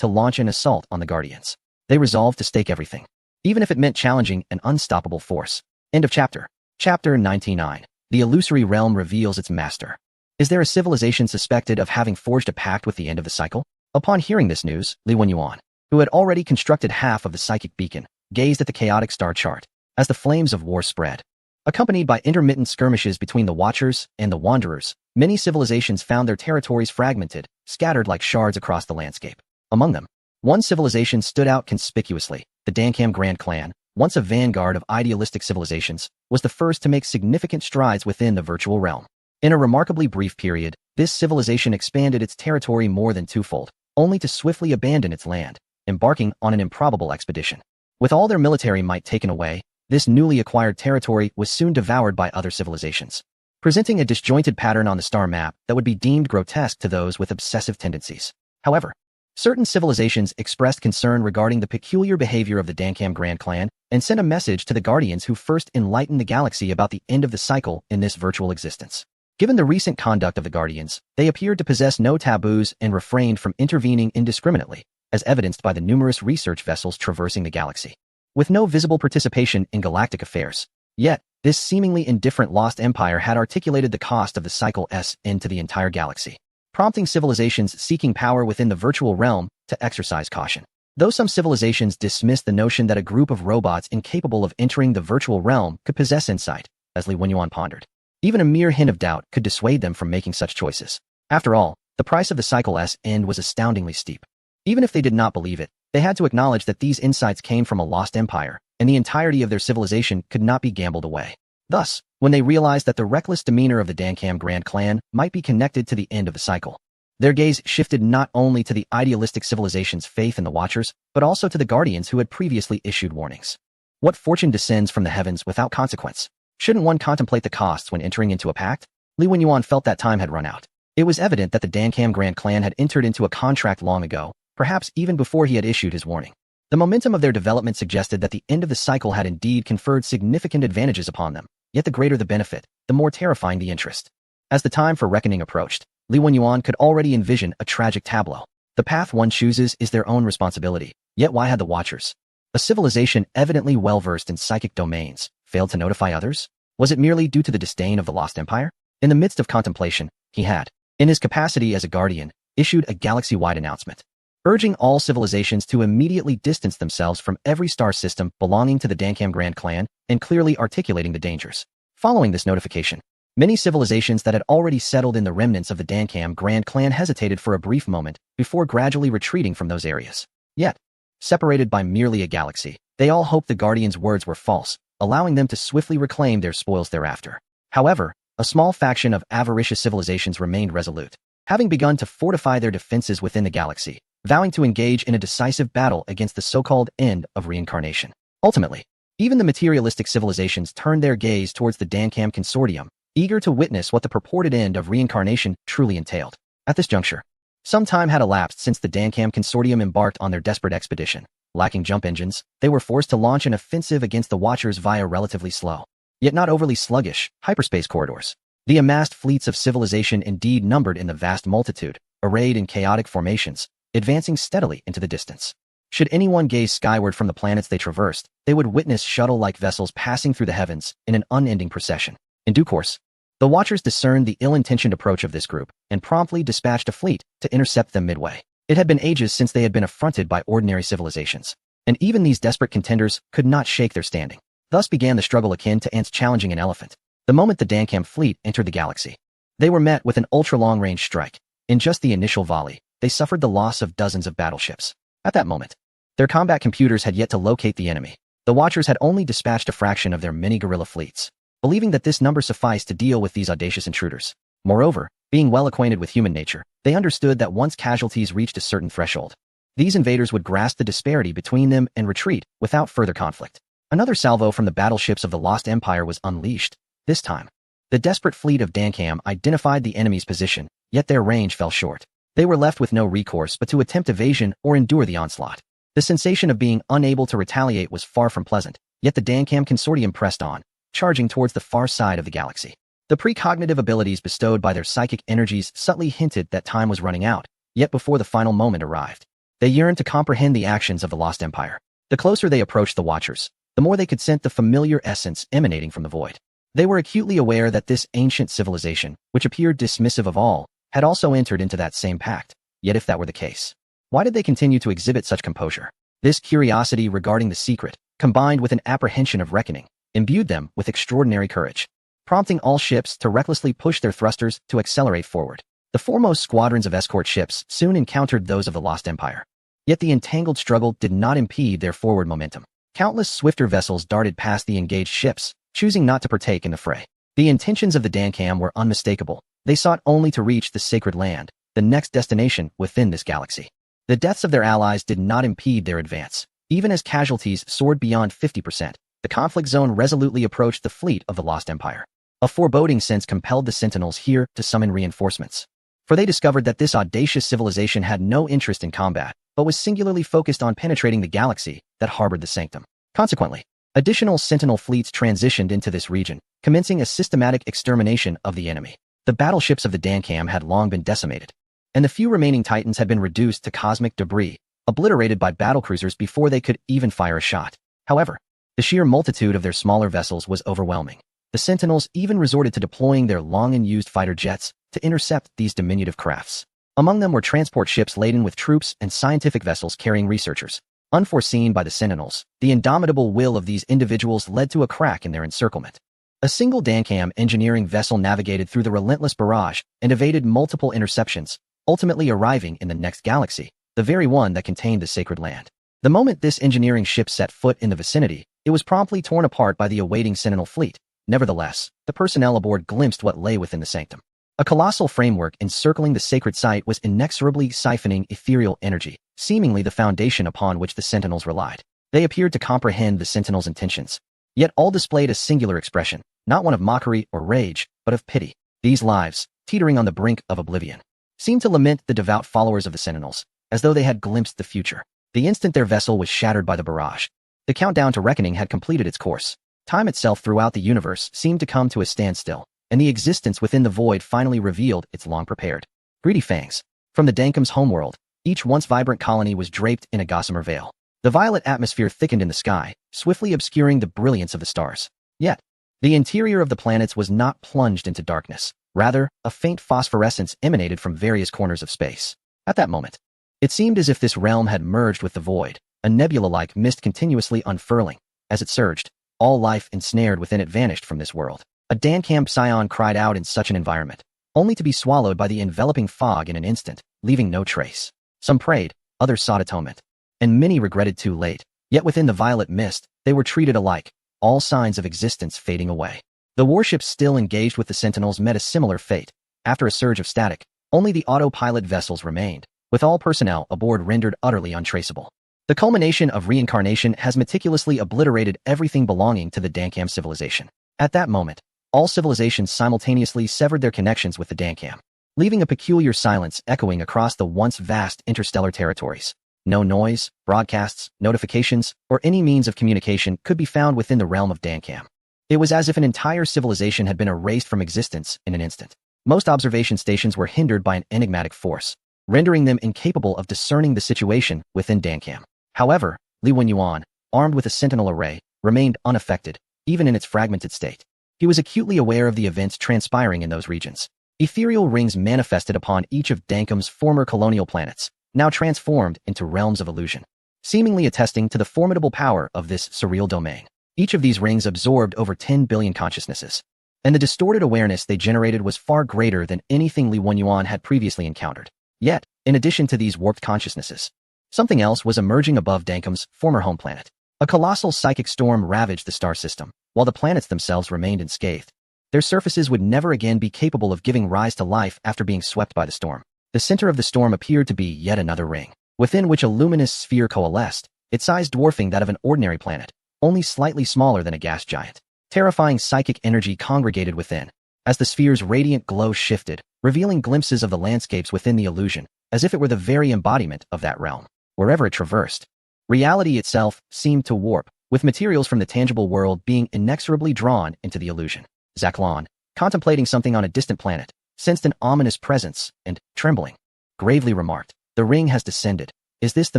to launch an assault on the Guardians. They resolved to stake everything, even if it meant challenging an unstoppable force. End of chapter. Chapter 99. The illusory realm reveals its master. Is there a civilization suspected of having forged a pact with the end of the cycle? Upon hearing this news, Li Wenyuan, who had already constructed half of the psychic beacon, gazed at the chaotic star chart as the flames of war spread. Accompanied by intermittent skirmishes between the Watchers and the Wanderers, many civilizations found their territories fragmented, scattered like shards across the landscape. Among them, one civilization stood out conspicuously. The Dankam Grand Clan, once a vanguard of idealistic civilizations, was the first to make significant strides within the virtual realm. In a remarkably brief period, this civilization expanded its territory more than twofold, only to swiftly abandon its land, embarking on an improbable expedition. With all their military might taken away, this newly acquired territory was soon devoured by other civilizations, presenting a disjointed pattern on the star map that would be deemed grotesque to those with obsessive tendencies. However, certain civilizations expressed concern regarding the peculiar behavior of the Dankam Grand Clan and sent a message to the Guardians who first enlightened the galaxy about the end of the cycle in this virtual existence. Given the recent conduct of the Guardians, they appeared to possess no taboos and refrained from intervening indiscriminately, as evidenced by the numerous research vessels traversing the galaxy, with no visible participation in galactic affairs. Yet, this seemingly indifferent lost empire had articulated the cost of the cycle's end to the entire galaxy, prompting civilizations seeking power within the virtual realm to exercise caution. Though some civilizations dismissed the notion that a group of robots incapable of entering the virtual realm could possess insight, as Li Wenyuan pondered, even a mere hint of doubt could dissuade them from making such choices. After all, the price of the cycle's end was astoundingly steep. Even if they did not believe it, they had to acknowledge that these insights came from a lost empire, and the entirety of their civilization could not be gambled away. Thus, when they realized that the reckless demeanor of the Dankam Grand Clan might be connected to the end of the cycle, their gaze shifted not only to the idealistic civilization's faith in the Watchers, but also to the Guardians who had previously issued warnings. What fortune descends from the heavens without consequence? Shouldn't one contemplate the costs when entering into a pact? Li Wenyuan felt that time had run out. It was evident that the Dankam Grand Clan had entered into a contract long ago, perhaps even before he had issued his warning. The momentum of their development suggested that the end of the cycle had indeed conferred significant advantages upon them, yet the greater the benefit, the more terrifying the interest. As the time for reckoning approached, Li Wenyuan could already envision a tragic tableau. The path one chooses is their own responsibility, yet why had the Watchers, a civilization evidently well-versed in psychic domains, failed to notify others? Was it merely due to the disdain of the Lost Empire? In the midst of contemplation, he had, in his capacity as a guardian, issued a galaxy-wide announcement, urging all civilizations to immediately distance themselves from every star system belonging to the Dankam Grand Clan and clearly articulating the dangers. Following this notification, many civilizations that had already settled in the remnants of the Dankam Grand Clan hesitated for a brief moment before gradually retreating from those areas. Yet, separated by merely a galaxy, they all hoped the Guardians' words were false, allowing them to swiftly reclaim their spoils thereafter. However, a small faction of avaricious civilizations remained resolute, having begun to fortify their defenses within the galaxy, vowing to engage in a decisive battle against the so-called end of reincarnation. Ultimately, even the materialistic civilizations turned their gaze towards the Dankam Consortium, eager to witness what the purported end of reincarnation truly entailed. At this juncture, some time had elapsed since the Dankam Consortium embarked on their desperate expedition. Lacking jump engines, they were forced to launch an offensive against the Watchers via relatively slow, yet not overly sluggish, hyperspace corridors. The amassed fleets of civilization indeed numbered in the vast multitude, arrayed in chaotic formations, advancing steadily into the distance. Should anyone gaze skyward from the planets they traversed, they would witness shuttle-like vessels passing through the heavens in an unending procession. In due course, the Watchers discerned the ill-intentioned approach of this group and promptly dispatched a fleet to intercept them midway. It had been ages since they had been affronted by ordinary civilizations, and even these desperate contenders could not shake their standing. Thus began the struggle akin to ants challenging an elephant. The moment the Dankam fleet entered the galaxy, they were met with an ultra-long-range strike. In just the initial volley, they suffered the loss of dozens of battleships. At that moment, their combat computers had yet to locate the enemy. The Watchers had only dispatched a fraction of their many guerrilla fleets, believing that this number sufficed to deal with these audacious intruders. Moreover, being well acquainted with human nature, they understood that once casualties reached a certain threshold, these invaders would grasp the disparity between them and retreat without further conflict. Another salvo from the battleships of the Lost Empire was unleashed. This time, the desperate fleet of Dankam identified the enemy's position, yet their range fell short. They were left with no recourse but to attempt evasion or endure the onslaught. The sensation of being unable to retaliate was far from pleasant, yet the Dankam Consortium pressed on, charging towards the far side of the galaxy. The precognitive abilities bestowed by their psychic energies subtly hinted that time was running out, yet before the final moment arrived, They yearned to comprehend the actions of the Lost Empire. The closer they approached the Watchers, the more they could scent the familiar essence emanating from the void. They were acutely aware that this ancient civilization, which appeared dismissive of all, had also entered into that same pact. Yet if that were the case, why did they continue to exhibit such composure? This curiosity regarding the secret, combined with an apprehension of reckoning, imbued them with extraordinary courage, prompting all ships to recklessly push their thrusters to accelerate forward. The foremost squadrons of escort ships soon encountered those of the Lost Empire. Yet the entangled struggle did not impede their forward momentum. Countless swifter vessels darted past the engaged ships, choosing not to partake in the fray. The intentions of the Dankam were unmistakable. They sought only to reach the sacred land, the next destination within this galaxy. The deaths of their allies did not impede their advance. Even as casualties soared beyond 50%, the conflict zone resolutely approached the fleet of the Lost Empire. A foreboding sense compelled the Sentinels here to summon reinforcements. For they discovered that this audacious civilization had no interest in combat, but was singularly focused on penetrating the galaxy that harbored the sanctum. Consequently, additional Sentinel fleets transitioned into this region, commencing a systematic extermination of the enemy. The battleships of the Dankam had long been decimated, and the few remaining Titans had been reduced to cosmic debris, obliterated by battlecruisers before they could even fire a shot. However, the sheer multitude of their smaller vessels was overwhelming. The Sentinels even resorted to deploying their long-unused fighter jets to intercept these diminutive crafts. Among them were transport ships laden with troops and scientific vessels carrying researchers. Unforeseen by the Sentinels, the indomitable will of these individuals led to a crack in their encirclement. A single Dankam engineering vessel navigated through the relentless barrage and evaded multiple interceptions, ultimately arriving in the next galaxy, the very one that contained the sacred land. The moment this engineering ship set foot in the vicinity, it was promptly torn apart by the awaiting Sentinel fleet. Nevertheless, the personnel aboard glimpsed what lay within the sanctum. A colossal framework encircling the sacred site was inexorably siphoning ethereal energy, seemingly the foundation upon which the Sentinels relied. They appeared to comprehend the Sentinels' intentions, yet all displayed a singular expression, not one of mockery or rage, but of pity. These lives, teetering on the brink of oblivion, seemed to lament the devout followers of the Sentinels, as though they had glimpsed the future. The instant their vessel was shattered by the barrage, the countdown to reckoning had completed its course. Time itself throughout the universe seemed to come to a standstill, and the existence within the void finally revealed its long-prepared, greedy fangs. From the Dankam's homeworld, each once vibrant colony was draped in a gossamer veil. The violet atmosphere thickened in the sky, swiftly obscuring the brilliance of the stars. Yet, the interior of the planets was not plunged into darkness. Rather, a faint phosphorescence emanated from various corners of space. At that moment, it seemed as if this realm had merged with the void, a nebula-like mist continuously unfurling. As it surged, all life ensnared within it vanished from this world. A Dankam scion cried out in such an environment, only to be swallowed by the enveloping fog in an instant, leaving no trace. Some prayed, others sought atonement, and many regretted too late. Yet within the violet mist, they were treated alike, all signs of existence fading away. The warships still engaged with the Sentinels met a similar fate. After a surge of static, only the autopilot vessels remained, with all personnel aboard rendered utterly untraceable. The culmination of reincarnation has meticulously obliterated everything belonging to the Dankam civilization. At that moment, all civilizations simultaneously severed their connections with the Dankam, leaving a peculiar silence echoing across the once vast interstellar territories. No noise, broadcasts, notifications, or any means of communication could be found within the realm of Dankam. It was as if an entire civilization had been erased from existence in an instant. Most observation stations were hindered by an enigmatic force, rendering them incapable of discerning the situation within Dankam. However, Li Wenyuan, armed with a sentinel array, remained unaffected, even in its fragmented state. He was acutely aware of the events transpiring in those regions. Ethereal rings manifested upon each of Dankam's former colonial planets, now transformed into realms of illusion, seemingly attesting to the formidable power of this surreal domain. Each of these rings absorbed over 10 billion consciousnesses, and the distorted awareness they generated was far greater than anything Li Wenyuan had previously encountered. Yet, in addition to these warped consciousnesses, something else was emerging above Dankam's former home planet. A colossal psychic storm ravaged the star system, while the planets themselves remained unscathed. Their surfaces would never again be capable of giving rise to life after being swept by the storm. The center of the storm appeared to be yet another ring, within which a luminous sphere coalesced, its size dwarfing that of an ordinary planet, only slightly smaller than a gas giant. Terrifying psychic energy congregated within, as the sphere's radiant glow shifted, revealing glimpses of the landscapes within the illusion, as if it were the very embodiment of that realm. Wherever it traversed, reality itself seemed to warp, with materials from the tangible world being inexorably drawn into the illusion. Zaklon, contemplating something on a distant planet, sensed an ominous presence and, trembling, gravely remarked, "The ring has descended. Is this the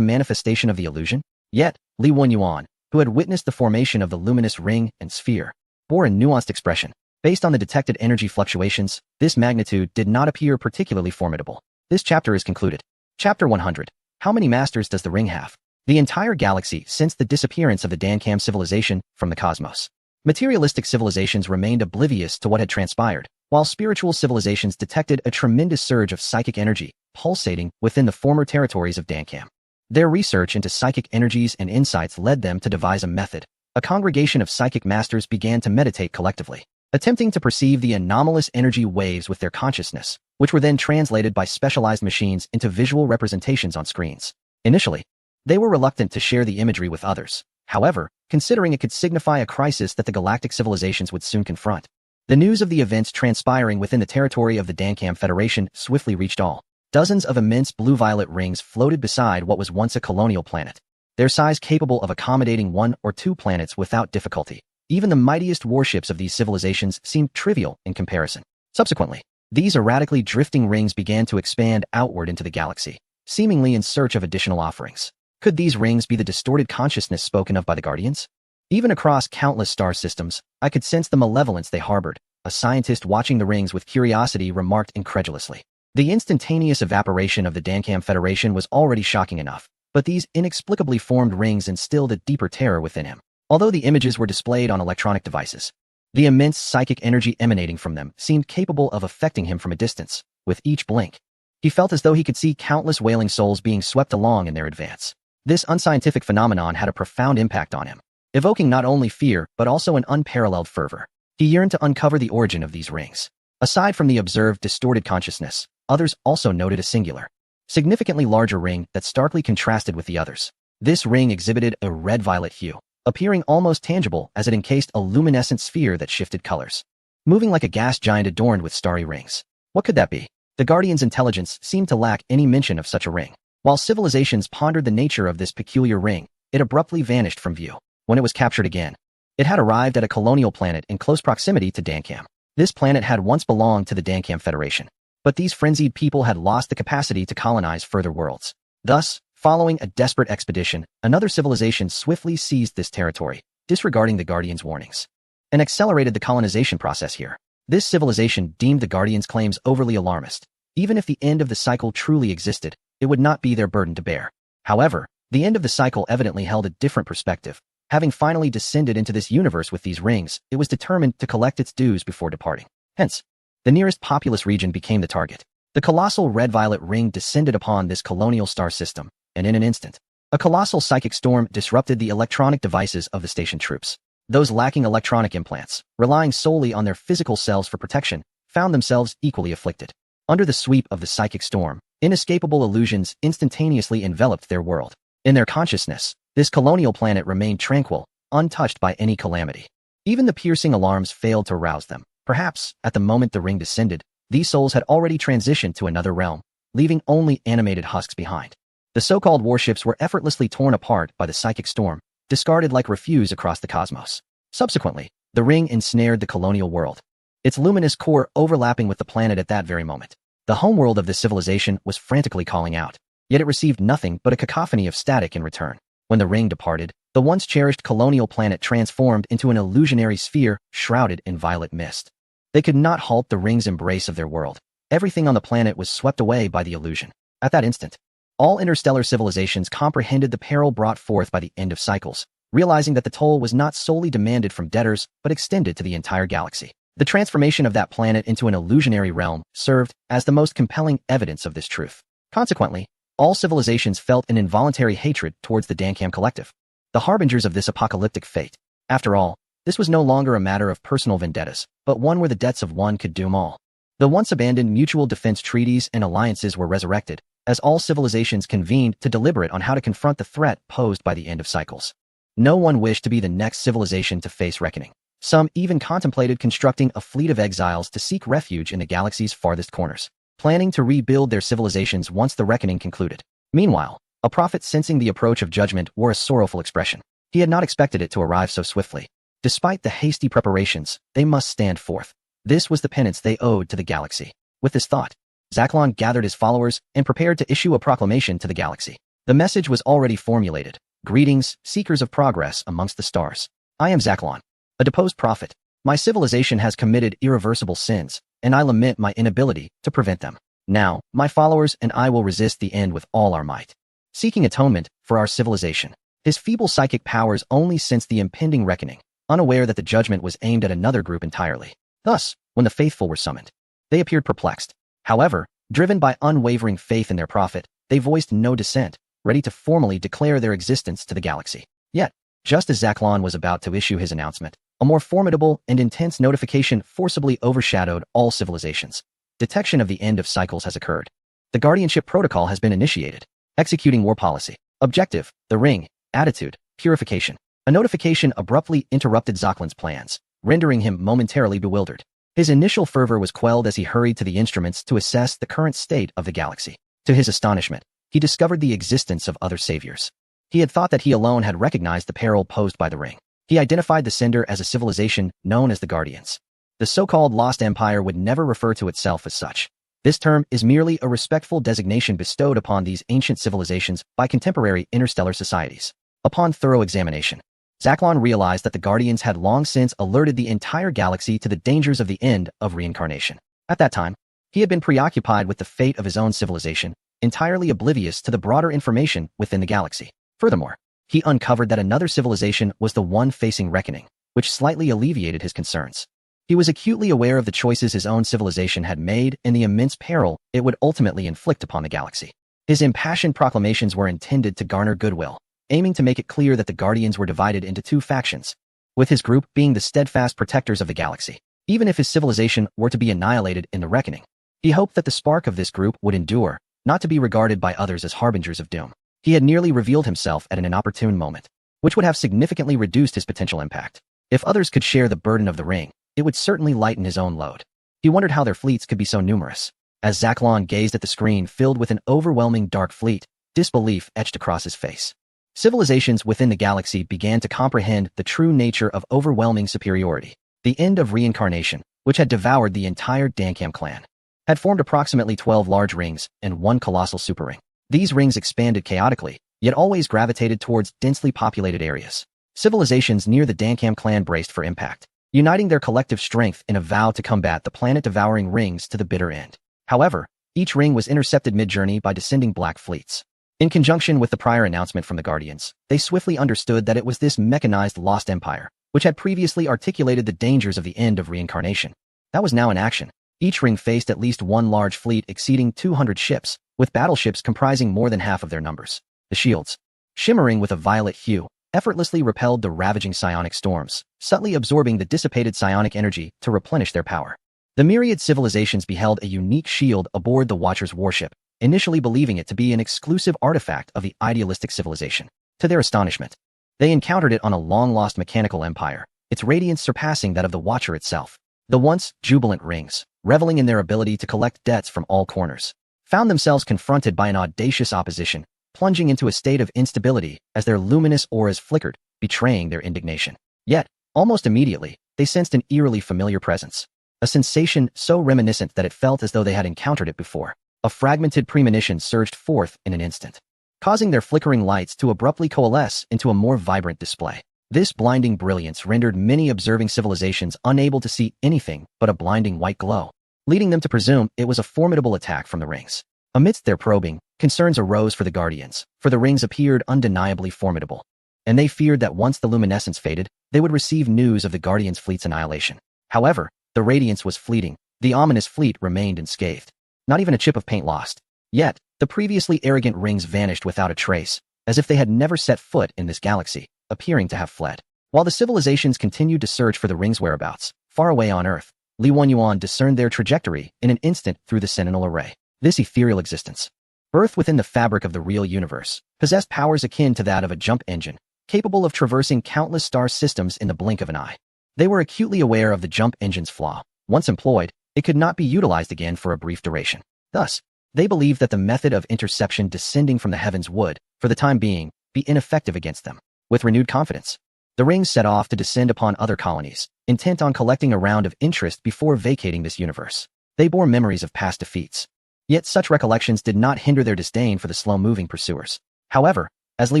manifestation of the illusion? Yet, Li Wenyuan, who had witnessed the formation of the luminous ring and sphere, bore a nuanced expression. Based on the detected energy fluctuations, this magnitude did not appear particularly formidable. This chapter is concluded. Chapter 100. How many masters does the ring have? The entire galaxy since the disappearance of the Dankam civilization from the cosmos. Materialistic civilizations remained oblivious to what had transpired, while spiritual civilizations detected a tremendous surge of psychic energy pulsating within the former territories of Dankam. Their research into psychic energies and insights led them to devise a method. A congregation of psychic masters began to meditate collectively, attempting to perceive the anomalous energy waves with their consciousness, which were then translated by specialized machines into visual representations on screens. Initially, they were reluctant to share the imagery with others. However, considering it could signify a crisis that the galactic civilizations would soon confront, the news of the events transpiring within the territory of the Dankam Federation swiftly reached all. Dozens of immense blue-violet rings floated beside what was once a colonial planet, their size capable of accommodating 1 or 2 planets without difficulty. Even the mightiest warships of these civilizations seemed trivial in comparison. Subsequently, these erratically drifting rings began to expand outward into the galaxy, seemingly in search of additional offerings. Could these rings be the distorted consciousness spoken of by the Guardians? Even across countless star systems, I could sense the malevolence they harbored. A scientist watching the rings with curiosity remarked incredulously. The instantaneous evaporation of the Dankam Federation was already shocking enough, but these inexplicably formed rings instilled a deeper terror within him. Although the images were displayed on electronic devices, the immense psychic energy emanating from them seemed capable of affecting him from a distance. With each blink, he felt as though he could see countless wailing souls being swept along in their advance. This unscientific phenomenon had a profound impact on him, evoking not only fear but also an unparalleled fervor. He yearned to uncover the origin of these rings. Aside from the observed distorted consciousness, others also noted a singular, significantly larger ring that starkly contrasted with the others. This ring exhibited a red-violet hue, appearing almost tangible as it encased a luminescent sphere that shifted colors, moving like a gas giant adorned with starry rings. What could that be? The Guardian's intelligence seemed to lack any mention of such a ring. While civilizations pondered the nature of this peculiar ring, it abruptly vanished from view. When it was captured again, it had arrived at a colonial planet in close proximity to Dankam. This planet had once belonged to the Dankam Federation, but these frenzied people had lost the capacity to colonize further worlds. Thus, following a desperate expedition, another civilization swiftly seized this territory, disregarding the Guardian's warnings, and accelerated the colonization process here. This civilization deemed the Guardian's claims overly alarmist. Even if the end of the cycle truly existed, it would not be their burden to bear. However, the end of the cycle evidently held a different perspective. Having finally descended into this universe with these rings, it was determined to collect its dues before departing. Hence, the nearest populous region became the target. The colossal red-violet ring descended upon this colonial star system, and in an instant, a colossal psychic storm disrupted the electronic devices of the station troops. Those lacking electronic implants, relying solely on their physical selves for protection, found themselves equally afflicted. Under the sweep of the psychic storm, inescapable illusions instantaneously enveloped their world. In their consciousness, this colonial planet remained tranquil, untouched by any calamity. Even the piercing alarms failed to rouse them. Perhaps, at the moment the ring descended, these souls had already transitioned to another realm, leaving only animated husks behind. The so-called warships were effortlessly torn apart by the psychic storm, discarded like refuse across the cosmos. Subsequently, the ring ensnared the colonial world, its luminous core overlapping with the planet at that very moment. The homeworld of this civilization was frantically calling out, yet it received nothing but a cacophony of static in return. When the ring departed, the once cherished colonial planet transformed into an illusionary sphere shrouded in violet mist. They could not halt the ring's embrace of their world. Everything on the planet was swept away by the illusion. At that instant, all interstellar civilizations comprehended the peril brought forth by the end of cycles, realizing that the toll was not solely demanded from debtors but extended to the entire galaxy. The transformation of that planet into an illusionary realm served as the most compelling evidence of this truth. Consequently, all civilizations felt an involuntary hatred towards the Dankam Collective, the harbingers of this apocalyptic fate. After all, this was no longer a matter of personal vendettas, but one where the debts of one could doom all. The once abandoned mutual defense treaties and alliances were resurrected, as all civilizations convened to deliberate on how to confront the threat posed by the end of cycles. No one wished to be the next civilization to face reckoning. Some even contemplated constructing a fleet of exiles to seek refuge in the galaxy's farthest corners, planning to rebuild their civilizations once the reckoning concluded. Meanwhile, a prophet sensing the approach of judgment wore a sorrowful expression. He had not expected it to arrive so swiftly. Despite the hasty preparations, they must stand forth. This was the penance they owed to the galaxy. With this thought, Zaklon gathered his followers and prepared to issue a proclamation to the galaxy. The message was already formulated. Greetings, seekers of progress amongst the stars. I am Zachlon, a deposed prophet. My civilization has committed irreversible sins, and I lament my inability to prevent them. Now, my followers and I will resist the end with all our might, seeking atonement for our civilization. His feeble psychic powers only sensed the impending reckoning, unaware that the judgment was aimed at another group entirely. Thus, when the faithful were summoned, they appeared perplexed. However, driven by unwavering faith in their prophet, they voiced no dissent, ready to formally declare their existence to the galaxy. Yet, just as Zachlon was about to issue his announcement, a more formidable and intense notification forcibly overshadowed all civilizations. Detection of the end of cycles has occurred. The guardianship protocol has been initiated. Executing war policy. Objective, the ring. Attitude, purification. A notification abruptly interrupted Zachlon's plans, rendering him momentarily bewildered. His initial fervor was quelled as he hurried to the instruments to assess the current state of the galaxy. To his astonishment, he discovered the existence of other saviors. He had thought that he alone had recognized the peril posed by the ring. He identified the sender as a civilization known as the Guardians. The so-called Lost Empire would never refer to itself as such. This term is merely a respectful designation bestowed upon these ancient civilizations by contemporary interstellar societies. Upon thorough examination, Zachlon realized that the Guardians had long since alerted the entire galaxy to the dangers of the end of reincarnation. At that time, he had been preoccupied with the fate of his own civilization, entirely oblivious to the broader information within the galaxy. Furthermore, he uncovered that another civilization was the one facing reckoning, which slightly alleviated his concerns. He was acutely aware of the choices his own civilization had made and the immense peril it would ultimately inflict upon the galaxy. His impassioned proclamations were intended to garner goodwill, aiming to make it clear that the Guardians were divided into two factions, with his group being the steadfast protectors of the galaxy. Even if his civilization were to be annihilated in the reckoning, he hoped that the spark of this group would endure, not to be regarded by others as harbingers of doom. He had nearly revealed himself at an inopportune moment, which would have significantly reduced his potential impact. If others could share the burden of the ring, it would certainly lighten his own load. He wondered how their fleets could be so numerous. As Zachlon gazed at the screen filled with an overwhelming dark fleet, disbelief etched across his face. Civilizations within the galaxy began to comprehend the true nature of overwhelming superiority. The end of reincarnation, which had devoured the entire Dankam clan, had formed approximately 12 large rings and one colossal superring. These rings expanded chaotically, yet always gravitated towards densely populated areas. Civilizations near the Dankam clan braced for impact, uniting their collective strength in a vow to combat the planet-devouring rings to the bitter end. However, each ring was intercepted mid-journey by descending black fleets. In conjunction with the prior announcement from the Guardians, they swiftly understood that it was this mechanized Lost Empire, which had previously articulated the dangers of the end of reincarnation, that was now in action. Each ring faced at least one large fleet exceeding 200 ships, with battleships comprising more than half of their numbers. The shields, shimmering with a violet hue, effortlessly repelled the ravaging psionic storms, subtly absorbing the dissipated psionic energy to replenish their power. The myriad civilizations beheld a unique shield aboard the Watcher's warship, initially believing it to be an exclusive artifact of the idealistic civilization. To their astonishment, they encountered it on a long-lost mechanical empire, its radiance surpassing that of the Watcher itself. The once jubilant rings, reveling in their ability to collect debts from all corners, found themselves confronted by an audacious opposition, plunging into a state of instability as their luminous auras flickered, betraying their indignation. Yet, almost immediately, they sensed an eerily familiar presence, a sensation so reminiscent that it felt as though they had encountered it before. A fragmented premonition surged forth in an instant, causing their flickering lights to abruptly coalesce into a more vibrant display. This blinding brilliance rendered many observing civilizations unable to see anything but a blinding white glow, leading them to presume it was a formidable attack from the rings. Amidst their probing, concerns arose for the Guardians, for the rings appeared undeniably formidable, and they feared that once the luminescence faded, they would receive news of the Guardians' fleet's annihilation. However, the radiance was fleeting. The ominous fleet remained unscathed. Not even a chip of paint lost. Yet, the previously arrogant rings vanished without a trace, as if they had never set foot in this galaxy, appearing to have fled. While the civilizations continued to search for the rings' whereabouts, far away on Earth, Li Wenyuan discerned their trajectory in an instant through the Sentinel Array. This ethereal existence, birthed within the fabric of the real universe, possessed powers akin to that of a jump engine, capable of traversing countless star systems in the blink of an eye. They were acutely aware of the jump engine's flaw. Once employed, it could not be utilized again for a brief duration. Thus, they believed that the method of interception descending from the heavens would, for the time being, be ineffective against them. With renewed confidence, the rings set off to descend upon other colonies, intent on collecting a round of interest before vacating this universe. They bore memories of past defeats. Yet such recollections did not hinder their disdain for the slow-moving pursuers. However, as Li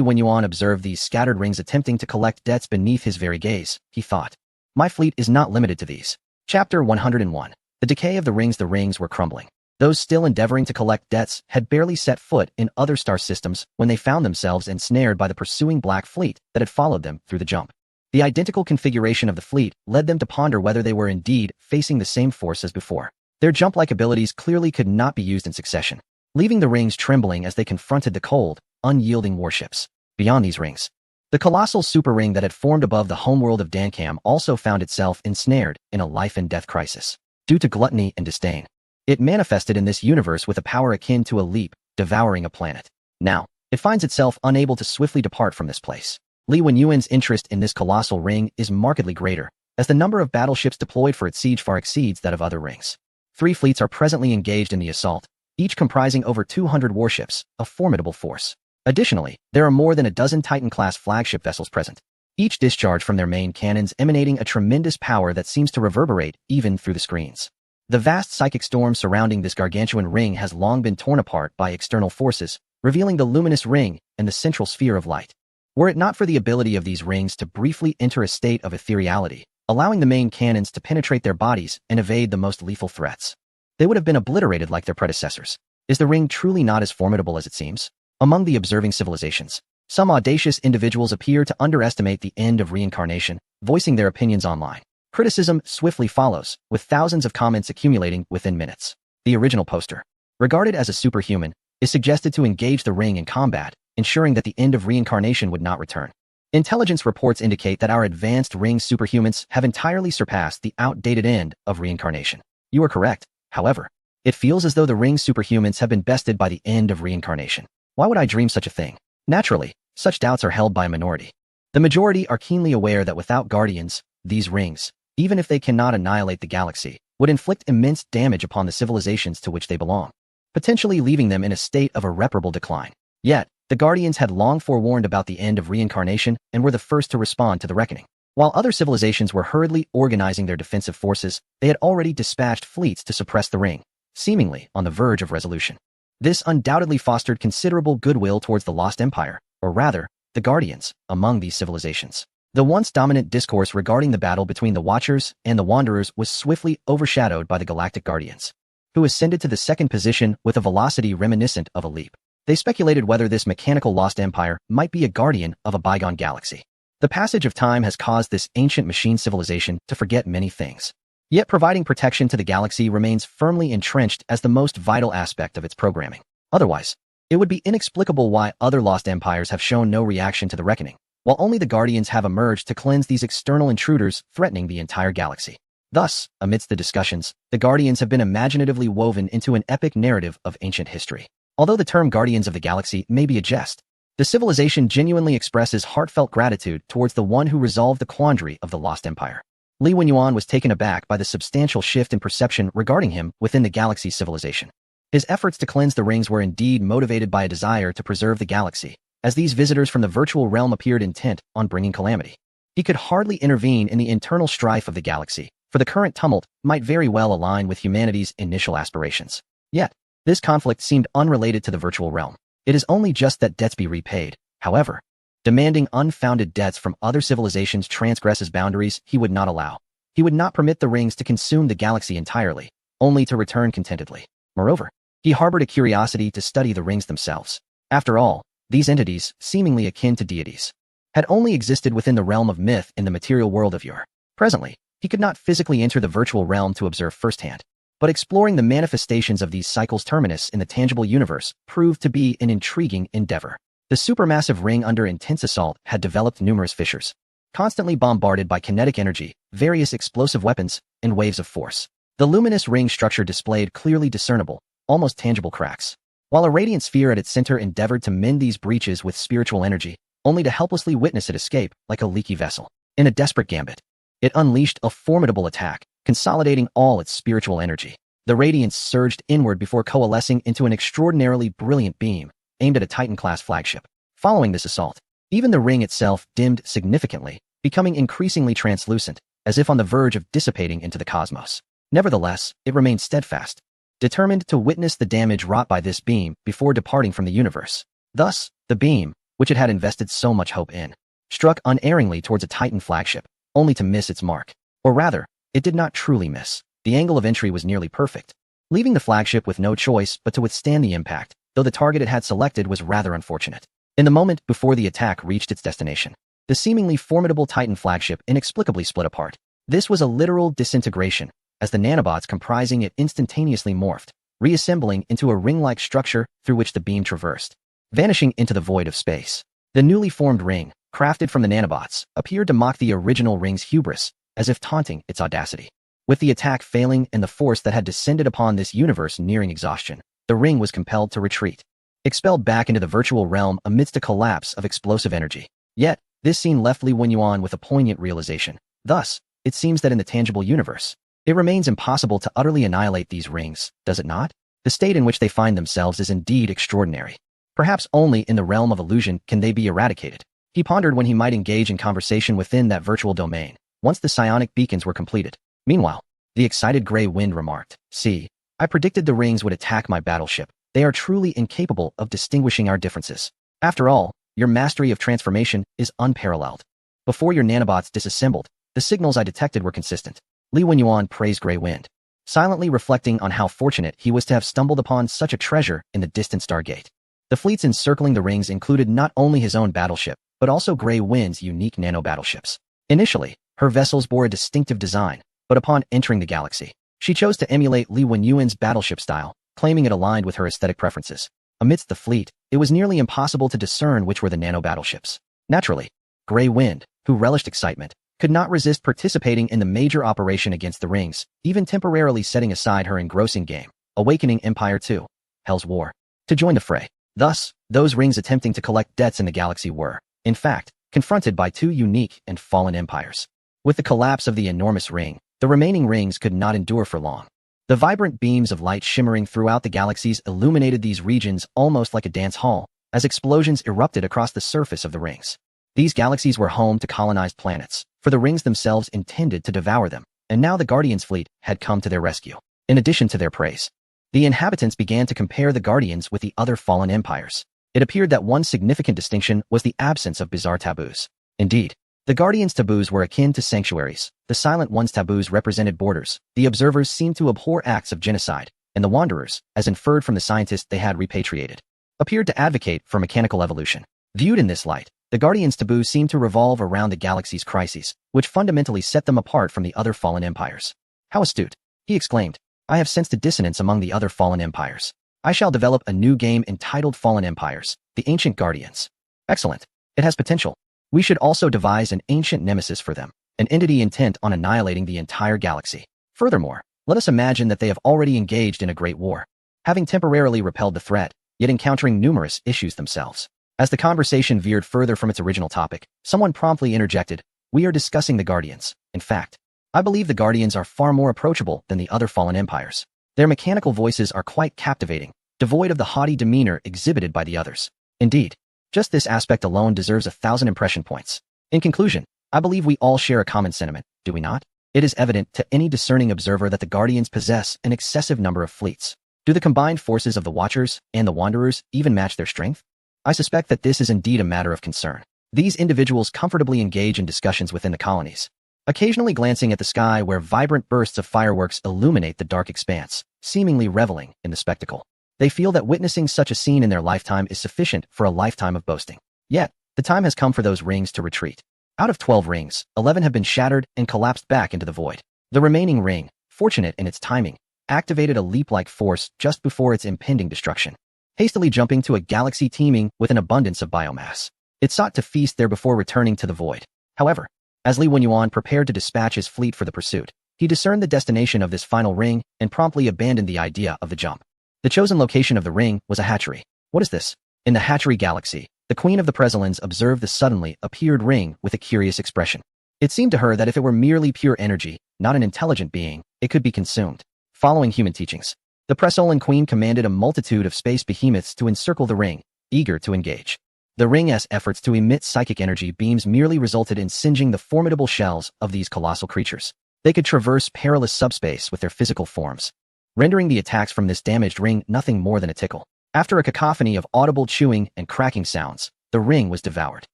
Wenyuan observed these scattered rings attempting to collect debts beneath his very gaze, he thought, "My fleet is not limited to these." Chapter 101. The decay of the rings were crumbling. Those still endeavoring to collect debts had barely set foot in other star systems when they found themselves ensnared by the pursuing Black Fleet that had followed them through the jump. The identical configuration of the fleet led them to ponder whether they were indeed facing the same force as before. Their jump-like abilities clearly could not be used in succession, leaving the rings trembling as they confronted the cold, unyielding warships. Beyond these rings, the colossal super ring that had formed above the homeworld of Dankam also found itself ensnared in a life-and-death crisis. Due to gluttony and disdain, it manifested in this universe with a power akin to a leap, devouring a planet. Now, it finds itself unable to swiftly depart from this place. Li Wenyuan's interest in this colossal ring is markedly greater, as the number of battleships deployed for its siege far exceeds that of other rings. 3 fleets are presently engaged in the assault, each comprising over 200 warships, a formidable force. Additionally, there are more than a dozen Titan-class flagship vessels present, each discharged from their main cannons emanating a tremendous power that seems to reverberate even through the screens. The vast psychic storm surrounding this gargantuan ring has long been torn apart by external forces, revealing the luminous ring and the central sphere of light. Were it not for the ability of these rings to briefly enter a state of ethereality, allowing the main cannons to penetrate their bodies and evade the most lethal threats, they would have been obliterated like their predecessors. Is the ring truly not as formidable as it seems? Among the observing civilizations, some audacious individuals appear to underestimate the end of reincarnation, voicing their opinions online. Criticism swiftly follows, with thousands of comments accumulating within minutes. The original poster, regarded as a superhuman, is suggested to engage the ring in combat, ensuring that the end of reincarnation would not return. Intelligence reports indicate that our advanced ring superhumans have entirely surpassed the outdated end of reincarnation. You are correct, however. It feels as though the ring superhumans have been bested by the end of reincarnation. Why would I dream such a thing? Naturally, such doubts are held by a minority. The majority are keenly aware that without guardians, these rings, even if they cannot annihilate the galaxy, would inflict immense damage upon the civilizations to which they belong, potentially leaving them in a state of irreparable decline. Yet, the Guardians had long forewarned about the end of reincarnation and were the first to respond to the reckoning. While other civilizations were hurriedly organizing their defensive forces, they had already dispatched fleets to suppress the ring, seemingly on the verge of resolution. This undoubtedly fostered considerable goodwill towards the Lost Empire, or rather, the Guardians, among these civilizations. The once dominant discourse regarding the battle between the Watchers and the Wanderers was swiftly overshadowed by the Galactic Guardians, who ascended to the second position with a velocity reminiscent of a leap. They speculated whether this mechanical Lost Empire might be a guardian of a bygone galaxy. The passage of time has caused this ancient machine civilization to forget many things. Yet providing protection to the galaxy remains firmly entrenched as the most vital aspect of its programming. Otherwise, it would be inexplicable why other Lost Empires have shown no reaction to the reckoning, while only the Guardians have emerged to cleanse these external intruders threatening the entire galaxy. Thus, amidst the discussions, the Guardians have been imaginatively woven into an epic narrative of ancient history. Although the term Guardians of the Galaxy may be a jest, the civilization genuinely expresses heartfelt gratitude towards the one who resolved the quandary of the Lost Empire. Li Wenyuan was taken aback by the substantial shift in perception regarding him within the galaxy's civilization. His efforts to cleanse the rings were indeed motivated by a desire to preserve the galaxy, as these visitors from the virtual realm appeared intent on bringing calamity. He could hardly intervene in the internal strife of the galaxy, for the current tumult might very well align with humanity's initial aspirations. Yet, this conflict seemed unrelated to the virtual realm. It is only just that debts be repaid. However, demanding unfounded debts from other civilizations transgresses boundaries he would not allow. He would not permit the rings to consume the galaxy entirely, only to return contentedly. Moreover, he harbored a curiosity to study the rings themselves. After all, these entities, seemingly akin to deities, had only existed within the realm of myth in the material world of yore. Presently, he could not physically enter the virtual realm to observe firsthand, but exploring the manifestations of these cycles terminus in the tangible universe proved to be an intriguing endeavor. The supermassive ring under intense assault had developed numerous fissures, constantly bombarded by kinetic energy, various explosive weapons, and waves of force. The luminous ring structure displayed clearly discernible, almost tangible cracks, while a radiant sphere at its center endeavored to mend these breaches with spiritual energy, only to helplessly witness it escape like a leaky vessel. In a desperate gambit, it unleashed a formidable attack, consolidating all its spiritual energy. The radiance surged inward before coalescing into an extraordinarily brilliant beam, aimed at a Titan-class flagship. Following this assault, even the ring itself dimmed significantly, becoming increasingly translucent, as if on the verge of dissipating into the cosmos. Nevertheless, it remained steadfast, determined to witness the damage wrought by this beam before departing from the universe. Thus, the beam, which it had invested so much hope in, struck unerringly towards a Titan flagship, only to miss its mark. Or rather, it did not truly miss. The angle of entry was nearly perfect, leaving the flagship with no choice but to withstand the impact, though the target it had selected was rather unfortunate. In the moment before the attack reached its destination, the seemingly formidable Titan flagship inexplicably split apart. This was a literal disintegration, as the nanobots comprising it instantaneously morphed, reassembling into a ring-like structure through which the beam traversed, vanishing into the void of space. The newly formed ring, crafted from the nanobots, appeared to mock the original ring's hubris, as if taunting its audacity. With the attack failing and the force that had descended upon this universe nearing exhaustion, the ring was compelled to retreat, expelled back into the virtual realm amidst a collapse of explosive energy. Yet, this scene left Li Wenyuan with a poignant realization. Thus, it seems that in the tangible universe, it remains impossible to utterly annihilate these rings, does it not? The state in which they find themselves is indeed extraordinary. Perhaps only in the realm of illusion can they be eradicated. He pondered when he might engage in conversation within that virtual domain, once the psionic beacons were completed. Meanwhile, the excited Grey Wind remarked, "See, I predicted the rings would attack my battleship. They are truly incapable of distinguishing our differences. After all, your mastery of transformation is unparalleled. Before your nanobots disassembled, the signals I detected were consistent." Li Wenyuan praised Grey Wind, silently reflecting on how fortunate he was to have stumbled upon such a treasure in the distant Stargate. The fleets encircling the rings included not only his own battleship, but also Grey Wind's unique nano-battleships. Initially, her vessels bore a distinctive design, but upon entering the galaxy, she chose to emulate Li Wenyuan's battleship style, claiming it aligned with her aesthetic preferences. Amidst the fleet, it was nearly impossible to discern which were the nano-battleships. Naturally, Grey Wind, who relished excitement, could not resist participating in the major operation against the rings, even temporarily setting aside her engrossing game, Awakening Empire 2, Hell's War, to join the fray. Thus, those rings attempting to collect debts in the galaxy were, in fact, confronted by two unique and fallen empires. With the collapse of the enormous ring, the remaining rings could not endure for long. The vibrant beams of light shimmering throughout the galaxies illuminated these regions almost like a dance hall, as explosions erupted across the surface of the rings. These galaxies were home to colonized planets, for the rings themselves intended to devour them, and now the Guardians' fleet had come to their rescue. In addition to their praise, the inhabitants began to compare the Guardians with the other fallen empires. It appeared that one significant distinction was the absence of bizarre taboos. Indeed, the Guardians' taboos were akin to sanctuaries. The Silent Ones' taboos represented borders. The observers seemed to abhor acts of genocide, and the Wanderers, as inferred from the scientists they had repatriated, appeared to advocate for mechanical evolution. Viewed in this light, the Guardians' taboos seemed to revolve around the galaxy's crises, which fundamentally set them apart from the other fallen empires. "How astute!" he exclaimed. "I have sensed a dissonance among the other fallen empires. I shall develop a new game entitled Fallen Empires, the Ancient Guardians." "Excellent. It has potential. We should also devise an ancient nemesis for them, an entity intent on annihilating the entire galaxy. Furthermore, let us imagine that they have already engaged in a great war, having temporarily repelled the threat, yet encountering numerous issues themselves." As the conversation veered further from its original topic, someone promptly interjected, "We are discussing the Guardians. In fact, I believe the Guardians are far more approachable than the other fallen empires. Their mechanical voices are quite captivating, devoid of the haughty demeanor exhibited by the others. Indeed, just this aspect alone deserves 1,000 impression points. In conclusion, I believe we all share a common sentiment, do we not? It is evident to any discerning observer that the Guardians possess an excessive number of fleets. Do the combined forces of the Watchers and the Wanderers even match their strength? I suspect that this is indeed a matter of concern. These individuals comfortably engage in discussions within the colonies, occasionally glancing at the sky where vibrant bursts of fireworks illuminate the dark expanse, seemingly reveling in the spectacle. They feel that witnessing such a scene in their lifetime is sufficient for a lifetime of boasting. Yet, the time has come for those rings to retreat. Out of 12 rings, 11 have been shattered and collapsed back into the void. The remaining ring, fortunate in its timing, activated a leap-like force just before its impending destruction. Hastily jumping to a galaxy teeming with an abundance of biomass, it sought to feast there before returning to the void. However, as Li Wenyuan prepared to dispatch his fleet for the pursuit, he discerned the destination of this final ring and promptly abandoned the idea of the jump. The chosen location of the ring was a hatchery. What is this? In the hatchery galaxy, the Queen of the Presolans observed the suddenly appeared ring with a curious expression. It seemed to her that if it were merely pure energy, not an intelligent being, it could be consumed. Following human teachings, the Presolan Queen commanded a multitude of space behemoths to encircle the ring, eager to engage. The ring's efforts to emit psychic energy beams merely resulted in singeing the formidable shells of these colossal creatures. They could traverse perilous subspace with their physical forms, rendering the attacks from this damaged ring nothing more than a tickle. After a cacophony of audible chewing and cracking sounds, the ring was devoured.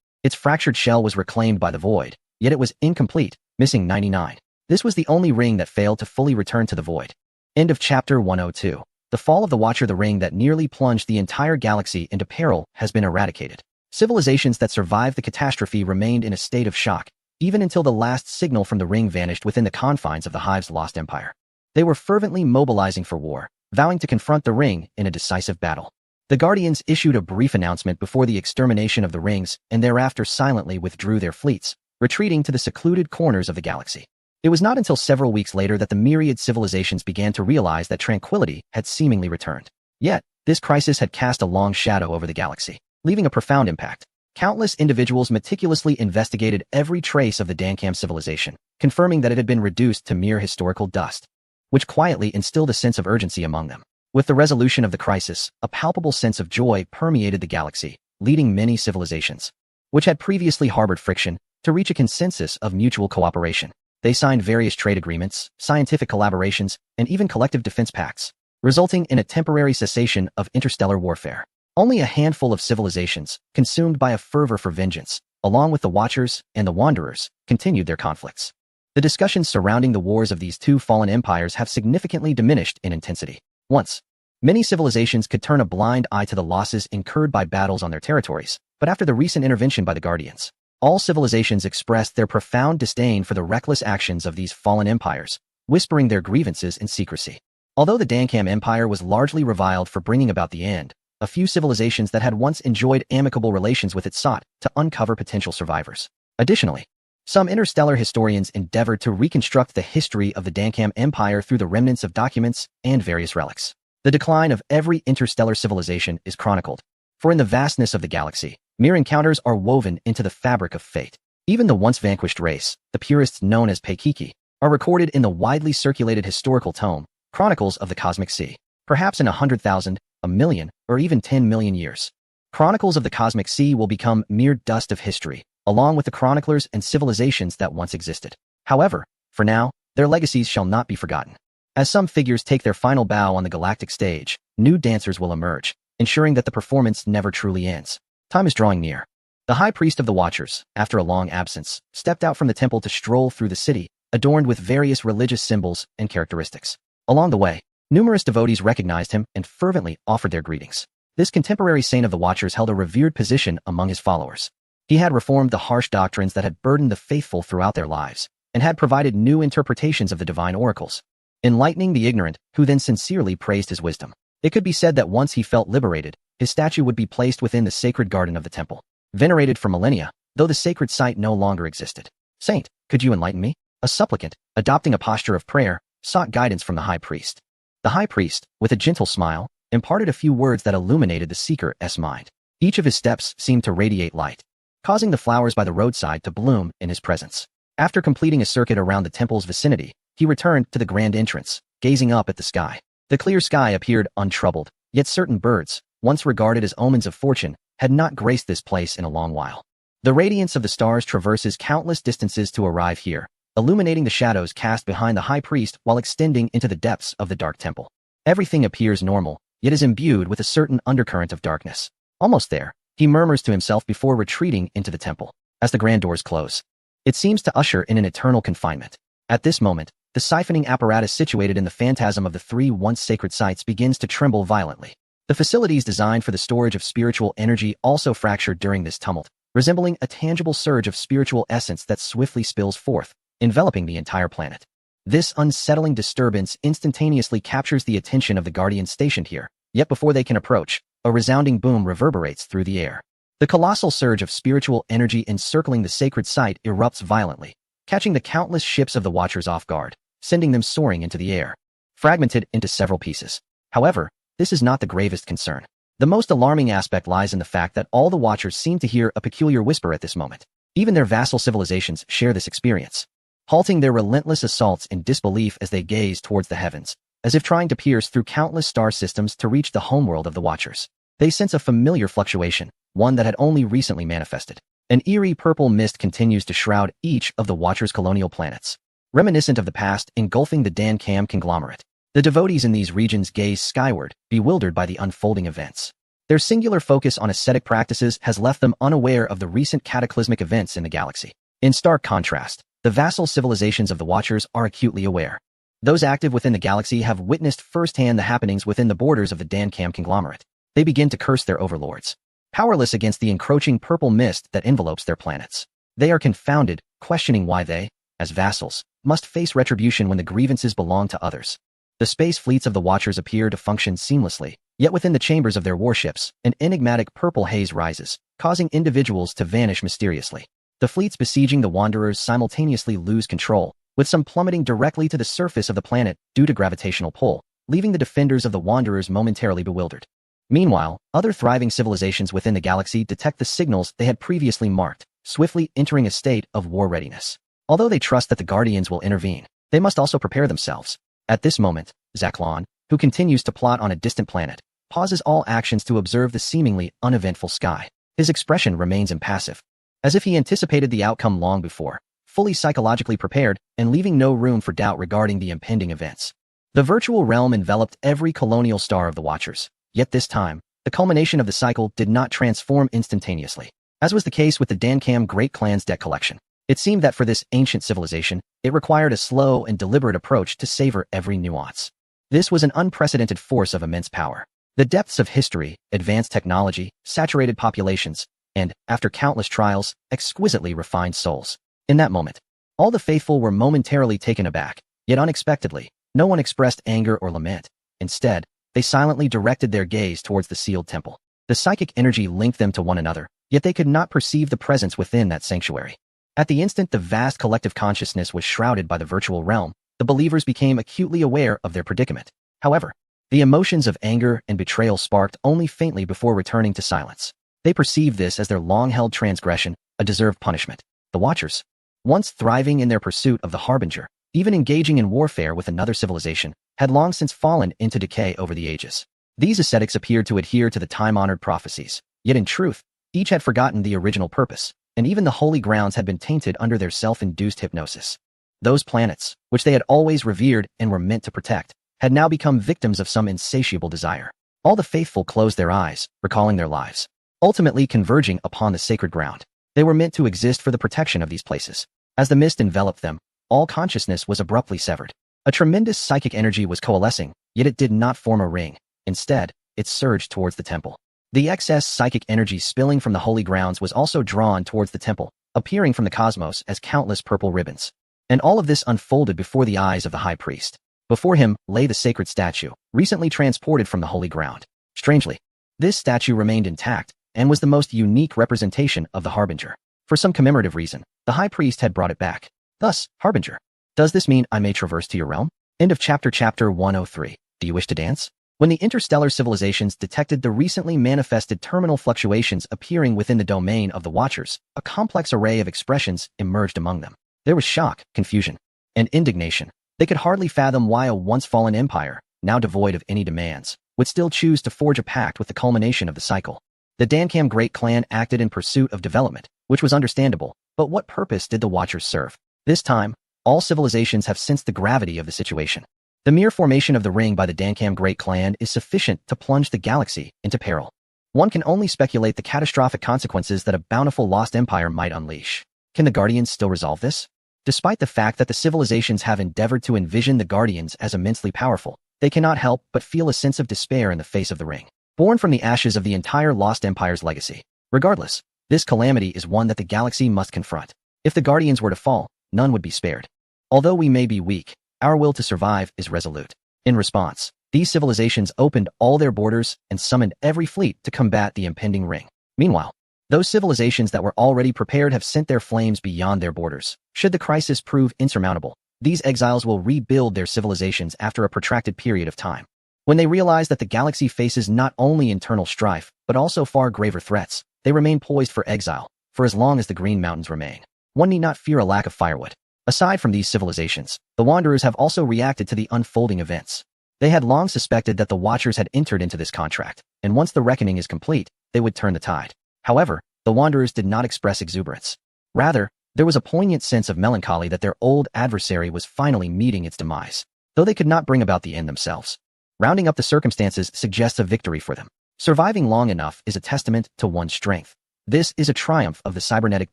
Its fractured shell was reclaimed by the void, yet it was incomplete, missing 99. This was the only ring that failed to fully return to the void. End of chapter 102. The fall of the Watcher. The ring that nearly plunged the entire galaxy into peril has been eradicated. Civilizations that survived the catastrophe remained in a state of shock, even until the last signal from the ring vanished within the confines of the Hive's lost empire. They were fervently mobilizing for war, vowing to confront the ring in a decisive battle. The Guardians issued a brief announcement before the extermination of the rings and thereafter silently withdrew their fleets, retreating to the secluded corners of the galaxy. It was not until several weeks later that the myriad civilizations began to realize that tranquility had seemingly returned. Yet, this crisis had cast a long shadow over the galaxy, leaving a profound impact. Countless individuals meticulously investigated every trace of the Dankam civilization, confirming that it had been reduced to mere historical dust, which quietly instilled a sense of urgency among them. With the resolution of the crisis, a palpable sense of joy permeated the galaxy, leading many civilizations, which had previously harbored friction, to reach a consensus of mutual cooperation. They signed various trade agreements, scientific collaborations, and even collective defense pacts, resulting in a temporary cessation of interstellar warfare. Only a handful of civilizations, consumed by a fervor for vengeance, along with the Watchers and the Wanderers, continued their conflicts. The discussions surrounding the wars of these two fallen empires have significantly diminished in intensity. Once, many civilizations could turn a blind eye to the losses incurred by battles on their territories, but after the recent intervention by the Guardians, all civilizations expressed their profound disdain for the reckless actions of these fallen empires, whispering their grievances in secrecy. Although the Dankam Empire was largely reviled for bringing about the end, a few civilizations that had once enjoyed amicable relations with it sought to uncover potential survivors. Additionally, some interstellar historians endeavored to reconstruct the history of the Dankam Empire through the remnants of documents and various relics. The decline of every interstellar civilization is chronicled, for in the vastness of the galaxy, mere encounters are woven into the fabric of fate. Even the once vanquished race, the purists known as Paikiki, are recorded in the widely circulated historical tome, Chronicles of the Cosmic Sea. Perhaps in 100,000, a million, or even 10 million years, Chronicles of the Cosmic Sea will become mere dust of history, along with the chroniclers and civilizations that once existed. However, for now, their legacies shall not be forgotten. As some figures take their final bow on the galactic stage, new dancers will emerge, ensuring that the performance never truly ends. Time is drawing near. The High Priest of the Watchers, after a long absence, stepped out from the temple to stroll through the city, adorned with various religious symbols and characteristics. Along the way, numerous devotees recognized him and fervently offered their greetings. This contemporary saint of the Watchers held a revered position among his followers. He had reformed the harsh doctrines that had burdened the faithful throughout their lives, and had provided new interpretations of the divine oracles, enlightening the ignorant, who then sincerely praised his wisdom. It could be said that once he felt liberated, his statue would be placed within the sacred garden of the temple, venerated for millennia, though the sacred site no longer existed. Saint, could you enlighten me? A supplicant, adopting a posture of prayer, sought guidance from the High Priest. The High Priest, with a gentle smile, imparted a few words that illuminated the seeker's mind. Each of his steps seemed to radiate light, causing the flowers by the roadside to bloom in his presence. After completing a circuit around the temple's vicinity, he returned to the grand entrance, gazing up at the sky. The clear sky appeared untroubled, yet certain birds, once regarded as omens of fortune, had not graced this place in a long while. The radiance of the stars traverses countless distances to arrive here, illuminating the shadows cast behind the High Priest while extending into the depths of the dark temple. Everything appears normal, yet is imbued with a certain undercurrent of darkness. Almost there, he murmurs to himself before retreating into the temple. As the grand doors close, it seems to usher in an eternal confinement. At this moment, the siphoning apparatus situated in the phantasm of the three once sacred sites begins to tremble violently. The facilities designed for the storage of spiritual energy also fractured during this tumult, resembling a tangible surge of spiritual essence that swiftly spills forth, enveloping the entire planet. This unsettling disturbance instantaneously captures the attention of the Guardians stationed here, yet before they can approach, a resounding boom reverberates through the air. The colossal surge of spiritual energy encircling the sacred site erupts violently, catching the countless ships of the Watchers off guard, sending them soaring into the air, fragmented into several pieces. However, this is not the gravest concern. The most alarming aspect lies in the fact that all the Watchers seem to hear a peculiar whisper at this moment. Even their vassal civilizations share this experience, halting their relentless assaults in disbelief as they gaze towards the heavens, as if trying to pierce through countless star systems to reach the homeworld of the Watchers. They sense a familiar fluctuation, one that had only recently manifested. An eerie purple mist continues to shroud each of the Watchers' colonial planets, reminiscent of the past engulfing the Dankam conglomerate. The devotees in these regions gaze skyward, bewildered by the unfolding events. Their singular focus on ascetic practices has left them unaware of the recent cataclysmic events in the galaxy. In stark contrast, the vassal civilizations of the Watchers are acutely aware. Those active within the galaxy have witnessed firsthand the happenings within the borders of the Dankam conglomerate. They begin to curse their overlords. Powerless against the encroaching purple mist that envelopes their planets. They are confounded, questioning why they, as vassals, must face retribution when the grievances belong to others. The space fleets of the Watchers appear to function seamlessly, yet within the chambers of their warships, an enigmatic purple haze rises, causing individuals to vanish mysteriously. The fleets besieging the Wanderers simultaneously lose control, with some plummeting directly to the surface of the planet due to gravitational pull, leaving the defenders of the Wanderers momentarily bewildered. Meanwhile, other thriving civilizations within the galaxy detect the signals they had previously marked, swiftly entering a state of war readiness. Although they trust that the Guardians will intervene, they must also prepare themselves. At this moment, Zaklon, who continues to plot on a distant planet, pauses all actions to observe the seemingly uneventful sky. His expression remains impassive, as if he anticipated the outcome long before, fully psychologically prepared and leaving no room for doubt regarding the impending events. The virtual realm enveloped every colonial star of the Watchers, yet this time, the culmination of the cycle did not transform instantaneously. As was the case with the Dankam Great Clan's deck collection, it seemed that for this ancient civilization, it required a slow and deliberate approach to savor every nuance. This was an unprecedented force of immense power. The depths of history, advanced technology, saturated populations, and, after countless trials, exquisitely refined souls. In that moment, all the faithful were momentarily taken aback, yet unexpectedly, no one expressed anger or lament. Instead, they silently directed their gaze towards the sealed temple. The psychic energy linked them to one another, yet they could not perceive the presence within that sanctuary. At the instant the vast collective consciousness was shrouded by the virtual realm, the believers became acutely aware of their predicament. However, the emotions of anger and betrayal sparked only faintly before returning to silence. They perceived this as their long-held transgression, a deserved punishment. The Watchers, once thriving in their pursuit of the Harbinger, even engaging in warfare with another civilization, had long since fallen into decay over the ages. These ascetics appeared to adhere to the time-honored prophecies, yet in truth, each had forgotten the original purpose, and even the holy grounds had been tainted under their self-induced hypnosis. Those planets, which they had always revered and were meant to protect, had now become victims of some insatiable desire. All the faithful closed their eyes, recalling their lives, ultimately converging upon the sacred ground. They were meant to exist for the protection of these places. As the mist enveloped them, all consciousness was abruptly severed. A tremendous psychic energy was coalescing, yet it did not form a ring. Instead, it surged towards the temple. The excess psychic energy spilling from the holy grounds was also drawn towards the temple, appearing from the cosmos as countless purple ribbons. And all of this unfolded before the eyes of the high priest. Before him lay the sacred statue, recently transported from the holy ground. Strangely, this statue remained intact and was the most unique representation of the Harbinger. For some commemorative reason, the high priest had brought it back. Thus, Harbinger, does this mean I may traverse to your realm? End of chapter 103. Do you wish to dance? When the interstellar civilizations detected the recently manifested terminal fluctuations appearing within the domain of the Watchers, a complex array of expressions emerged among them. There was shock, confusion, and indignation. They could hardly fathom why a once-fallen empire, now devoid of any demands, would still choose to forge a pact with the culmination of the cycle. The Dankam Great Clan acted in pursuit of development, which was understandable, but what purpose did the Watchers serve? This time, all civilizations have sensed the gravity of the situation. The mere formation of the ring by the Dankam Great Clan is sufficient to plunge the galaxy into peril. One can only speculate the catastrophic consequences that a bountiful lost empire might unleash. Can the Guardians still resolve this? Despite the fact that the civilizations have endeavored to envision the Guardians as immensely powerful, they cannot help but feel a sense of despair in the face of the ring, born from the ashes of the entire lost empire's legacy. Regardless, this calamity is one that the galaxy must confront. If the Guardians were to fall, none would be spared. Although we may be weak, our will to survive is resolute. In response, these civilizations opened all their borders and summoned every fleet to combat the impending ring. Meanwhile, those civilizations that were already prepared have sent their flames beyond their borders. Should the crisis prove insurmountable, these exiles will rebuild their civilizations after a protracted period of time. When they realize that the galaxy faces not only internal strife, but also far graver threats, they remain poised for exile, for as long as the Green Mountains remain. One need not fear a lack of firewood. Aside from these civilizations, the Wanderers have also reacted to the unfolding events. They had long suspected that the Watchers had entered into this contract, and once the reckoning is complete, they would turn the tide. However, the Wanderers did not express exuberance. Rather, there was a poignant sense of melancholy that their old adversary was finally meeting its demise. though they could not bring about the end themselves. Rounding up the circumstances suggests a victory for them. Surviving long enough is a testament to one's strength. This is a triumph of the cybernetic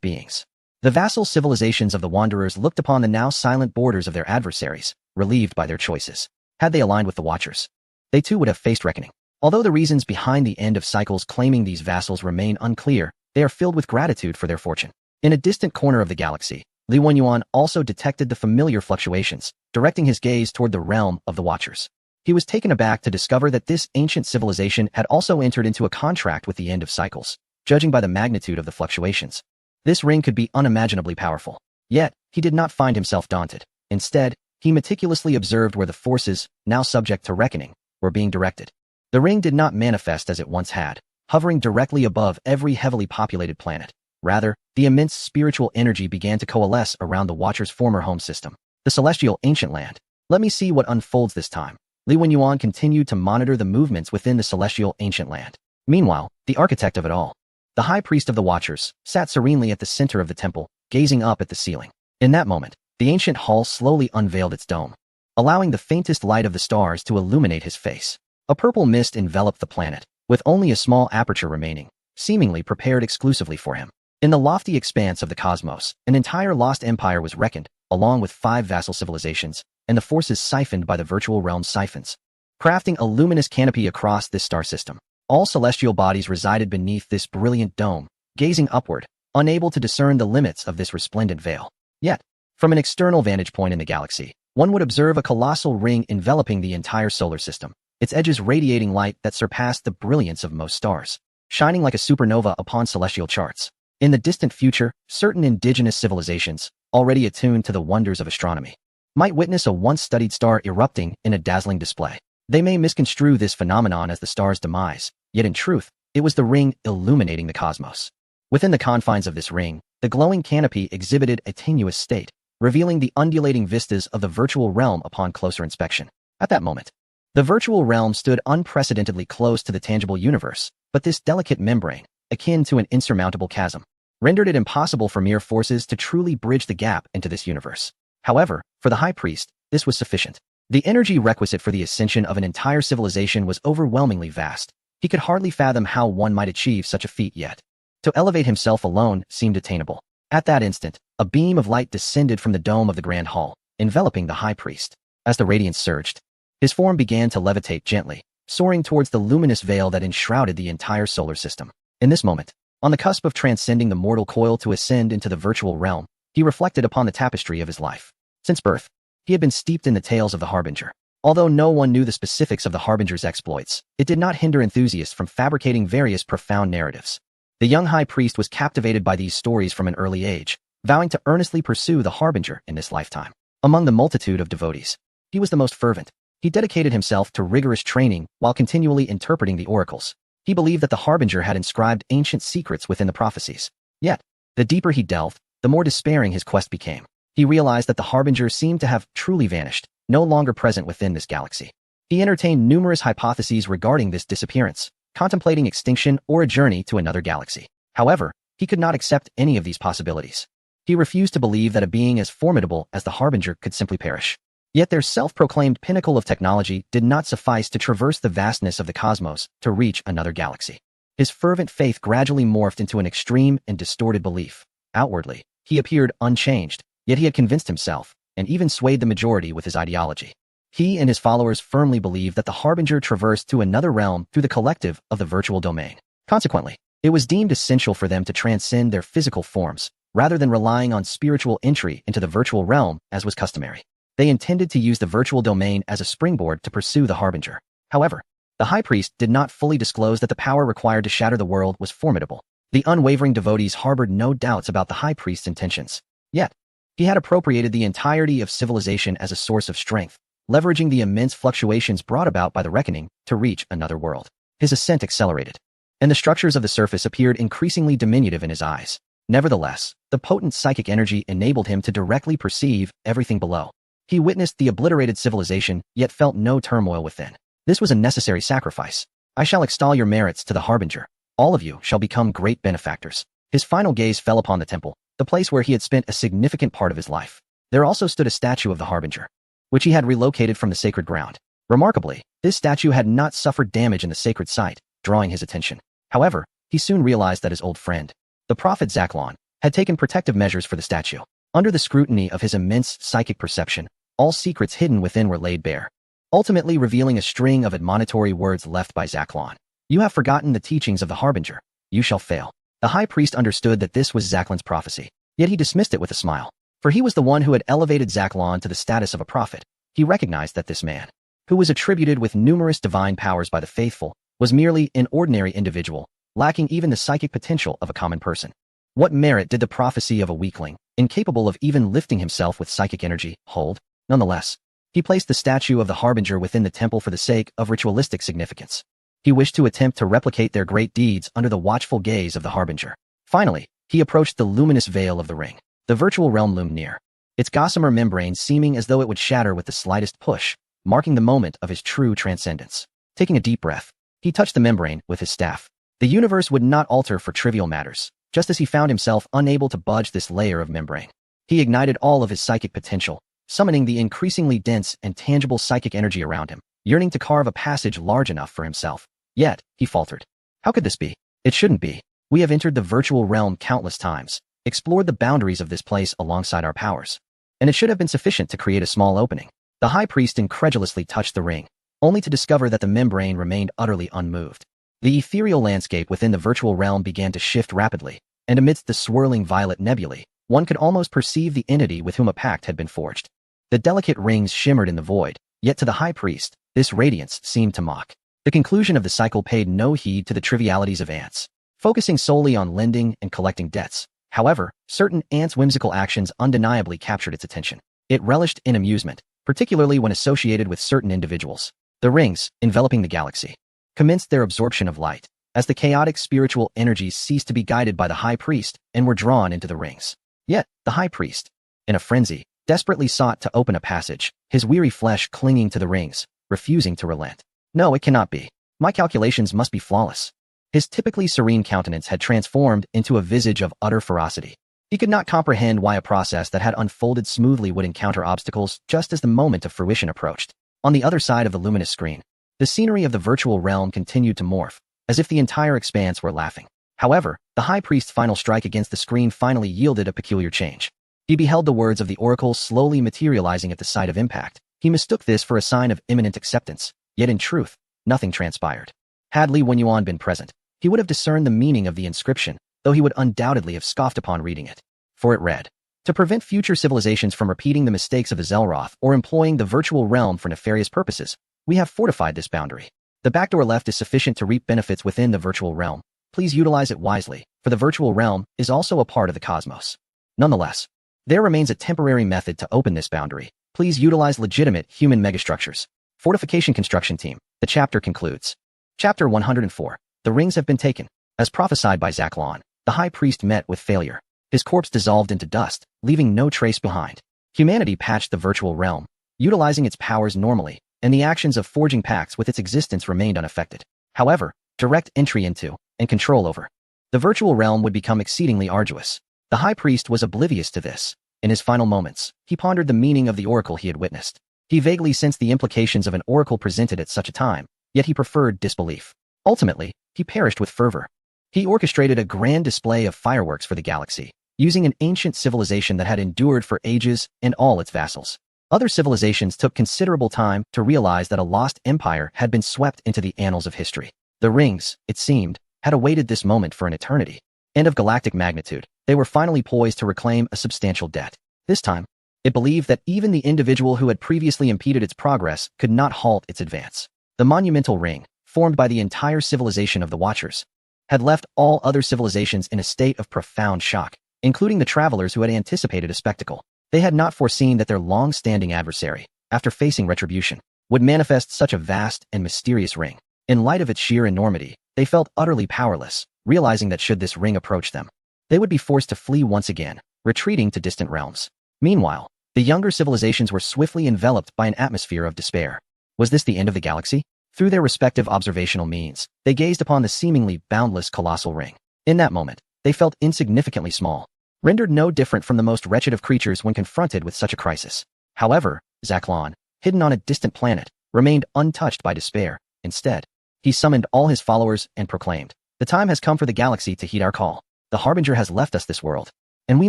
beings. The vassal civilizations of the Wanderers looked upon the now silent borders of their adversaries, relieved by their choices. Had they aligned with the Watchers, they too would have faced reckoning. Although the reasons behind the end of cycles claiming these vassals remain unclear, they are filled with gratitude for their fortune. In a distant corner of the galaxy, Li Wenyuan also detected the familiar fluctuations, directing his gaze toward the realm of the Watchers. He was taken aback to discover that this ancient civilization had also entered into a contract with the end of cycles, judging by the magnitude of the fluctuations. This ring could be unimaginably powerful. Yet, he did not find himself daunted. Instead, he meticulously observed where the forces, now subject to reckoning, were being directed. The ring did not manifest as it once had, hovering directly above every heavily populated planet. Rather, the immense spiritual energy began to coalesce around the Watcher's former home system, the celestial ancient land. Let me see what unfolds this time. Li Wenyuan continued to monitor the movements within the celestial ancient land. Meanwhile, the architect of it all, the high priest of the Watchers, sat serenely at the center of the temple, gazing up at the ceiling. In that moment, the ancient hall slowly unveiled its dome, allowing the faintest light of the stars to illuminate his face. A purple mist enveloped the planet, with only a small aperture remaining, seemingly prepared exclusively for him. In the lofty expanse of the cosmos, an entire lost empire was reckoned, along with 5 vassal civilizations, and the forces siphoned by the virtual realm siphons, crafting a luminous canopy across this star system. All celestial bodies resided beneath this brilliant dome, gazing upward, unable to discern the limits of this resplendent veil. Yet, from an external vantage point in the galaxy, one would observe a colossal ring enveloping the entire solar system, its edges radiating light that surpassed the brilliance of most stars, shining like a supernova upon celestial charts. In the distant future, certain indigenous civilizations, already attuned to the wonders of astronomy, might witness a once-studied star erupting in a dazzling display. They may misconstrue this phenomenon as the star's demise, yet in truth, it was the ring illuminating the cosmos. Within the confines of this ring, the glowing canopy exhibited a tenuous state, revealing the undulating vistas of the virtual realm upon closer inspection. At that moment, the virtual realm stood unprecedentedly close to the tangible universe, but this delicate membrane, akin to an insurmountable chasm, rendered it impossible for mere forces to truly bridge the gap into this universe. However, for the high priest, this was sufficient. The energy requisite for the ascension of an entire civilization was overwhelmingly vast. He could hardly fathom how one might achieve such a feat yet. To elevate himself alone seemed attainable. At that instant, a beam of light descended from the dome of the grand hall, enveloping the high priest. As the radiance surged, his form began to levitate gently, soaring towards the luminous veil that enshrouded the entire solar system. In this moment, on the cusp of transcending the mortal coil to ascend into the virtual realm, he reflected upon the tapestry of his life. Since birth, he had been steeped in the tales of the Harbinger. Although no one knew the specifics of the Harbinger's exploits, it did not hinder enthusiasts from fabricating various profound narratives. The young high priest was captivated by these stories from an early age, vowing to earnestly pursue the Harbinger in this lifetime. Among the multitude of devotees, he was the most fervent. He dedicated himself to rigorous training while continually interpreting the oracles. He believed that the Harbinger had inscribed ancient secrets within the prophecies. Yet, the deeper he delved, the more despairing his quest became. He realized that the Harbinger seemed to have truly vanished, no longer present within this galaxy. He entertained numerous hypotheses regarding this disappearance, contemplating extinction or a journey to another galaxy. However, he could not accept any of these possibilities. He refused to believe that a being as formidable as the Harbinger could simply perish. Yet their self-proclaimed pinnacle of technology did not suffice to traverse the vastness of the cosmos to reach another galaxy. His fervent faith gradually morphed into an extreme and distorted belief. Outwardly, he appeared unchanged, yet he had convinced himself, and even swayed the majority with his ideology. He and his followers firmly believed that the Harbinger traversed to another realm through the collective of the virtual domain. Consequently, it was deemed essential for them to transcend their physical forms, rather than relying on spiritual entry into the virtual realm as was customary. They intended to use the virtual domain as a springboard to pursue the Harbinger. However, the high priest did not fully disclose that the power required to shatter the world was formidable. The unwavering devotees harbored no doubts about the high priest's intentions. Yet, he had appropriated the entirety of civilization as a source of strength, leveraging the immense fluctuations brought about by the reckoning to reach another world. His ascent accelerated, and the structures of the surface appeared increasingly diminutive in his eyes. Nevertheless, the potent psychic energy enabled him to directly perceive everything below. He witnessed the obliterated civilization, yet felt no turmoil within. This was a necessary sacrifice. I shall extol your merits to the Harbinger. All of you shall become great benefactors. His final gaze fell upon the temple, the place where he had spent a significant part of his life. There also stood a statue of the Harbinger, which he had relocated from the sacred ground. Remarkably, this statue had not suffered damage in the sacred site, drawing his attention. However, he soon realized that his old friend, the prophet Zachlon, had taken protective measures for the statue. Under the scrutiny of his immense psychic perception, all secrets hidden within were laid bare, ultimately revealing a string of admonitory words left by Zachlon. You have forgotten the teachings of the Harbinger. You shall fail. The high priest understood that this was Zachlon's prophecy, yet he dismissed it with a smile. For he was the one who had elevated Zachlon to the status of a prophet. He recognized that this man, who was attributed with numerous divine powers by the faithful, was merely an ordinary individual, lacking even the psychic potential of a common person. What merit did the prophecy of a weakling, incapable of even lifting himself with psychic energy, hold? Nonetheless, he placed the statue of the Harbinger within the temple for the sake of ritualistic significance. He wished to attempt to replicate their great deeds under the watchful gaze of the Harbinger. Finally, he approached the luminous veil of the ring. The virtual realm loomed near, its gossamer membrane seeming as though it would shatter with the slightest push, marking the moment of his true transcendence. Taking a deep breath, he touched the membrane with his staff. The universe would not alter for trivial matters, just as he found himself unable to budge this layer of membrane. He ignited all of his psychic potential, summoning the increasingly dense and tangible psychic energy around him, yearning to carve a passage large enough for himself. Yet, he faltered. How could this be? It shouldn't be. We have entered the virtual realm countless times, explored the boundaries of this place alongside our powers, and it should have been sufficient to create a small opening. The high priest incredulously touched the ring, only to discover that the membrane remained utterly unmoved. The ethereal landscape within the virtual realm began to shift rapidly, and amidst the swirling violet nebulae, one could almost perceive the entity with whom a pact had been forged. The delicate rings shimmered in the void, yet to the high priest, this radiance seemed to mock. The conclusion of the cycle paid no heed to the trivialities of ants, focusing solely on lending and collecting debts. However, certain ants' whimsical actions undeniably captured its attention. It relished in amusement, particularly when associated with certain individuals. The rings, enveloping the galaxy, commenced their absorption of light, as the chaotic spiritual energies ceased to be guided by the high priest and were drawn into the rings. Yet, the high priest, in a frenzy, desperately sought to open a passage, his weary flesh clinging to the rings, refusing to relent. No, it cannot be. My calculations must be flawless. His typically serene countenance had transformed into a visage of utter ferocity. He could not comprehend why a process that had unfolded smoothly would encounter obstacles just as the moment of fruition approached. On the other side of the luminous screen, the scenery of the virtual realm continued to morph, as if the entire expanse were laughing. However, the high priest's final strike against the screen finally yielded a peculiar change. He beheld the words of the oracle slowly materializing at the site of impact. He mistook this for a sign of imminent acceptance, yet in truth, nothing transpired. Had Li Wenyuan been present, he would have discerned the meaning of the inscription, though he would undoubtedly have scoffed upon reading it. For it read, "To prevent future civilizations from repeating the mistakes of the Zelroth or employing the virtual realm for nefarious purposes, we have fortified this boundary. The backdoor left is sufficient to reap benefits within the virtual realm. Please utilize it wisely, for the virtual realm is also a part of the cosmos. Nonetheless, there remains a temporary method to open this boundary. Please utilize legitimate human megastructures. Fortification Construction Team." The chapter concludes. Chapter 104. The rings have been taken. As prophesied by Zachlon, the high priest met with failure. His corpse dissolved into dust, leaving no trace behind. Humanity patched the virtual realm, utilizing its powers normally, and the actions of forging pacts with its existence remained unaffected. However, direct entry into, and control over, the virtual realm would become exceedingly arduous. The high priest was oblivious to this. In his final moments, he pondered the meaning of the oracle he had witnessed. He vaguely sensed the implications of an oracle presented at such a time, yet he preferred disbelief. Ultimately, he perished with fervor. He orchestrated a grand display of fireworks for the galaxy, using an ancient civilization that had endured for ages and all its vassals. Other civilizations took considerable time to realize that a lost empire had been swept into the annals of history. The rings, it seemed, had awaited this moment for an eternity. And of galactic magnitude, they were finally poised to reclaim a substantial debt. This time, it believed that even the individual who had previously impeded its progress could not halt its advance. The monumental ring, formed by the entire civilization of the Watchers, had left all other civilizations in a state of profound shock, including the travelers who had anticipated a spectacle. They had not foreseen that their long-standing adversary, after facing retribution, would manifest such a vast and mysterious ring. In light of its sheer enormity, they felt utterly powerless, realizing that should this ring approach them, they would be forced to flee once again, retreating to distant realms. Meanwhile, the younger civilizations were swiftly enveloped by an atmosphere of despair. Was this the end of the galaxy? Through their respective observational means, they gazed upon the seemingly boundless colossal ring. In that moment, they felt insignificantly small, rendered no different from the most wretched of creatures when confronted with such a crisis. However, Zaclon, hidden on a distant planet, remained untouched by despair. Instead, he summoned all his followers and proclaimed, "The time has come for the galaxy to heed our call. The Harbinger has left us this world, and we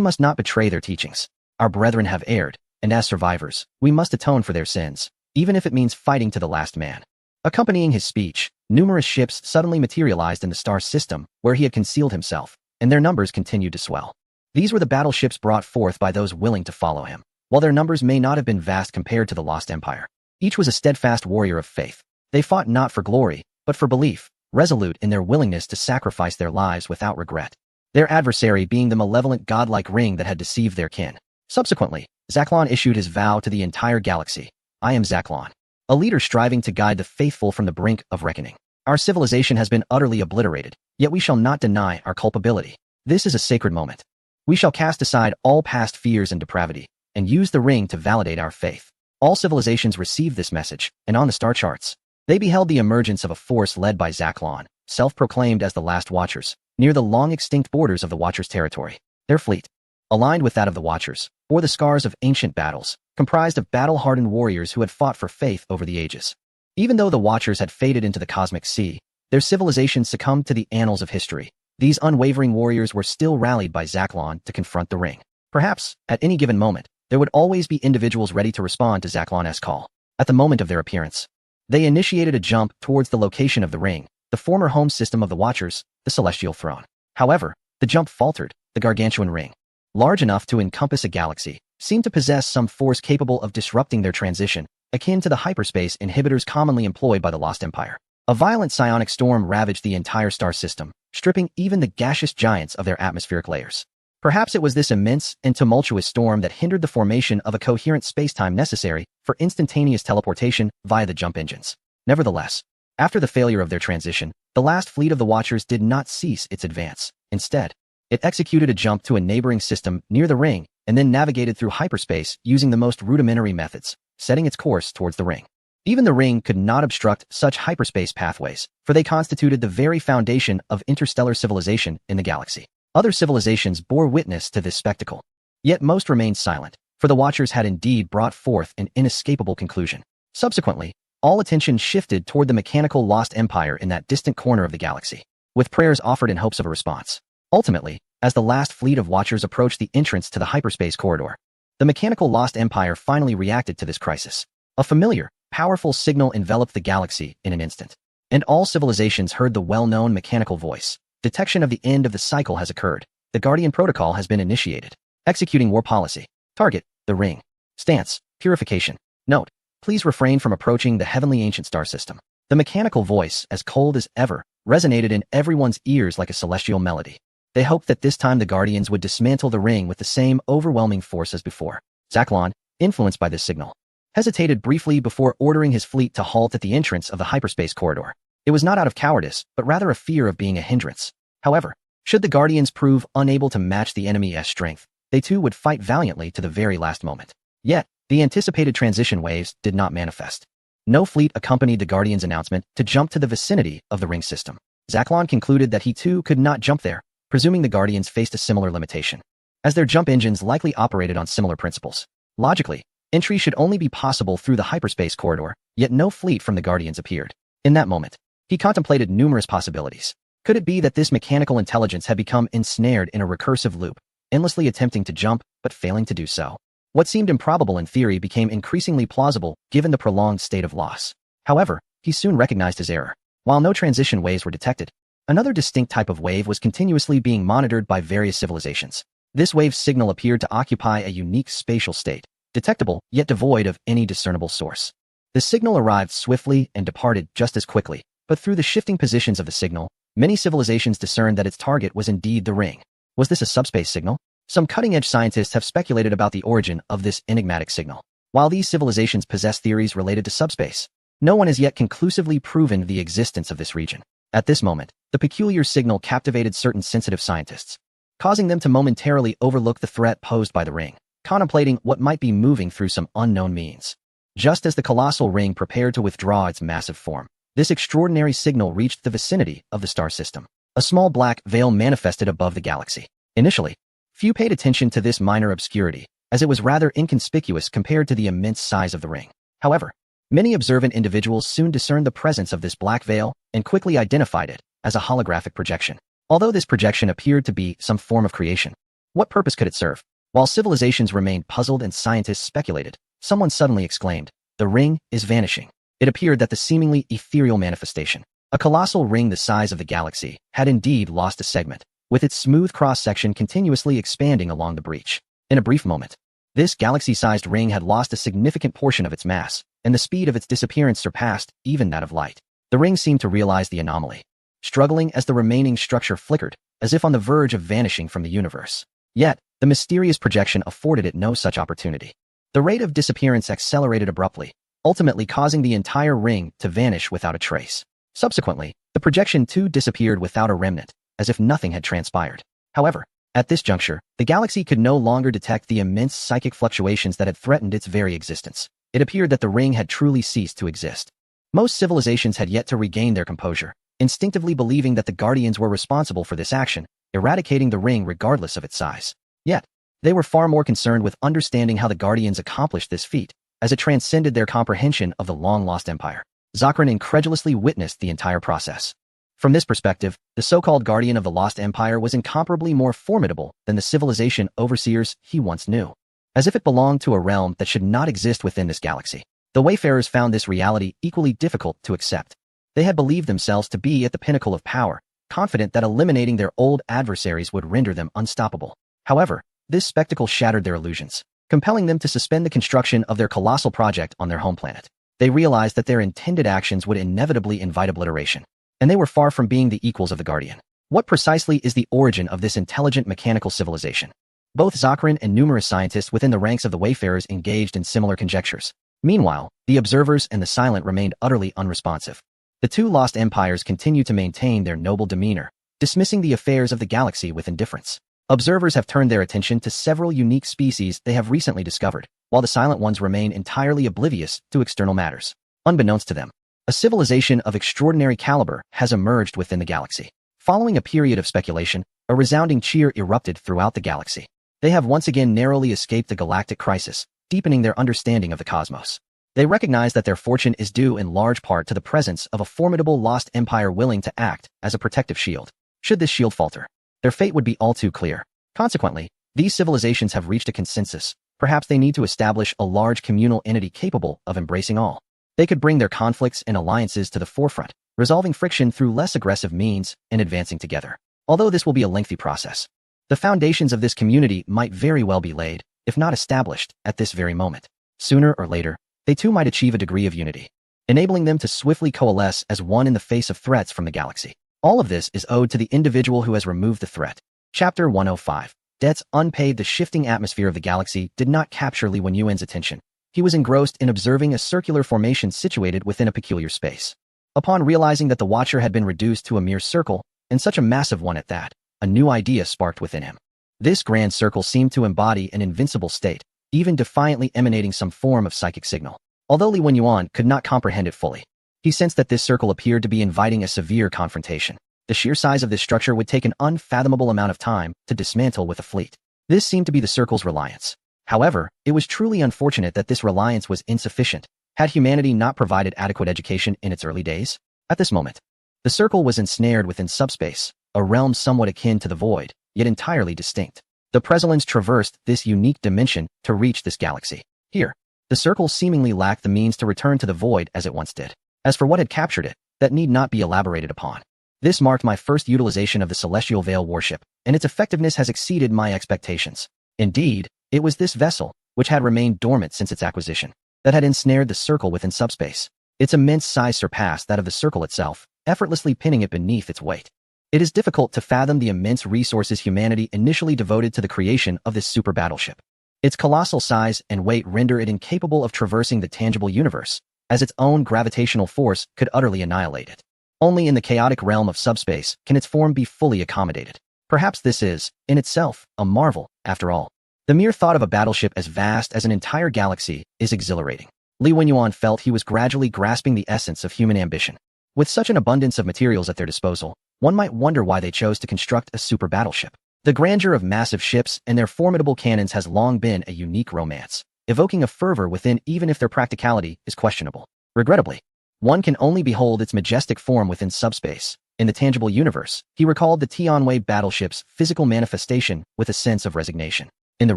must not betray their teachings. Our brethren have erred, and as survivors, we must atone for their sins, even if it means fighting to the last man." Accompanying his speech, numerous ships suddenly materialized in the star system where he had concealed himself, and their numbers continued to swell. These were the battleships brought forth by those willing to follow him. While their numbers may not have been vast compared to the Lost Empire, each was a steadfast warrior of faith. They fought not for glory, but for belief, resolute in their willingness to sacrifice their lives without regret. Their adversary being the malevolent godlike ring that had deceived their kin. Subsequently, Zaclon issued his vow to the entire galaxy. "I am Zaclon, a leader striving to guide the faithful from the brink of reckoning. Our civilization has been utterly obliterated, yet we shall not deny our culpability. This is a sacred moment. We shall cast aside all past fears and depravity, and use the ring to validate our faith." All civilizations received this message, and on the star charts, they beheld the emergence of a force led by Zaclon, self-proclaimed as the Last Watchers, near the long-extinct borders of the Watchers' territory. Their fleet, aligned with that of the Watchers, bore the scars of ancient battles, comprised of battle-hardened warriors who had fought for faith over the ages. Even though the Watchers had faded into the cosmic sea, their civilization succumbed to the annals of history. These unwavering warriors were still rallied by Zaclon to confront the ring. Perhaps, at any given moment, there would always be individuals ready to respond to Zaclon's call. At the moment of their appearance, they initiated a jump towards the location of the ring, the former home system of the Watchers, the Celestial Throne. However, the jump faltered. The gargantuan ring, large enough to encompass a galaxy, seemed to possess some force capable of disrupting their transition, akin to the hyperspace inhibitors commonly employed by the Lost Empire. A violent psionic storm ravaged the entire star system, stripping even the gaseous giants of their atmospheric layers. Perhaps it was this immense and tumultuous storm that hindered the formation of a coherent spacetime necessary for instantaneous teleportation via the jump engines. Nevertheless, after the failure of their transition, the last fleet of the Watchers did not cease its advance. Instead, it executed a jump to a neighboring system near the ring and then navigated through hyperspace using the most rudimentary methods, setting its course towards the ring. Even the ring could not obstruct such hyperspace pathways, for they constituted the very foundation of interstellar civilization in the galaxy. Other civilizations bore witness to this spectacle. Yet most remained silent, for the Watchers had indeed brought forth an inescapable conclusion. Subsequently, all attention shifted toward the mechanical Lost Empire in that distant corner of the galaxy, with prayers offered in hopes of a response. Ultimately, as the last fleet of Watchers approached the entrance to the hyperspace corridor, the mechanical Lost Empire finally reacted to this crisis. A familiar, powerful signal enveloped the galaxy in an instant, and all civilizations heard the well-known mechanical voice. "Detection of the end of the cycle has occurred. The Guardian Protocol has been initiated. Executing war policy. Target, the ring. Stance, purification. Note, please refrain from approaching the heavenly ancient star system." The mechanical voice, as cold as ever, resonated in everyone's ears like a celestial melody. They hoped that this time the Guardians would dismantle the ring with the same overwhelming force as before. Zaclon, influenced by this signal, hesitated briefly before ordering his fleet to halt at the entrance of the hyperspace corridor. It was not out of cowardice, but rather a fear of being a hindrance. However, should the Guardians prove unable to match the enemy's strength, they too would fight valiantly to the very last moment. Yet, the anticipated transition waves did not manifest. No fleet accompanied the Guardians' announcement to jump to the vicinity of the ring system. Zaclon concluded that he too could not jump there, presuming the Guardians faced a similar limitation, as their jump engines likely operated on similar principles. Logically, entry should only be possible through the hyperspace corridor, yet no fleet from the Guardians appeared. In that moment, he contemplated numerous possibilities. Could it be that this mechanical intelligence had become ensnared in a recursive loop, endlessly attempting to jump but failing to do so? What seemed improbable in theory became increasingly plausible given the prolonged state of loss. However, he soon recognized his error. While no transition waves were detected, another distinct type of wave was continuously being monitored by various civilizations. This wave signal appeared to occupy a unique spatial state, detectable yet devoid of any discernible source. The signal arrived swiftly and departed just as quickly, but through the shifting positions of the signal, many civilizations discerned that its target was indeed the ring. Was this a subspace signal? Some cutting-edge scientists have speculated about the origin of this enigmatic signal. While these civilizations possess theories related to subspace, no one has yet conclusively proven the existence of this region. At this moment, the peculiar signal captivated certain sensitive scientists, causing them to momentarily overlook the threat posed by the ring, contemplating what might be moving through some unknown means. Just as the colossal ring prepared to withdraw its massive form, this extraordinary signal reached the vicinity of the star system. A small black veil manifested above the galaxy. Initially, few paid attention to this minor obscurity, as it was rather inconspicuous compared to the immense size of the ring. However, many observant individuals soon discerned the presence of this black veil and quickly identified it as a holographic projection. Although this projection appeared to be some form of creation, what purpose could it serve? While civilizations remained puzzled and scientists speculated, someone suddenly exclaimed, "The ring is vanishing." It appeared that the seemingly ethereal manifestation, a colossal ring the size of the galaxy, had indeed lost a segment, with its smooth cross-section continuously expanding along the breach. In a brief moment, this galaxy-sized ring had lost a significant portion of its mass, and the speed of its disappearance surpassed even that of light. The ring seemed to realize the anomaly, struggling as the remaining structure flickered, as if on the verge of vanishing from the universe. Yet, the mysterious projection afforded it no such opportunity. The rate of disappearance accelerated abruptly, ultimately causing the entire ring to vanish without a trace. Subsequently, the projection too disappeared without a remnant, as if nothing had transpired. However, at this juncture, the galaxy could no longer detect the immense psychic fluctuations that had threatened its very existence. It appeared that the ring had truly ceased to exist. Most civilizations had yet to regain their composure, instinctively believing that the Guardians were responsible for this action, eradicating the ring regardless of its size. Yet, they were far more concerned with understanding how the Guardians accomplished this feat, as it transcended their comprehension of the long-lost empire. Zokran incredulously witnessed the entire process. From this perspective, the so-called Guardian of the Lost Empire was incomparably more formidable than the civilization overseers he once knew. As if it belonged to a realm that should not exist within this galaxy, the Wayfarers found this reality equally difficult to accept. They had believed themselves to be at the pinnacle of power, confident that eliminating their old adversaries would render them unstoppable. However, this spectacle shattered their illusions, compelling them to suspend the construction of their colossal project on their home planet. They realized that their intended actions would inevitably invite obliteration, and they were far from being the equals of the Guardian. What precisely is the origin of this intelligent mechanical civilization? Both Zokran and numerous scientists within the ranks of the Wayfarers engaged in similar conjectures. Meanwhile, the observers and the silent remained utterly unresponsive. The two lost empires continued to maintain their noble demeanor, dismissing the affairs of the galaxy with indifference. Observers have turned their attention to several unique species they have recently discovered, while the silent ones remain entirely oblivious to external matters. Unbeknownst to them, a civilization of extraordinary caliber has emerged within the galaxy. Following a period of speculation, a resounding cheer erupted throughout the galaxy. They have once again narrowly escaped the galactic crisis, deepening their understanding of the cosmos. They recognize that their fortune is due in large part to the presence of a formidable lost empire willing to act as a protective shield. Should this shield falter, their fate would be all too clear. Consequently, these civilizations have reached a consensus. Perhaps they need to establish a large communal entity capable of embracing all. They could bring their conflicts and alliances to the forefront, resolving friction through less aggressive means and advancing together. Although this will be a lengthy process, the foundations of this community might very well be laid, if not established, at this very moment. Sooner or later, they too might achieve a degree of unity, enabling them to swiftly coalesce as one in the face of threats from the galaxy. All of this is owed to the individual who has removed the threat. Chapter 105. Debts unpaid. The shifting atmosphere of the galaxy did not capture Li Wenyuan's attention. He was engrossed in observing a circular formation situated within a peculiar space. Upon realizing that the Watcher had been reduced to a mere circle, and such a massive one at that, a new idea sparked within him. This grand circle seemed to embody an invincible state, even defiantly emanating some form of psychic signal. Although Li Wenyuan could not comprehend it fully, he sensed that this circle appeared to be inviting a severe confrontation. The sheer size of this structure would take an unfathomable amount of time to dismantle with a fleet. This seemed to be the circle's reliance. However, it was truly unfortunate that this reliance was insufficient. Had humanity not provided adequate education in its early days? At this moment, the circle was ensnared within subspace, a realm somewhat akin to the void, yet entirely distinct. The Presolans traversed this unique dimension to reach this galaxy. Here, the circle seemingly lacked the means to return to the void as it once did. As for what had captured it, that need not be elaborated upon. This marked my first utilization of the Celestial Veil warship, and its effectiveness has exceeded my expectations. Indeed, it was this vessel, which had remained dormant since its acquisition, that had ensnared the circle within subspace. Its immense size surpassed that of the circle itself, effortlessly pinning it beneath its weight. It is difficult to fathom the immense resources humanity initially devoted to the creation of this super battleship. Its colossal size and weight render it incapable of traversing the tangible universe, as its own gravitational force could utterly annihilate it. Only in the chaotic realm of subspace can its form be fully accommodated. Perhaps this is, in itself, a marvel, after all. The mere thought of a battleship as vast as an entire galaxy is exhilarating. Li Wenyuan felt he was gradually grasping the essence of human ambition. With such an abundance of materials at their disposal, one might wonder why they chose to construct a super battleship. The grandeur of massive ships and their formidable cannons has long been a unique romance, evoking a fervor within even if their practicality is questionable. Regrettably, one can only behold its majestic form within subspace. In the tangible universe, he recalled the Tianwei battleship's physical manifestation with a sense of resignation. In the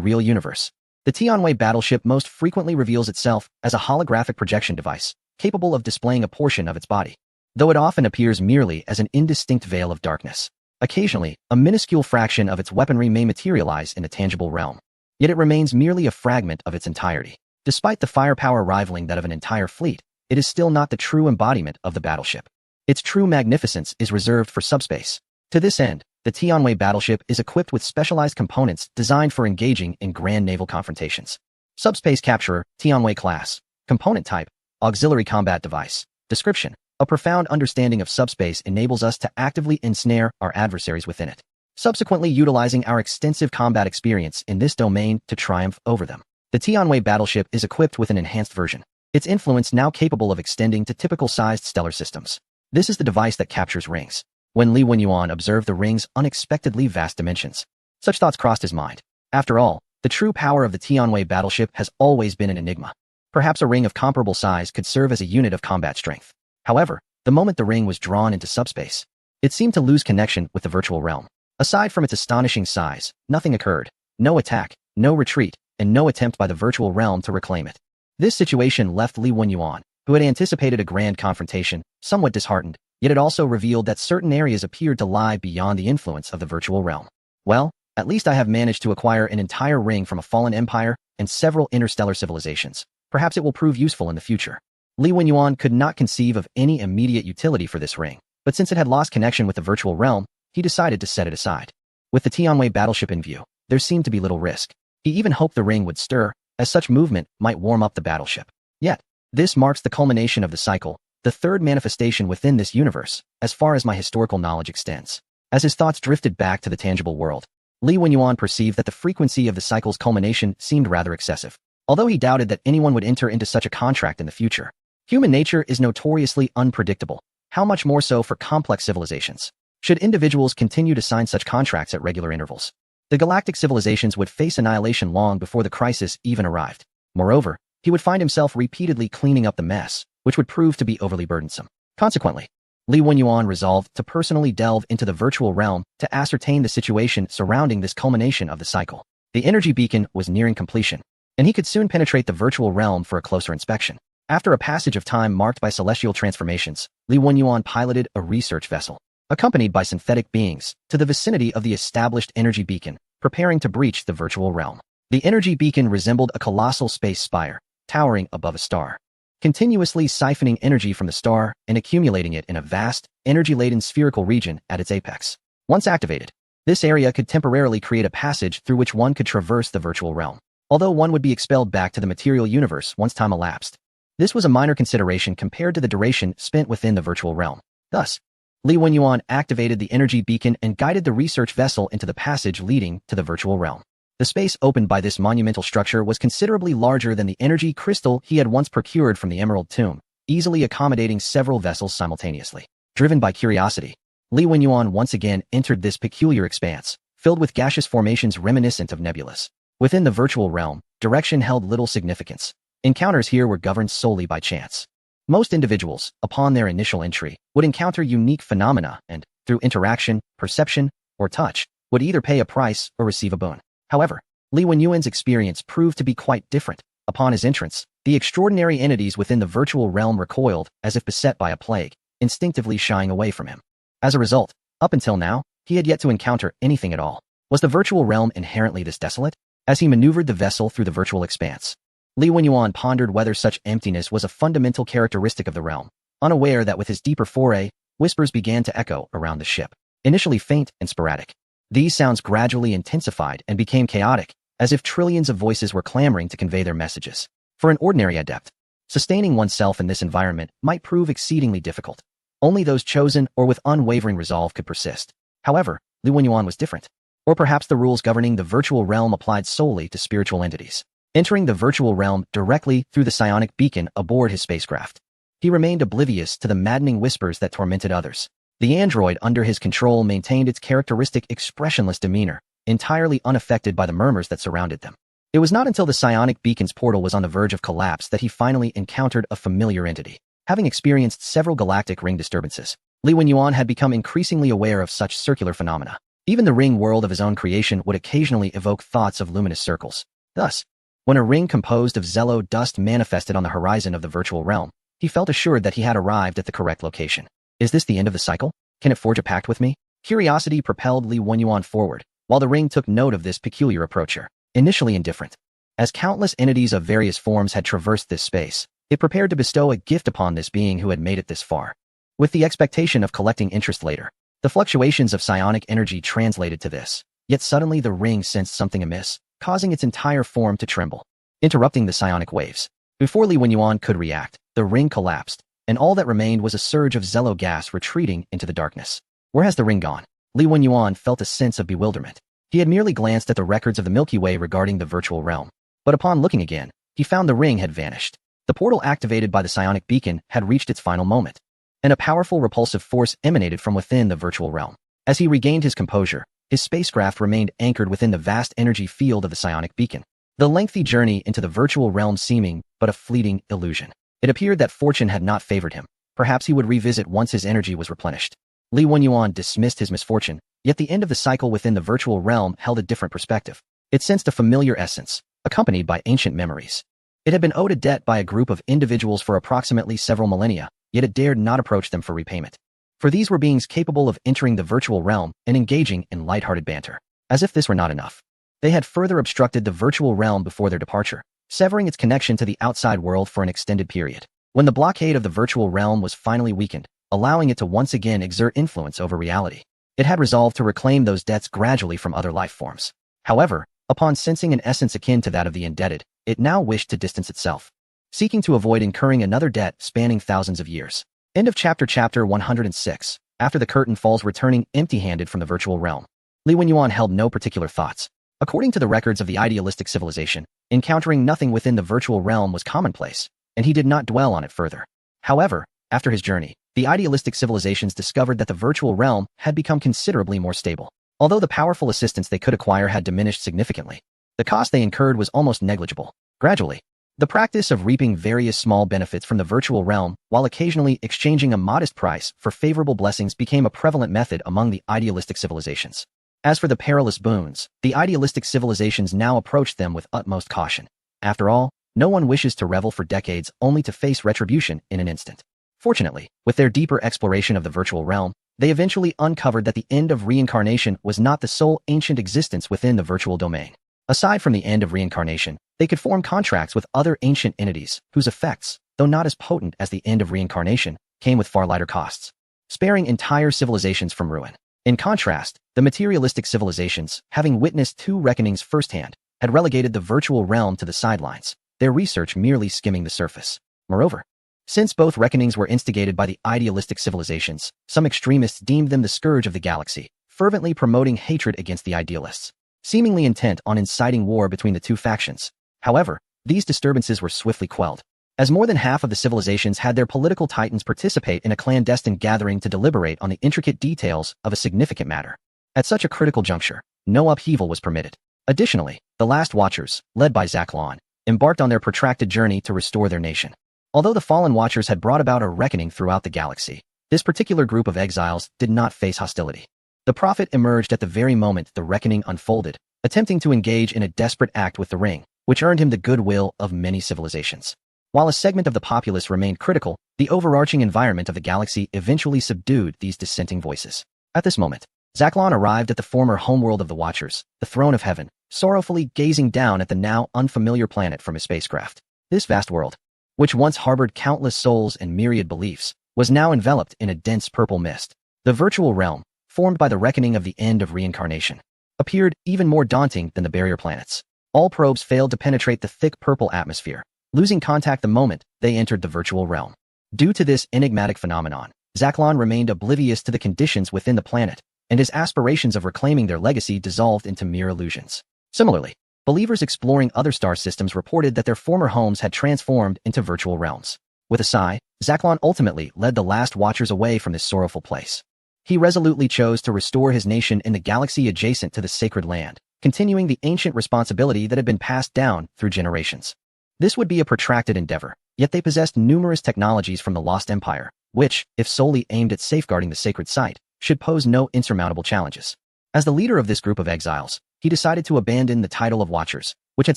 real universe, the Tianwei battleship most frequently reveals itself as a holographic projection device, capable of displaying a portion of its body, though it often appears merely as an indistinct veil of darkness. Occasionally, a minuscule fraction of its weaponry may materialize in the tangible realm, yet it remains merely a fragment of its entirety. Despite the firepower rivaling that of an entire fleet, it is still not the true embodiment of the battleship. Its true magnificence is reserved for subspace. To this end, the Tianwei battleship is equipped with specialized components designed for engaging in grand naval confrontations. Subspace Capturer, Tianwei Class. Component Type, Auxiliary Combat Device. Description: a profound understanding of subspace enables us to actively ensnare our adversaries within it, subsequently utilizing our extensive combat experience in this domain to triumph over them. The Tianwei battleship is equipped with an enhanced version, its influence now capable of extending to typical-sized stellar systems. This is the device that captures rings. When Li Wenyuan observed the ring's unexpectedly vast dimensions, such thoughts crossed his mind. After all, the true power of the Tianwei battleship has always been an enigma. Perhaps a ring of comparable size could serve as a unit of combat strength. However, the moment the ring was drawn into subspace, it seemed to lose connection with the virtual realm. Aside from its astonishing size, nothing occurred. No attack, no retreat, and no attempt by the virtual realm to reclaim it. This situation left Li Wenyuan, who had anticipated a grand confrontation, somewhat disheartened, yet it also revealed that certain areas appeared to lie beyond the influence of the virtual realm. Well, at least I have managed to acquire an entire ring from a fallen empire and several interstellar civilizations. Perhaps it will prove useful in the future. Li Wenyuan could not conceive of any immediate utility for this ring, but since it had lost connection with the virtual realm, he decided to set it aside. With the Tianwei battleship in view, there seemed to be little risk. He even hoped the ring would stir, as such movement might warm up the battleship. Yet, this marks the culmination of the cycle, the third manifestation within this universe, as far as my historical knowledge extends. As his thoughts drifted back to the tangible world, Li Wenyuan perceived that the frequency of the cycle's culmination seemed rather excessive. Although he doubted that anyone would enter into such a contract in the future, human nature is notoriously unpredictable, how much more so for complex civilizations. Should individuals continue to sign such contracts at regular intervals, the galactic civilizations would face annihilation long before the crisis even arrived. Moreover, he would find himself repeatedly cleaning up the mess, which would prove to be overly burdensome. Consequently, Li Wenyuan resolved to personally delve into the virtual realm to ascertain the situation surrounding this culmination of the cycle. The energy beacon was nearing completion, and he could soon penetrate the virtual realm for a closer inspection. After a passage of time marked by celestial transformations, Li Wenyuan piloted a research vessel, accompanied by synthetic beings, to the vicinity of the established energy beacon, preparing to breach the virtual realm. The energy beacon resembled a colossal space spire, towering above a star, continuously siphoning energy from the star and accumulating it in a vast, energy-laden spherical region at its apex. Once activated, this area could temporarily create a passage through which one could traverse the virtual realm, although one would be expelled back to the material universe once time elapsed. This was a minor consideration compared to the duration spent within the virtual realm. Thus, Li Wenyuan activated the energy beacon and guided the research vessel into the passage leading to the virtual realm. The space opened by this monumental structure was considerably larger than the energy crystal he had once procured from the Emerald Tomb, easily accommodating several vessels simultaneously. Driven by curiosity, Li Wenyuan once again entered this peculiar expanse, filled with gaseous formations reminiscent of nebulas. Within the virtual realm, direction held little significance. Encounters here were governed solely by chance. Most individuals, upon their initial entry, would encounter unique phenomena and, through interaction, perception, or touch, would either pay a price or receive a boon. However, Li Wenyuan's experience proved to be quite different. Upon his entrance, the extraordinary entities within the virtual realm recoiled as if beset by a plague, instinctively shying away from him. As a result, up until now, he had yet to encounter anything at all. Was the virtual realm inherently this desolate? As he maneuvered the vessel through the virtual expanse, Li Wenyuan pondered whether such emptiness was a fundamental characteristic of the realm, unaware that with his deeper foray, whispers began to echo around the ship, initially faint and sporadic. These sounds gradually intensified and became chaotic, as if trillions of voices were clamoring to convey their messages. For an ordinary adept, sustaining oneself in this environment might prove exceedingly difficult. Only those chosen or with unwavering resolve could persist. However, Li Wenyuan was different. Or perhaps the rules governing the virtual realm applied solely to spiritual entities. Entering the virtual realm directly through the psionic beacon aboard his spacecraft, he remained oblivious to the maddening whispers that tormented others. The android under his control maintained its characteristic expressionless demeanor, entirely unaffected by the murmurs that surrounded them. It was not until the psionic beacon's portal was on the verge of collapse that he finally encountered a familiar entity. Having experienced several galactic ring disturbances, Li Wenyuan had become increasingly aware of such circular phenomena. Even the ring world of his own creation would occasionally evoke thoughts of luminous circles. Thus, when a ring composed of Zello dust manifested on the horizon of the virtual realm, he felt assured that he had arrived at the correct location. Is this the end of the cycle? Can it forge a pact with me? Curiosity propelled Li Wenyuan forward, while the ring took note of this peculiar approacher. Initially indifferent, as countless entities of various forms had traversed this space, it prepared to bestow a gift upon this being who had made it this far, with the expectation of collecting interest later. The fluctuations of psionic energy translated to this, yet suddenly the ring sensed something amiss, causing its entire form to tremble, interrupting the psionic waves. Before Li Wenyuan could react, the ring collapsed, and all that remained was a surge of Zello gas retreating into the darkness. Where has the ring gone? Li Wenyuan felt a sense of bewilderment. He had merely glanced at the records of the Milky Way regarding the virtual realm, but upon looking again, he found the ring had vanished. The portal activated by the psionic beacon had reached its final moment, and a powerful repulsive force emanated from within the virtual realm. As he regained his composure, his spacecraft remained anchored within the vast energy field of the psionic beacon, the lengthy journey into the virtual realm seeming but a fleeting illusion. It appeared that fortune had not favored him. Perhaps he would revisit once his energy was replenished. Li Wenyuan dismissed his misfortune, yet the end of the cycle within the virtual realm held a different perspective. It sensed a familiar essence, accompanied by ancient memories. It had been owed a debt by a group of individuals for approximately several millennia, yet it dared not approach them for repayment. For these were beings capable of entering the virtual realm and engaging in lighthearted banter. As if this were not enough, they had further obstructed the virtual realm before their departure, severing its connection to the outside world for an extended period. When the blockade of the virtual realm was finally weakened, allowing it to once again exert influence over reality, it had resolved to reclaim those debts gradually from other life forms. However, upon sensing an essence akin to that of the indebted, it now wished to distance itself, seeking to avoid incurring another debt spanning thousands of years. End of chapter 106. After the curtain falls, returning empty-handed from the virtual realm, Li Wenyuan held no particular thoughts. According to the records of the idealistic civilization, encountering nothing within the virtual realm was commonplace, and he did not dwell on it further. However, after his journey, the idealistic civilizations discovered that the virtual realm had become considerably more stable. Although the powerful assistance they could acquire had diminished significantly, the cost they incurred was almost negligible. Gradually, the practice of reaping various small benefits from the virtual realm while occasionally exchanging a modest price for favorable blessings became a prevalent method among the idealistic civilizations. As for the perilous boons, the idealistic civilizations now approached them with utmost caution. After all, no one wishes to revel for decades only to face retribution in an instant. Fortunately, with their deeper exploration of the virtual realm, they eventually uncovered that the end of reincarnation was not the sole ancient existence within the virtual domain. Aside from the end of reincarnation, they could form contracts with other ancient entities whose effects, though not as potent as the end of reincarnation, came with far lighter costs, sparing entire civilizations from ruin. In contrast, the materialistic civilizations, having witnessed two reckonings firsthand, had relegated the virtual realm to the sidelines, their research merely skimming the surface. Moreover, since both reckonings were instigated by the idealistic civilizations, some extremists deemed them the scourge of the galaxy, fervently promoting hatred against the idealists, seemingly intent on inciting war between the two factions. However, these disturbances were swiftly quelled, as more than half of the civilizations had their political titans participate in a clandestine gathering to deliberate on the intricate details of a significant matter. At such a critical juncture, no upheaval was permitted. Additionally, the last Watchers, led by Zaclon, embarked on their protracted journey to restore their nation. Although the fallen Watchers had brought about a reckoning throughout the galaxy, this particular group of exiles did not face hostility. The Prophet emerged at the very moment the reckoning unfolded, attempting to engage in a desperate act with the ring, which earned him the goodwill of many civilizations. While a segment of the populace remained critical, the overarching environment of the galaxy eventually subdued these dissenting voices. At this moment, Zaclon arrived at the former homeworld of the Watchers, the throne of heaven, sorrowfully gazing down at the now unfamiliar planet from his spacecraft. This vast world, which once harbored countless souls and myriad beliefs, was now enveloped in a dense purple mist. The virtual realm, formed by the reckoning of the end of reincarnation, appeared even more daunting than the barrier planets. All probes failed to penetrate the thick purple atmosphere, losing contact the moment they entered the virtual realm. Due to this enigmatic phenomenon, Zaclon remained oblivious to the conditions within the planet, and his aspirations of reclaiming their legacy dissolved into mere illusions. Similarly, believers exploring other star systems reported that their former homes had transformed into virtual realms. With a sigh, Zaclon ultimately led the last Watchers away from this sorrowful place. he resolutely chose to restore his nation in the galaxy adjacent to the sacred land, continuing the ancient responsibility that had been passed down through generations. This would be a protracted endeavor, yet they possessed numerous technologies from the Lost Empire, which, if solely aimed at safeguarding the sacred site, should pose no insurmountable challenges. As the leader of this group of exiles, he decided to abandon the title of Watchers, which had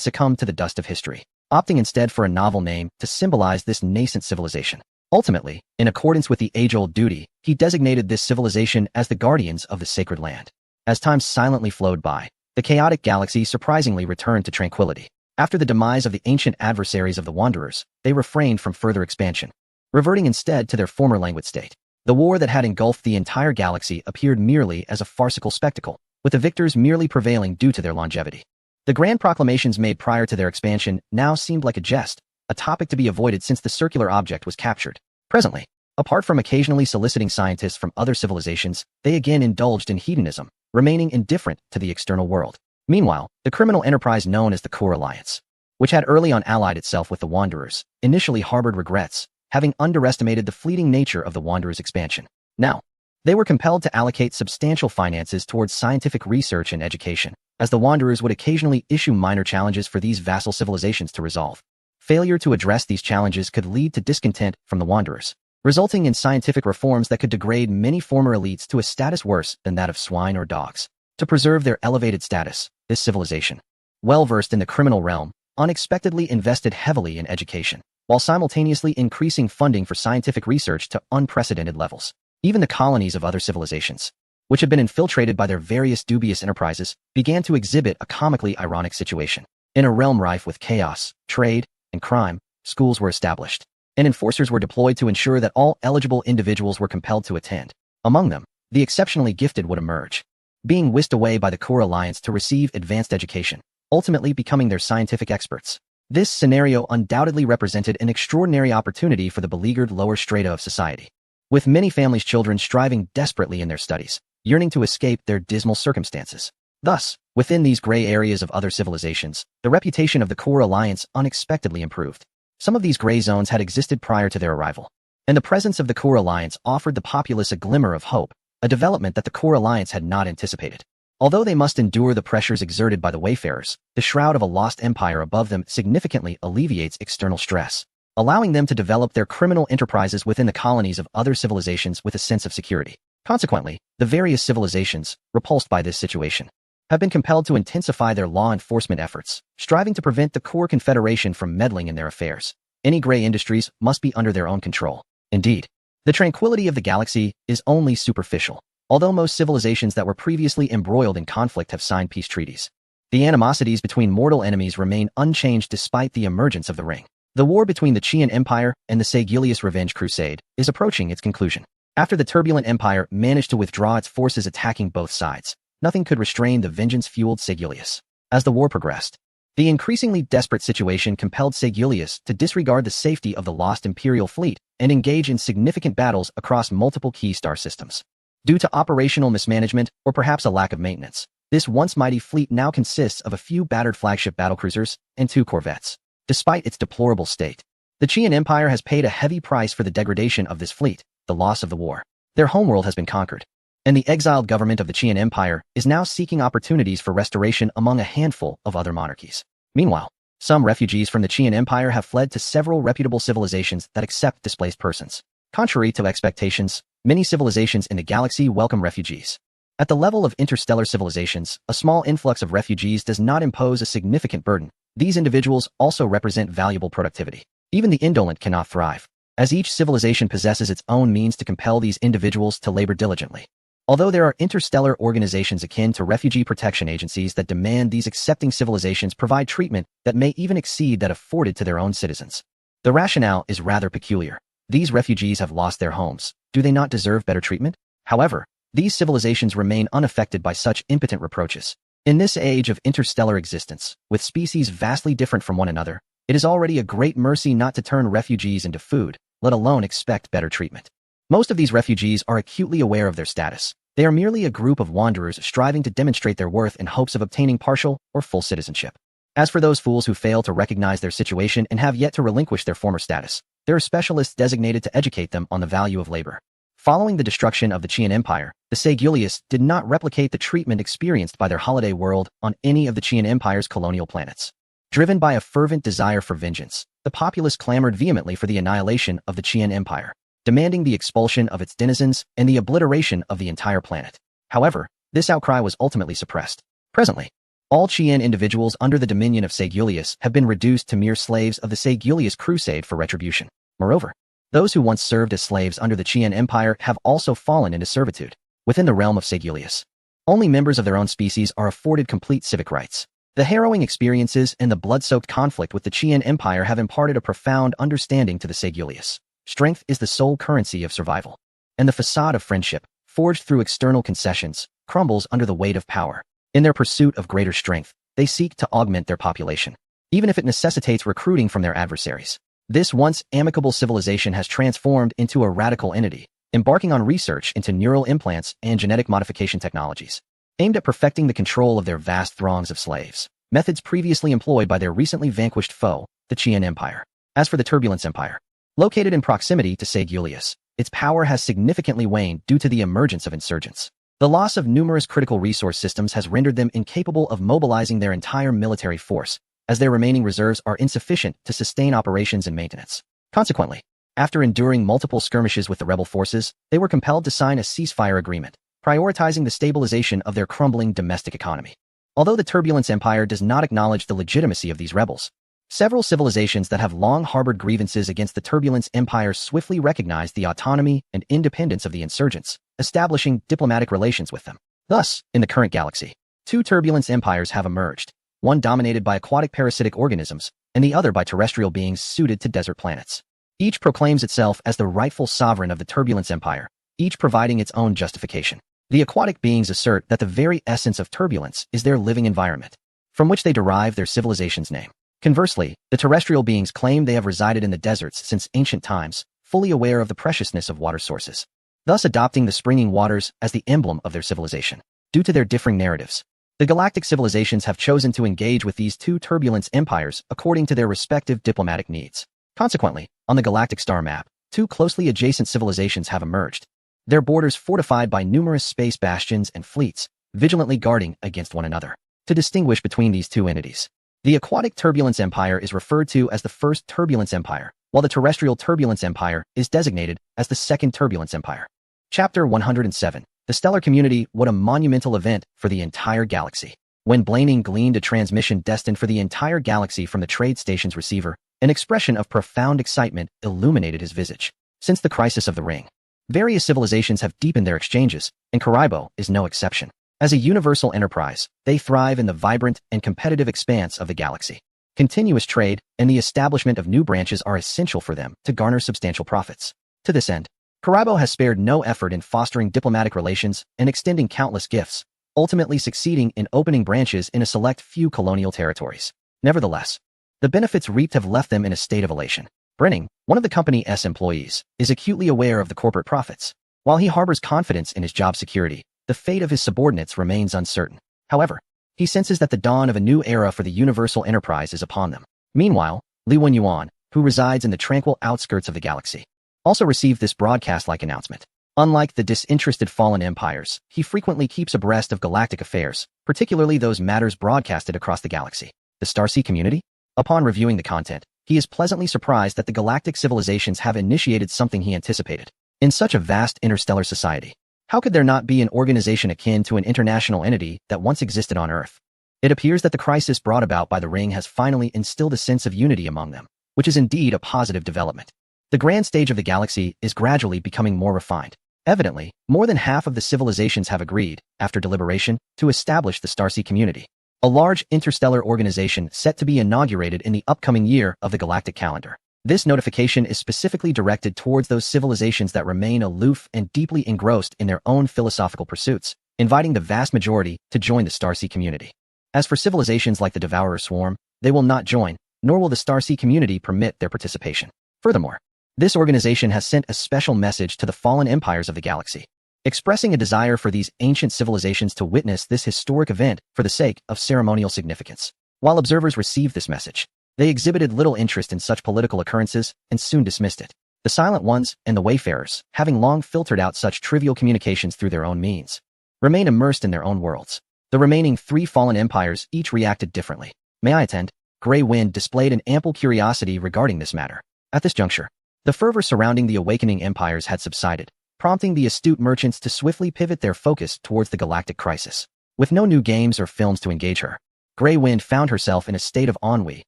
succumbed to the dust of history, opting instead for a novel name to symbolize this nascent civilization. Ultimately, in accordance with the age-old duty, he designated this civilization as the Guardians of the Sacred Land. As time silently flowed by, the chaotic galaxy surprisingly returned to tranquility. After the demise of the ancient adversaries of the Wanderers, they refrained from further expansion, reverting instead to their former languid state. The war that had engulfed the entire galaxy appeared merely as a farcical spectacle, with the victors merely prevailing due to their longevity. The grand proclamations made prior to their expansion now seemed like a jest, a topic to be avoided since the circular object was captured. Presently, apart from occasionally soliciting scientists from other civilizations, they again indulged in hedonism, remaining indifferent to the external world. Meanwhile, the criminal enterprise known as the Core Alliance, which had early on allied itself with the Wanderers, initially harbored regrets, having underestimated the fleeting nature of the Wanderers' expansion. Now, they were compelled to allocate substantial finances towards scientific research and education, as the Wanderers would occasionally issue minor challenges for these vassal civilizations to resolve. Failure to address these challenges could lead to discontent from the Wanderers, resulting in scientific reforms that could degrade many former elites to a status worse than that of swine or dogs. To preserve their elevated status, this civilization, well-versed in the criminal realm, unexpectedly invested heavily in education, while simultaneously increasing funding for scientific research to unprecedented levels. Even the colonies of other civilizations, which had been infiltrated by their various dubious enterprises, began to exhibit a comically ironic situation. In a realm rife with chaos, trade, and crime, schools were established, and enforcers were deployed to ensure that all eligible individuals were compelled to attend. Among them, the exceptionally gifted would emerge, being whisked away by the Core Alliance to receive advanced education, ultimately becoming their scientific experts. This scenario undoubtedly represented an extraordinary opportunity for the beleaguered lower strata of society, with many families' children striving desperately in their studies, yearning to escape their dismal circumstances. Thus, within these gray areas of other civilizations, the reputation of the Core Alliance unexpectedly improved. Some of these gray zones had existed prior to their arrival, and the presence of the Core Alliance offered the populace a glimmer of hope, a development that the Core Alliance had not anticipated. Although they must endure the pressures exerted by the wayfarers, the shroud of a lost empire above them significantly alleviates external stress, allowing them to develop their criminal enterprises within the colonies of other civilizations with a sense of security. Consequently, the various civilizations, repulsed by this situation, have been compelled to intensify their law enforcement efforts, striving to prevent the Core Confederation from meddling in their affairs. Any gray industries must be under their own control. Indeed, the tranquility of the galaxy is only superficial. Although most civilizations that were previously embroiled in conflict have signed peace treaties, the animosities between mortal enemies remain unchanged despite the emergence of the Ring. The war between the Qian Empire and the Sagiluus Revenge Crusade is approaching its conclusion. After the turbulent empire managed to withdraw its forces attacking both sides, nothing could restrain the vengeance-fueled Sagiluus. As the war progressed, the increasingly desperate situation compelled Sagiluus to disregard the safety of the lost Imperial fleet and engage in significant battles across multiple key star systems. Due to operational mismanagement or perhaps a lack of maintenance, this once mighty fleet now consists of a few battered flagship battlecruisers and 2 corvettes. Despite its deplorable state, the Qian Empire has paid a heavy price for the degradation of this fleet, the loss of the war. Their homeworld has been conquered, and the exiled government of the Qian Empire is now seeking opportunities for restoration among a handful of other monarchies. Meanwhile, some refugees from the Qian Empire have fled to several reputable civilizations that accept displaced persons. Contrary to expectations, many civilizations in the galaxy welcome refugees. At the level of interstellar civilizations, a small influx of refugees does not impose a significant burden. These individuals also represent valuable productivity. Even the indolent cannot thrive, as each civilization possesses its own means to compel these individuals to labor diligently. Although there are interstellar organizations akin to refugee protection agencies that demand these accepting civilizations provide treatment that may even exceed that afforded to their own citizens, the rationale is rather peculiar. These refugees have lost their homes. Do they not deserve better treatment? However, these civilizations remain unaffected by such impotent reproaches. In this age of interstellar existence, with species vastly different from one another, it is already a great mercy not to turn refugees into food, let alone expect better treatment. Most of these refugees are acutely aware of their status. They are merely a group of wanderers striving to demonstrate their worth in hopes of obtaining partial or full citizenship. As for those fools who fail to recognize their situation and have yet to relinquish their former status, there are specialists designated to educate them on the value of labor. Following the destruction of the Qian Empire, the Segulius did not replicate the treatment experienced by their holiday world on any of the Qian Empire's colonial planets. Driven by a fervent desire for vengeance, the populace clamored vehemently for the annihilation of the Qian Empire, demanding the expulsion of its denizens and the obliteration of the entire planet. However, this outcry was ultimately suppressed. Presently, all Qian individuals under the dominion of Segulius have been reduced to mere slaves of the Segulius crusade for retribution. Moreover, those who once served as slaves under the Qian Empire have also fallen into servitude within the realm of Segulius. Only members of their own species are afforded complete civic rights. The harrowing experiences and the blood-soaked conflict with the Qian Empire have imparted a profound understanding to the Segulius. Strength is the sole currency of survival, and the facade of friendship, forged through external concessions, crumbles under the weight of power. In their pursuit of greater strength, they seek to augment their population, even if it necessitates recruiting from their adversaries. This once amicable civilization has transformed into a radical entity, embarking on research into neural implants and genetic modification technologies, aimed at perfecting the control of their vast throngs of slaves, methods previously employed by their recently vanquished foe, the Qian Empire. As for the Turbulence Empire, located in proximity to Segulius, its power has significantly waned due to the emergence of insurgents. The loss of numerous critical resource systems has rendered them incapable of mobilizing their entire military force, as their remaining reserves are insufficient to sustain operations and maintenance. Consequently, after enduring multiple skirmishes with the rebel forces, they were compelled to sign a ceasefire agreement, prioritizing the stabilization of their crumbling domestic economy. Although the Turbulence Empire does not acknowledge the legitimacy of these rebels, several civilizations that have long harbored grievances against the Turbulence Empire swiftly recognize the autonomy and independence of the insurgents, establishing diplomatic relations with them. Thus, in the current galaxy, two Turbulence Empires have emerged, one dominated by aquatic parasitic organisms, and the other by terrestrial beings suited to desert planets. Each proclaims itself as the rightful sovereign of the Turbulence Empire, each providing its own justification. The aquatic beings assert that the very essence of turbulence is their living environment, from which they derive their civilization's name. Conversely, the terrestrial beings claim they have resided in the deserts since ancient times, fully aware of the preciousness of water sources, thus adopting the springing waters as the emblem of their civilization. Due to their differing narratives, the galactic civilizations have chosen to engage with these two turbulence empires according to their respective diplomatic needs. Consequently, on the galactic star map, two closely adjacent civilizations have emerged, their borders fortified by numerous space bastions and fleets, vigilantly guarding against one another. To distinguish between these two entities, the aquatic Turbulence Empire is referred to as the First Turbulence Empire, while the terrestrial Turbulence Empire is designated as the Second Turbulence Empire. Chapter 107. The Stellar Community. What a monumental event for the entire galaxy. When Blaming gleaned a transmission destined for the entire galaxy from the trade station's receiver, an expression of profound excitement illuminated his visage. Since the crisis of the ring, various civilizations have deepened their exchanges, and Caraibo is no exception. As a universal enterprise, they thrive in the vibrant and competitive expanse of the galaxy. Continuous trade and the establishment of new branches are essential for them to garner substantial profits. To this end, Caraibo has spared no effort in fostering diplomatic relations and extending countless gifts, ultimately succeeding in opening branches in a select few colonial territories. Nevertheless, the benefits reaped have left them in a state of elation. Brenning, one of the company's employees, is acutely aware of the corporate profits. While he harbors confidence in his job security, the fate of his subordinates remains uncertain. However, he senses that the dawn of a new era for the universal enterprise is upon them. Meanwhile, Li Wenyuan, who resides in the tranquil outskirts of the galaxy, also received this broadcast-like announcement. Unlike the disinterested fallen empires, he frequently keeps abreast of galactic affairs, particularly those matters broadcasted across the galaxy. The Starsea community? Upon reviewing the content, he is pleasantly surprised that the galactic civilizations have initiated something he anticipated. In such a vast interstellar society, how could there not be an organization akin to an international entity that once existed on Earth? It appears that the crisis brought about by the ring has finally instilled a sense of unity among them, which is indeed a positive development. The grand stage of the galaxy is gradually becoming more refined. Evidently, more than half of the civilizations have agreed, after deliberation, to establish the Starsea community, a large interstellar organization set to be inaugurated in the upcoming year of the galactic calendar. This notification is specifically directed towards those civilizations that remain aloof and deeply engrossed in their own philosophical pursuits, inviting the vast majority to join the Starsea community. As for civilizations like the Devourer Swarm, they will not join, nor will the Starsea community permit their participation. Furthermore, this organization has sent a special message to the fallen empires of the galaxy, expressing a desire for these ancient civilizations to witness this historic event for the sake of ceremonial significance. While observers received this message, they exhibited little interest in such political occurrences and soon dismissed it. The Silent Ones and the Wayfarers, having long filtered out such trivial communications through their own means, remain immersed in their own worlds. The remaining 3 fallen empires each reacted differently. May I attend? Grey Wind displayed an ample curiosity regarding this matter. At this juncture, the fervor surrounding the awakening empires had subsided, prompting the astute merchants to swiftly pivot their focus towards the galactic crisis. With no new games or films to engage her, Grey Wind found herself in a state of ennui,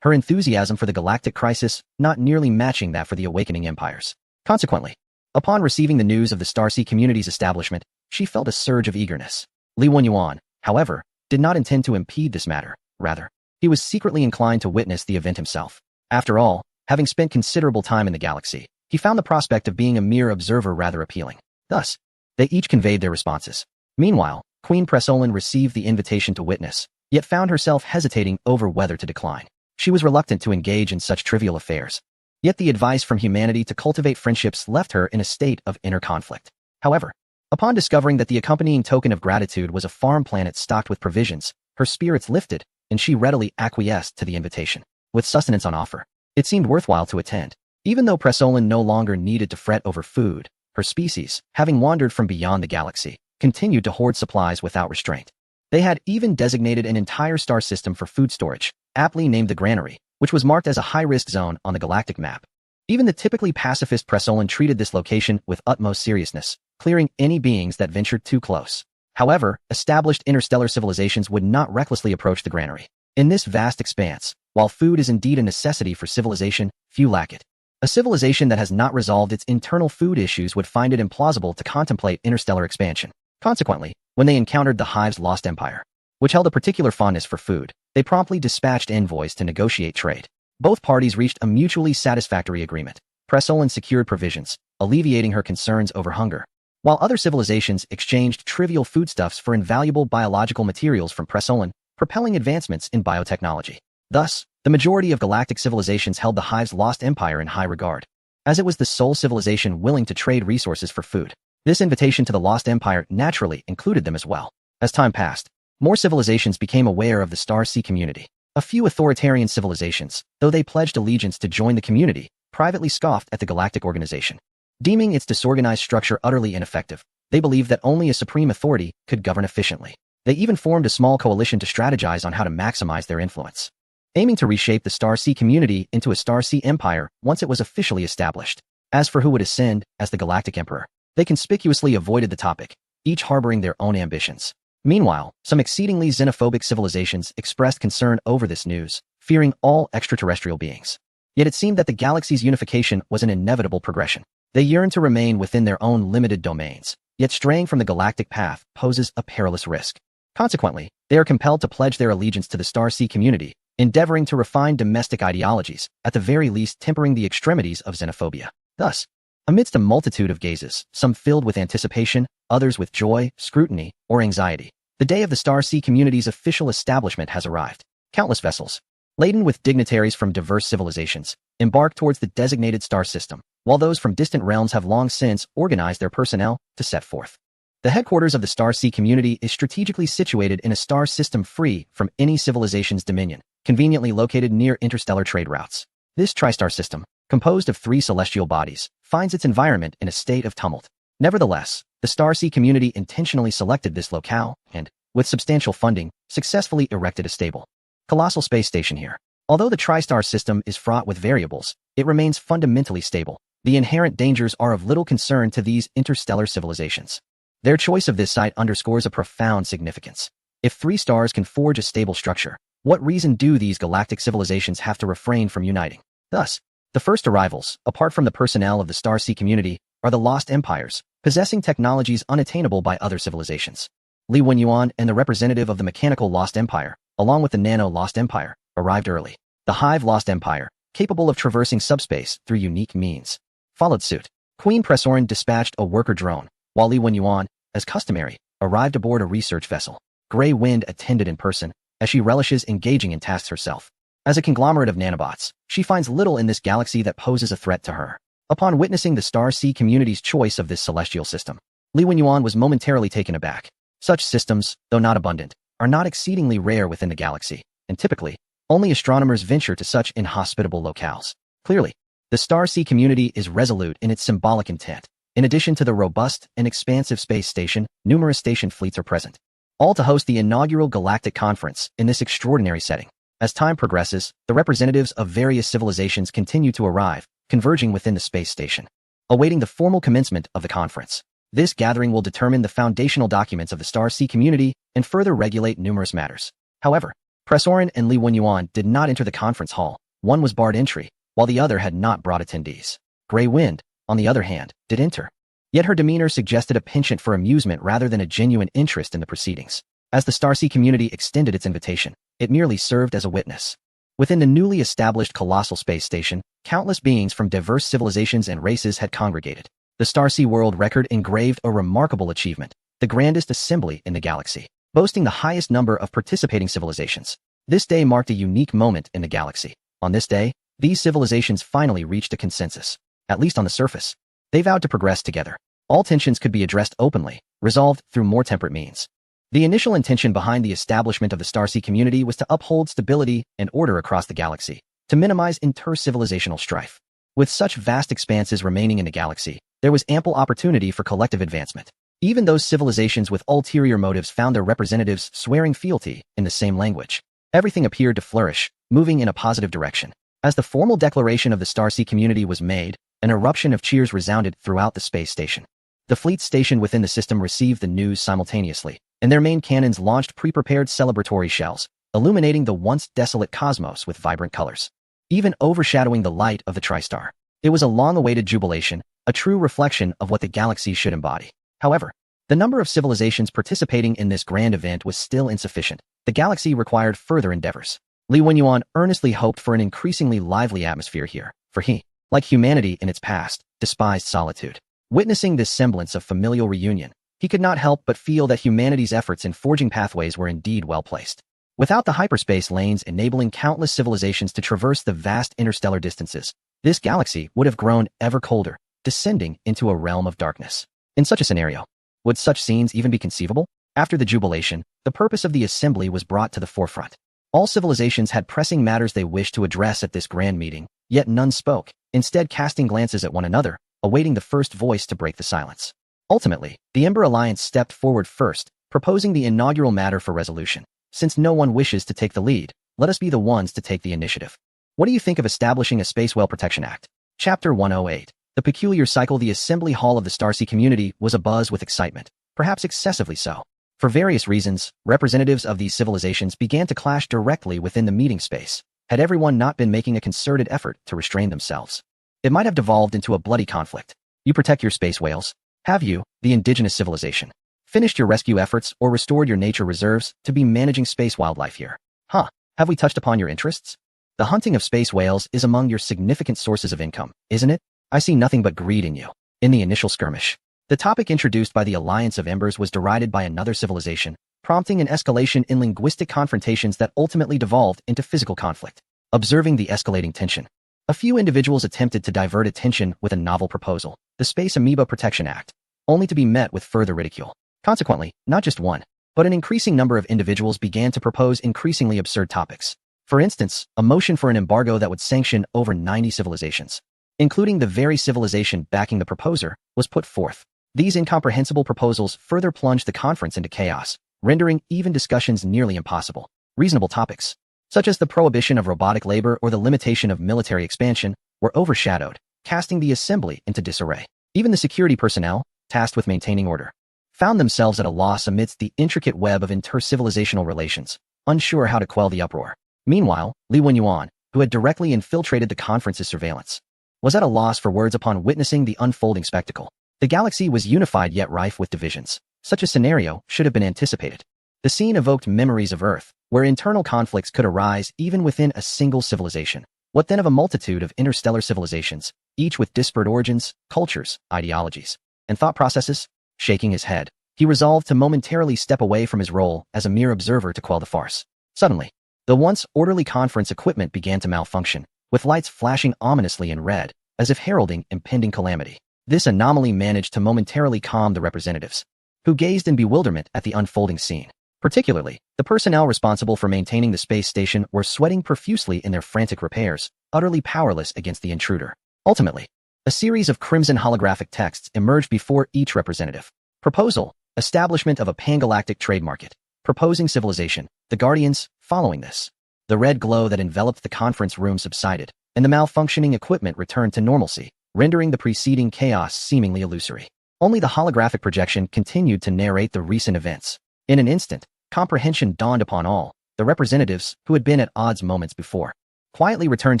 her enthusiasm for the galactic crisis not nearly matching that for the awakening empires. Consequently, upon receiving the news of the Starsea community's establishment, she felt a surge of eagerness. Li Wenyuan, however, did not intend to impede this matter. Rather, he was secretly inclined to witness the event himself. After all, having spent considerable time in the galaxy, he found the prospect of being a mere observer rather appealing. Thus, they each conveyed their responses. Meanwhile, Queen Pressolin received the invitation to witness, yet found herself hesitating over whether to decline. She was reluctant to engage in such trivial affairs. Yet the advice from humanity to cultivate friendships left her in a state of inner conflict. However, upon discovering that the accompanying token of gratitude was a farm planet stocked with provisions, her spirits lifted, and she readily acquiesced to the invitation. With sustenance on offer, it seemed worthwhile to attend. Even though Pressolin no longer needed to fret over food, her species, having wandered from beyond the galaxy, continued to hoard supplies without restraint. They had even designated an entire star system for food storage, aptly named the Granary, which was marked as a high-risk zone on the galactic map. Even the typically pacifist Pressolin treated this location with utmost seriousness, clearing any beings that ventured too close. However, established interstellar civilizations would not recklessly approach the Granary. In this vast expanse, while food is indeed a necessity for civilization, few lack it. A civilization that has not resolved its internal food issues would find it implausible to contemplate interstellar expansion. Consequently, when they encountered the Hive's lost empire, which held a particular fondness for food, they promptly dispatched envoys to negotiate trade. Both parties reached a mutually satisfactory agreement. Pressolin secured provisions, alleviating her concerns over hunger, while other civilizations exchanged trivial foodstuffs for invaluable biological materials from Pressolin, propelling advancements in biotechnology. Thus, the majority of galactic civilizations held the Hive's lost empire in high regard, as it was the sole civilization willing to trade resources for food. This invitation to the lost empire naturally included them as well. As time passed, more civilizations became aware of the Starsea community. A few authoritarian civilizations, though they pledged allegiance to join the community, privately scoffed at the Galactic Organization. Deeming its disorganized structure utterly ineffective, they believed that only a supreme authority could govern efficiently. They even formed a small coalition to strategize on how to maximize their influence, aiming to reshape the Starsea community into a Starsea empire once it was officially established. As for who would ascend as the Galactic Emperor, they conspicuously avoided the topic, each harboring their own ambitions. Meanwhile, some exceedingly xenophobic civilizations expressed concern over this news, fearing all extraterrestrial beings. Yet it seemed that the galaxy's unification was an inevitable progression. They yearned to remain within their own limited domains, yet straying from the galactic path poses a perilous risk. Consequently, they are compelled to pledge their allegiance to the Starsea community, endeavoring to refine domestic ideologies, at the very least tempering the extremities of xenophobia. Thus, amidst a multitude of gazes, some filled with anticipation, others with joy, scrutiny, or anxiety, the day of the Starsea community's official establishment has arrived. Countless vessels, laden with dignitaries from diverse civilizations, embark towards the designated star system, while those from distant realms have long since organized their personnel to set forth. The headquarters of the Starsea community is strategically situated in a star system free from any civilization's dominion, conveniently located near interstellar trade routes. This tri-star system, composed of 3 celestial bodies, finds its environment in a state of tumult. Nevertheless, the Starsea community intentionally selected this locale and, with substantial funding, successfully erected a stable, colossal space station here. Although the tri-star system is fraught with variables, it remains fundamentally stable. The inherent dangers are of little concern to these interstellar civilizations. Their choice of this site underscores a profound significance. If 3 stars can forge a stable structure, what reason do these galactic civilizations have to refrain from uniting? Thus, the first arrivals, apart from the personnel of the Starsea community, are the lost empires, possessing technologies unattainable by other civilizations. Li Wenyuan and the representative of the mechanical lost empire, along with the nano lost empire, arrived early. The Hive lost empire, capable of traversing subspace through unique means, followed suit. Queen Pressolin dispatched a worker drone, while Li Wenyuan, as customary, arrived aboard a research vessel. Grey Wind attended in person, as she relishes engaging in tasks herself. As a conglomerate of nanobots, she finds little in this galaxy that poses a threat to her. Upon witnessing the Starsea community's choice of this celestial system, Li Wenyuan was momentarily taken aback. Such systems, though not abundant, are not exceedingly rare within the galaxy, and typically, only astronomers venture to such inhospitable locales. Clearly, The Star-Sea community is resolute in its symbolic intent. In addition to the robust and expansive space station, numerous station fleets are present, all to host the inaugural Galactic Conference in this extraordinary setting. As time progresses, the representatives of various civilizations continue to arrive, converging within the space station, awaiting the formal commencement of the conference. This gathering will determine the foundational documents of the Star-Sea community and further regulate numerous matters. However, Pressorin and Li Wenyuan did not enter the conference hall. One was barred entry, while the other had not brought attendees. Grey Wind, on the other hand, did enter. Yet her demeanor suggested a penchant for amusement rather than a genuine interest in the proceedings. As the Star-Sea community extended its invitation, it merely served as a witness. Within the newly established colossal space station, countless beings from diverse civilizations and races had congregated. The Star-Sea World Record engraved a remarkable achievement, the grandest assembly in the galaxy, boasting the highest number of participating civilizations. This day marked a unique moment in the galaxy. On this day, these civilizations finally reached a consensus, at least on the surface. They vowed to progress together. All tensions could be addressed openly, resolved through more temperate means. The initial intention behind the establishment of the Star-Sea community was to uphold stability and order across the galaxy, to minimize inter-civilizational strife. With such vast expanses remaining in the galaxy, there was ample opportunity for collective advancement. Even those civilizations with ulterior motives found their representatives swearing fealty in the same language. Everything appeared to flourish, moving in a positive direction. As the formal declaration of the Star-Sea community was made, an eruption of cheers resounded throughout the space station. The fleets stationed within the system received the news simultaneously, and their main cannons launched pre-prepared celebratory shells, illuminating the once desolate cosmos with vibrant colors, even overshadowing the light of the TriStar. It was a long-awaited jubilation, a true reflection of what the galaxy should embody. However, the number of civilizations participating in this grand event was still insufficient. The galaxy required further endeavors. Li Wenyuan earnestly hoped for an increasingly lively atmosphere here, for he, like humanity in its past, despised solitude. Witnessing this semblance of familial reunion, he could not help but feel that humanity's efforts in forging pathways were indeed well placed. Without the hyperspace lanes enabling countless civilizations to traverse the vast interstellar distances, this galaxy would have grown ever colder, descending into a realm of darkness. In such a scenario, would such scenes even be conceivable? After the jubilation, the purpose of the assembly was brought to the forefront. All civilizations had pressing matters they wished to address at this grand meeting, yet none spoke, instead casting glances at one another, awaiting the first voice to break the silence. Ultimately, the Ember Alliance stepped forward first, proposing the inaugural matter for resolution. Since no one wishes to take the lead, let us be the ones to take the initiative. What do you think of establishing a Space Whale Protection Act? Chapter 108. The peculiar cycle. The Assembly Hall of the Star-Sea community was abuzz with excitement, perhaps excessively so. For various reasons, representatives of these civilizations began to clash directly within the meeting space. Had everyone not been making a concerted effort to restrain themselves, it might have devolved into a bloody conflict. You protect your space whales. Have you, the indigenous civilization, finished your rescue efforts or restored your nature reserves to be managing space wildlife here? Have we touched upon your interests? The hunting of space whales is among your significant sources of income, isn't it? I see nothing but greed in you. In the initial skirmish, the topic introduced by the Alliance of Embers was derided by another civilization, prompting an escalation in linguistic confrontations that ultimately devolved into physical conflict. Observing the escalating tension, a few individuals attempted to divert attention with a novel proposal, the Space Amoeba Protection Act, only to be met with further ridicule. Consequently, not just one, but an increasing number of individuals began to propose increasingly absurd topics. For instance, a motion for an embargo that would sanction over 90 civilizations, including the very civilization backing the proposer, was put forth. These incomprehensible proposals further plunged the conference into chaos, rendering even discussions nearly impossible. Reasonable topics, such as the prohibition of robotic labor or the limitation of military expansion, were overshadowed, casting the assembly into disarray. Even the security personnel, tasked with maintaining order, found themselves at a loss amidst the intricate web of inter-civilizational relations, unsure how to quell the uproar. Meanwhile, Li Wenyuan, who had directly infiltrated the conference's surveillance, was at a loss for words upon witnessing the unfolding spectacle. The galaxy was unified yet rife with divisions. Such a scenario should have been anticipated. The scene evoked memories of Earth, where internal conflicts could arise even within a single civilization. What then of a multitude of interstellar civilizations, each with disparate origins, cultures, ideologies, and thought processes? Shaking his head, he resolved to momentarily step away from his role as a mere observer to quell the farce. Suddenly, the once orderly conference equipment began to malfunction, with lights flashing ominously in red, as if heralding impending calamity. This anomaly managed to momentarily calm the representatives, who gazed in bewilderment at the unfolding scene. Particularly, the personnel responsible for maintaining the space station were sweating profusely in their frantic repairs, utterly powerless against the intruder. Ultimately, a series of crimson holographic texts emerged before each representative. Proposal: establishment of a pangalactic trade market. Proposing civilization. The Guardians, following this. The red glow that enveloped the conference room subsided, and the malfunctioning equipment returned to normalcy, rendering the preceding chaos seemingly illusory. Only the holographic projection continued to narrate the recent events. In an instant, comprehension dawned upon all. The representatives, who had been at odds moments before, quietly returned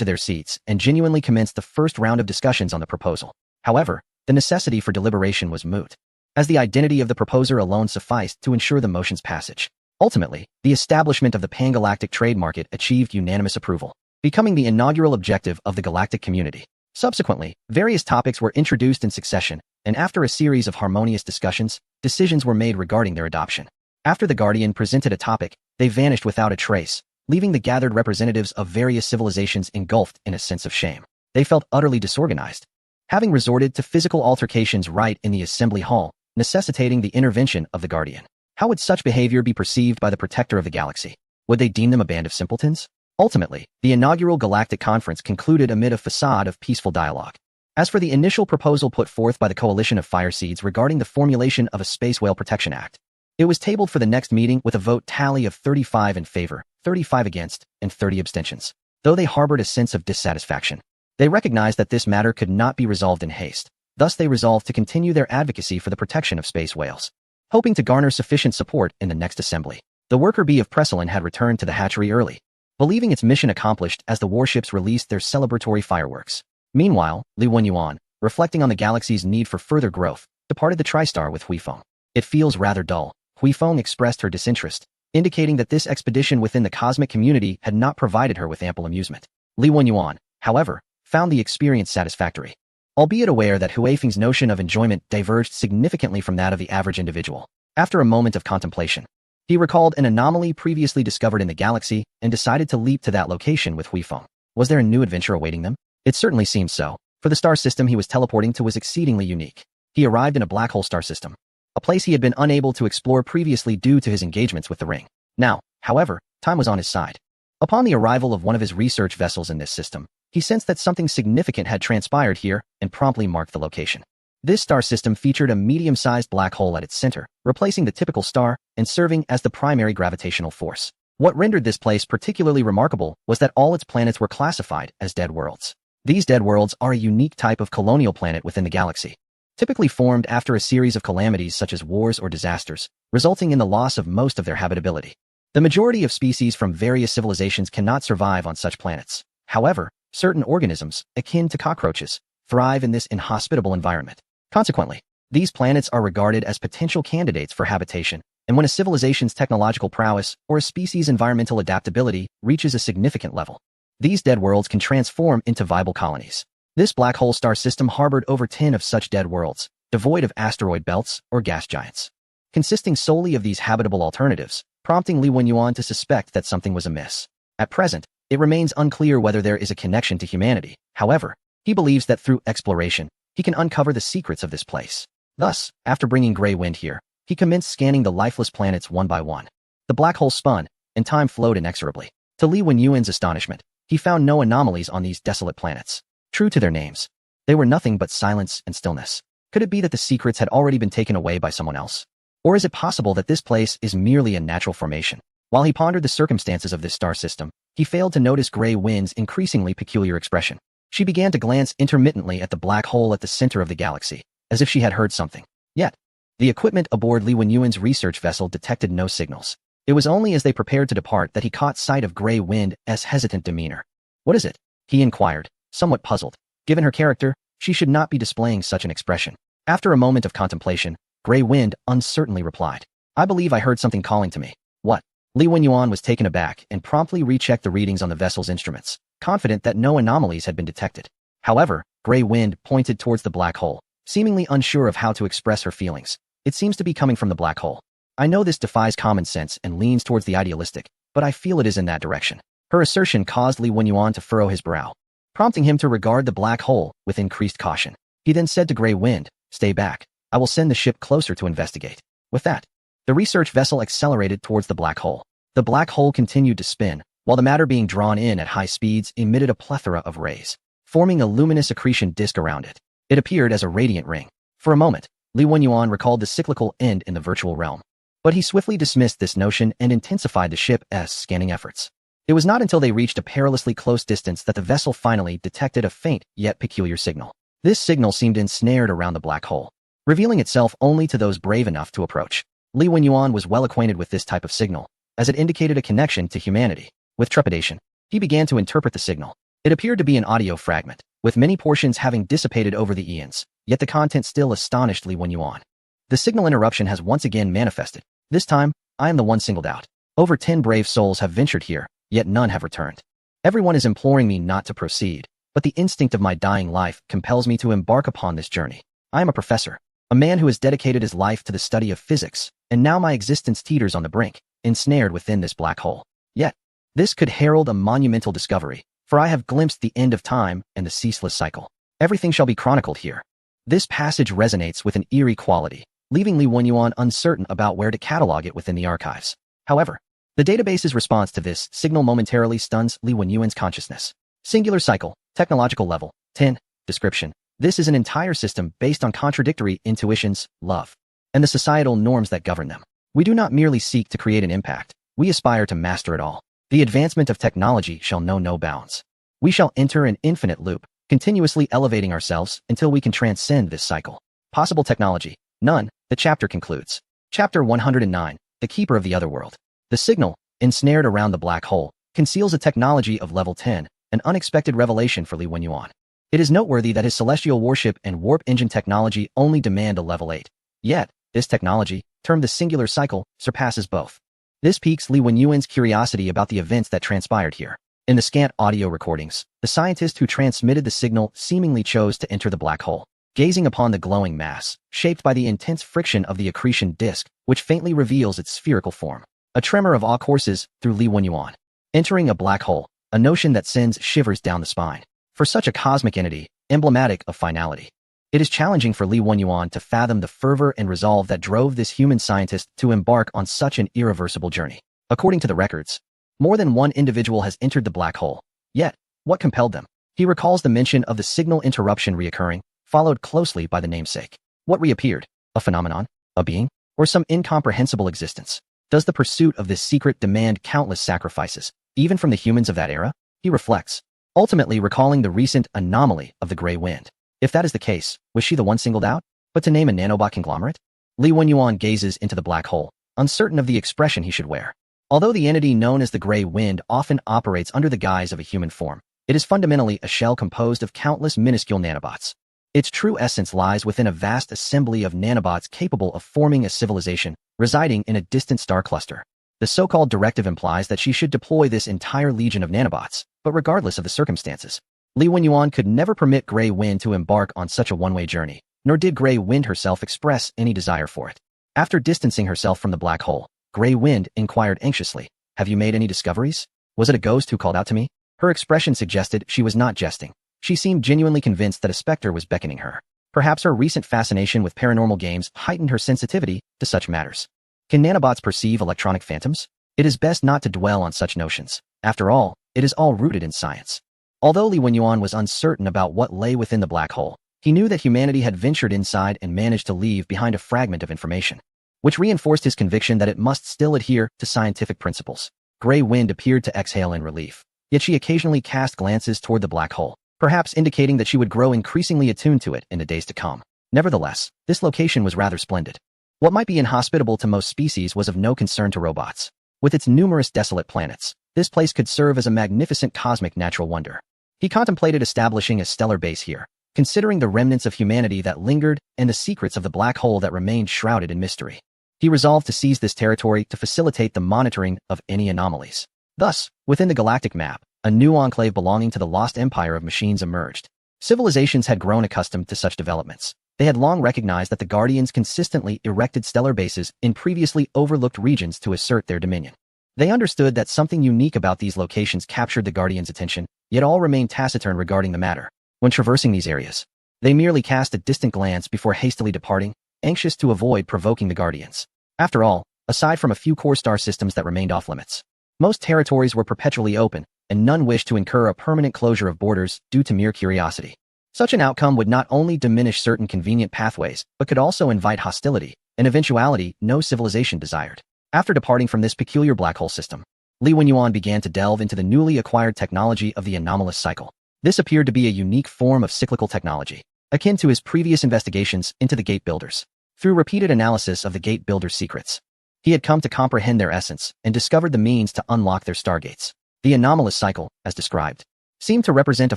to their seats and genuinely commenced the first round of discussions on the proposal. However, the necessity for deliberation was moot, as the identity of the proposer alone sufficed to ensure the motion's passage. Ultimately, the establishment of the pangalactic trade market achieved unanimous approval, becoming the inaugural objective of the galactic community. Subsequently, various topics were introduced in succession, and after a series of harmonious discussions, decisions were made regarding their adoption. After the Guardian presented a topic, they vanished without a trace, leaving the gathered representatives of various civilizations engulfed in a sense of shame. They felt utterly disorganized, having resorted to physical altercations right in the assembly hall, necessitating the intervention of the Guardian. How would such behavior be perceived by the protector of the galaxy? Would they deem them a band of simpletons? Ultimately, the inaugural Galactic Conference concluded amid a facade of peaceful dialogue. As for the initial proposal put forth by the Coalition of Fireseeds regarding the formulation of a Space Whale Protection Act, it was tabled for the next meeting with a vote tally of 35 in favor, 35 against, and 30 abstentions. Though they harbored a sense of dissatisfaction, they recognized that this matter could not be resolved in haste. Thus they resolved to continue their advocacy for the protection of space whales, hoping to garner sufficient support in the next assembly. The worker bee of Preselin had returned to the hatchery early, believing its mission accomplished as the warships released their celebratory fireworks. Meanwhile, Li Wenyuan, reflecting on the galaxy's need for further growth, departed the TriStar with Huifeng. It feels rather dull. Huifeng expressed her disinterest, indicating that this expedition within the cosmic community had not provided her with ample amusement. Li Wenyuan, however, found the experience satisfactory, albeit aware that Huifeng's notion of enjoyment diverged significantly from that of the average individual. After a moment of contemplation, he recalled an anomaly previously discovered in the galaxy and decided to leap to that location with Huifeng. Was there a new adventure awaiting them? It certainly seemed so, for the star system he was teleporting to was exceedingly unique. He arrived in a black hole star system, a place he had been unable to explore previously due to his engagements with the ring. Now, however, time was on his side. Upon the arrival of one of his research vessels in this system, he sensed that something significant had transpired here and promptly marked the location. This star system featured a medium-sized black hole at its center, replacing the typical star and serving as the primary gravitational force. What rendered this place particularly remarkable was that all its planets were classified as dead worlds. These dead worlds are a unique type of colonial planet within the galaxy, typically formed after a series of calamities such as wars or disasters, resulting in the loss of most of their habitability. The majority of species from various civilizations cannot survive on such planets. However, certain organisms, akin to cockroaches, thrive in this inhospitable environment. Consequently, these planets are regarded as potential candidates for habitation, and when a civilization's technological prowess or a species' environmental adaptability reaches a significant level, these dead worlds can transform into viable colonies. This black hole star system harbored over 10 of such dead worlds, devoid of asteroid belts or gas giants, consisting solely of these habitable alternatives, prompting Li Wenyuan to suspect that something was amiss. At present, it remains unclear whether there is a connection to humanity. However, he believes that through exploration, he can uncover the secrets of this place. Thus, after bringing Grey Wind here, he commenced scanning the lifeless planets one by one. The black hole spun, and time flowed inexorably. To Li Wenyuan's astonishment, he found no anomalies on these desolate planets. True to their names, they were nothing but silence and stillness. Could it be that the secrets had already been taken away by someone else? Or is it possible that this place is merely a natural formation? While he pondered the circumstances of this star system, he failed to notice Grey Wind's increasingly peculiar expression. She began to glance intermittently at the black hole at the center of the galaxy, as if she had heard something. Yet, the equipment aboard Li Wenyuan's research vessel detected no signals. It was only as they prepared to depart that he caught sight of Grey Wind's hesitant demeanor. "What is it?" he inquired, somewhat puzzled. Given her character, she should not be displaying such an expression. After a moment of contemplation, Grey Wind uncertainly replied, "I believe I heard something calling to me." "What?" Li Wenyuan was taken aback and promptly rechecked the readings on the vessel's instruments, confident that no anomalies had been detected. However, Grey Wind pointed towards the black hole, seemingly unsure of how to express her feelings. "It seems to be coming from the black hole. I know this defies common sense and leans towards the idealistic, but I feel it is in that direction." Her assertion caused Li Wenyuan to furrow his brow, prompting him to regard the black hole with increased caution. He then said to Grey Wind, "Stay back. I will send the ship closer to investigate." With that, the research vessel accelerated towards the black hole. The black hole continued to spin, while the matter being drawn in at high speeds emitted a plethora of rays. forming a luminous accretion disk around it. It appeared as a radiant ring. For a moment, Li Wenyuan recalled the cyclical end in the virtual realm. But he swiftly dismissed this notion and intensified the ship's scanning efforts. It was not until they reached a perilously close distance that the vessel finally detected a faint yet peculiar signal. This signal seemed ensnared around the black hole, revealing itself only to those brave enough to approach. Li Wenyuan was well acquainted with this type of signal, as it indicated a connection to humanity. With trepidation, he began to interpret the signal. It appeared to be an audio fragment, with many portions having dissipated over the eons, yet the content still astonished Li Wenyuan. The signal interruption has once again manifested. This time, I am the one singled out. Over 10 brave souls have ventured here, yet none have returned. Everyone is imploring me not to proceed, but the instinct of my dying life compels me to embark upon this journey. I am a professor, a man who has dedicated his life to the study of physics, and now my existence teeters on the brink, ensnared within this black hole. Yet, this could herald a monumental discovery, for I have glimpsed the end of time and the ceaseless cycle. Everything shall be chronicled here. This passage resonates with an eerie quality, leaving Li Wenyuan uncertain about where to catalog it within the archives. However, the database's response to this signal momentarily stuns Li Wenyuan's consciousness. Singular cycle, technological level, 10, description. This is an entire system based on contradictory intuitions, love, and the societal norms that govern them. We do not merely seek to create an impact, we aspire to master it all. The advancement of technology shall know no bounds. We shall enter an infinite loop, continuously elevating ourselves until we can transcend this cycle. Possible technology, none, the chapter concludes. Chapter 109, The Keeper of the Otherworld. The signal, ensnared around the black hole, conceals a technology of level 10, an unexpected revelation for Li Wenyuan. It is noteworthy that his celestial warship and warp engine technology only demand a level 8. Yet, this technology, termed the singular cycle, surpasses both. This piques Li Wenyuan's curiosity about the events that transpired here. In the scant audio recordings, the scientist who transmitted the signal seemingly chose to enter the black hole, gazing upon the glowing mass, shaped by the intense friction of the accretion disk, which faintly reveals its spherical form. A tremor of awe courses through Li Wenyuan. Entering a black hole, a notion that sends shivers down the spine. For such a cosmic entity, emblematic of finality, it is challenging for Li Wenyuan to fathom the fervor and resolve that drove this human scientist to embark on such an irreversible journey. According to the records, more than one individual has entered the black hole. Yet, what compelled them? He recalls the mention of the signal interruption reoccurring, followed closely by the namesake. What reappeared? A phenomenon? A being? Or some incomprehensible existence? Does the pursuit of this secret demand countless sacrifices, even from the humans of that era? He reflects, ultimately recalling the recent anomaly of the gray wind. If that is the case, was she the one singled out? But to name a nanobot conglomerate? Li Wenyuan gazes into the black hole, uncertain of the expression he should wear. Although the entity known as the gray wind often operates under the guise of a human form, it is fundamentally a shell composed of countless minuscule nanobots. Its true essence lies within a vast assembly of nanobots capable of forming a civilization, residing in a distant star cluster. The so-called directive implies that she should deploy this entire legion of nanobots, but regardless of the circumstances, Li Wenyuan could never permit Grey Wind to embark on such a one-way journey, nor did Grey Wind herself express any desire for it. After distancing herself from the black hole, Grey Wind inquired anxiously, "Have you made any discoveries? Was it a ghost who called out to me?" Her expression suggested she was not jesting. She seemed genuinely convinced that a specter was beckoning her. Perhaps her recent fascination with paranormal games heightened her sensitivity to such matters. Can nanobots perceive electronic phantoms? It is best not to dwell on such notions. After all, it is all rooted in science. Although Li Wenyuan was uncertain about what lay within the black hole, he knew that humanity had ventured inside and managed to leave behind a fragment of information, which reinforced his conviction that it must still adhere to scientific principles. Grey Wind appeared to exhale in relief, yet she occasionally cast glances toward the black hole, perhaps indicating that she would grow increasingly attuned to it in the days to come. Nevertheless, this location was rather splendid. What might be inhospitable to most species was of no concern to robots. With its numerous desolate planets, this place could serve as a magnificent cosmic natural wonder. He contemplated establishing a stellar base here, considering the remnants of humanity that lingered and the secrets of the black hole that remained shrouded in mystery. He resolved to seize this territory to facilitate the monitoring of any anomalies. Thus, within the galactic map, a new enclave belonging to the lost empire of machines emerged. Civilizations had grown accustomed to such developments. They had long recognized that the Guardians consistently erected stellar bases in previously overlooked regions to assert their dominion. They understood that something unique about these locations captured the Guardians' attention, yet all remained taciturn regarding the matter. When traversing these areas, they merely cast a distant glance before hastily departing, anxious to avoid provoking the Guardians. After all, aside from a few core star systems that remained off-limits, most territories were perpetually open, and none wished to incur a permanent closure of borders due to mere curiosity. Such an outcome would not only diminish certain convenient pathways, but could also invite hostility, an eventuality no civilization desired. After departing from this peculiar black hole system, Li Wenyuan began to delve into the newly acquired technology of the anomalous cycle. This appeared to be a unique form of cyclical technology, akin to his previous investigations into the gate builders. Through repeated analysis of the gate builders' secrets, he had come to comprehend their essence and discovered the means to unlock their stargates. The anomalous cycle, as described, seemed to represent a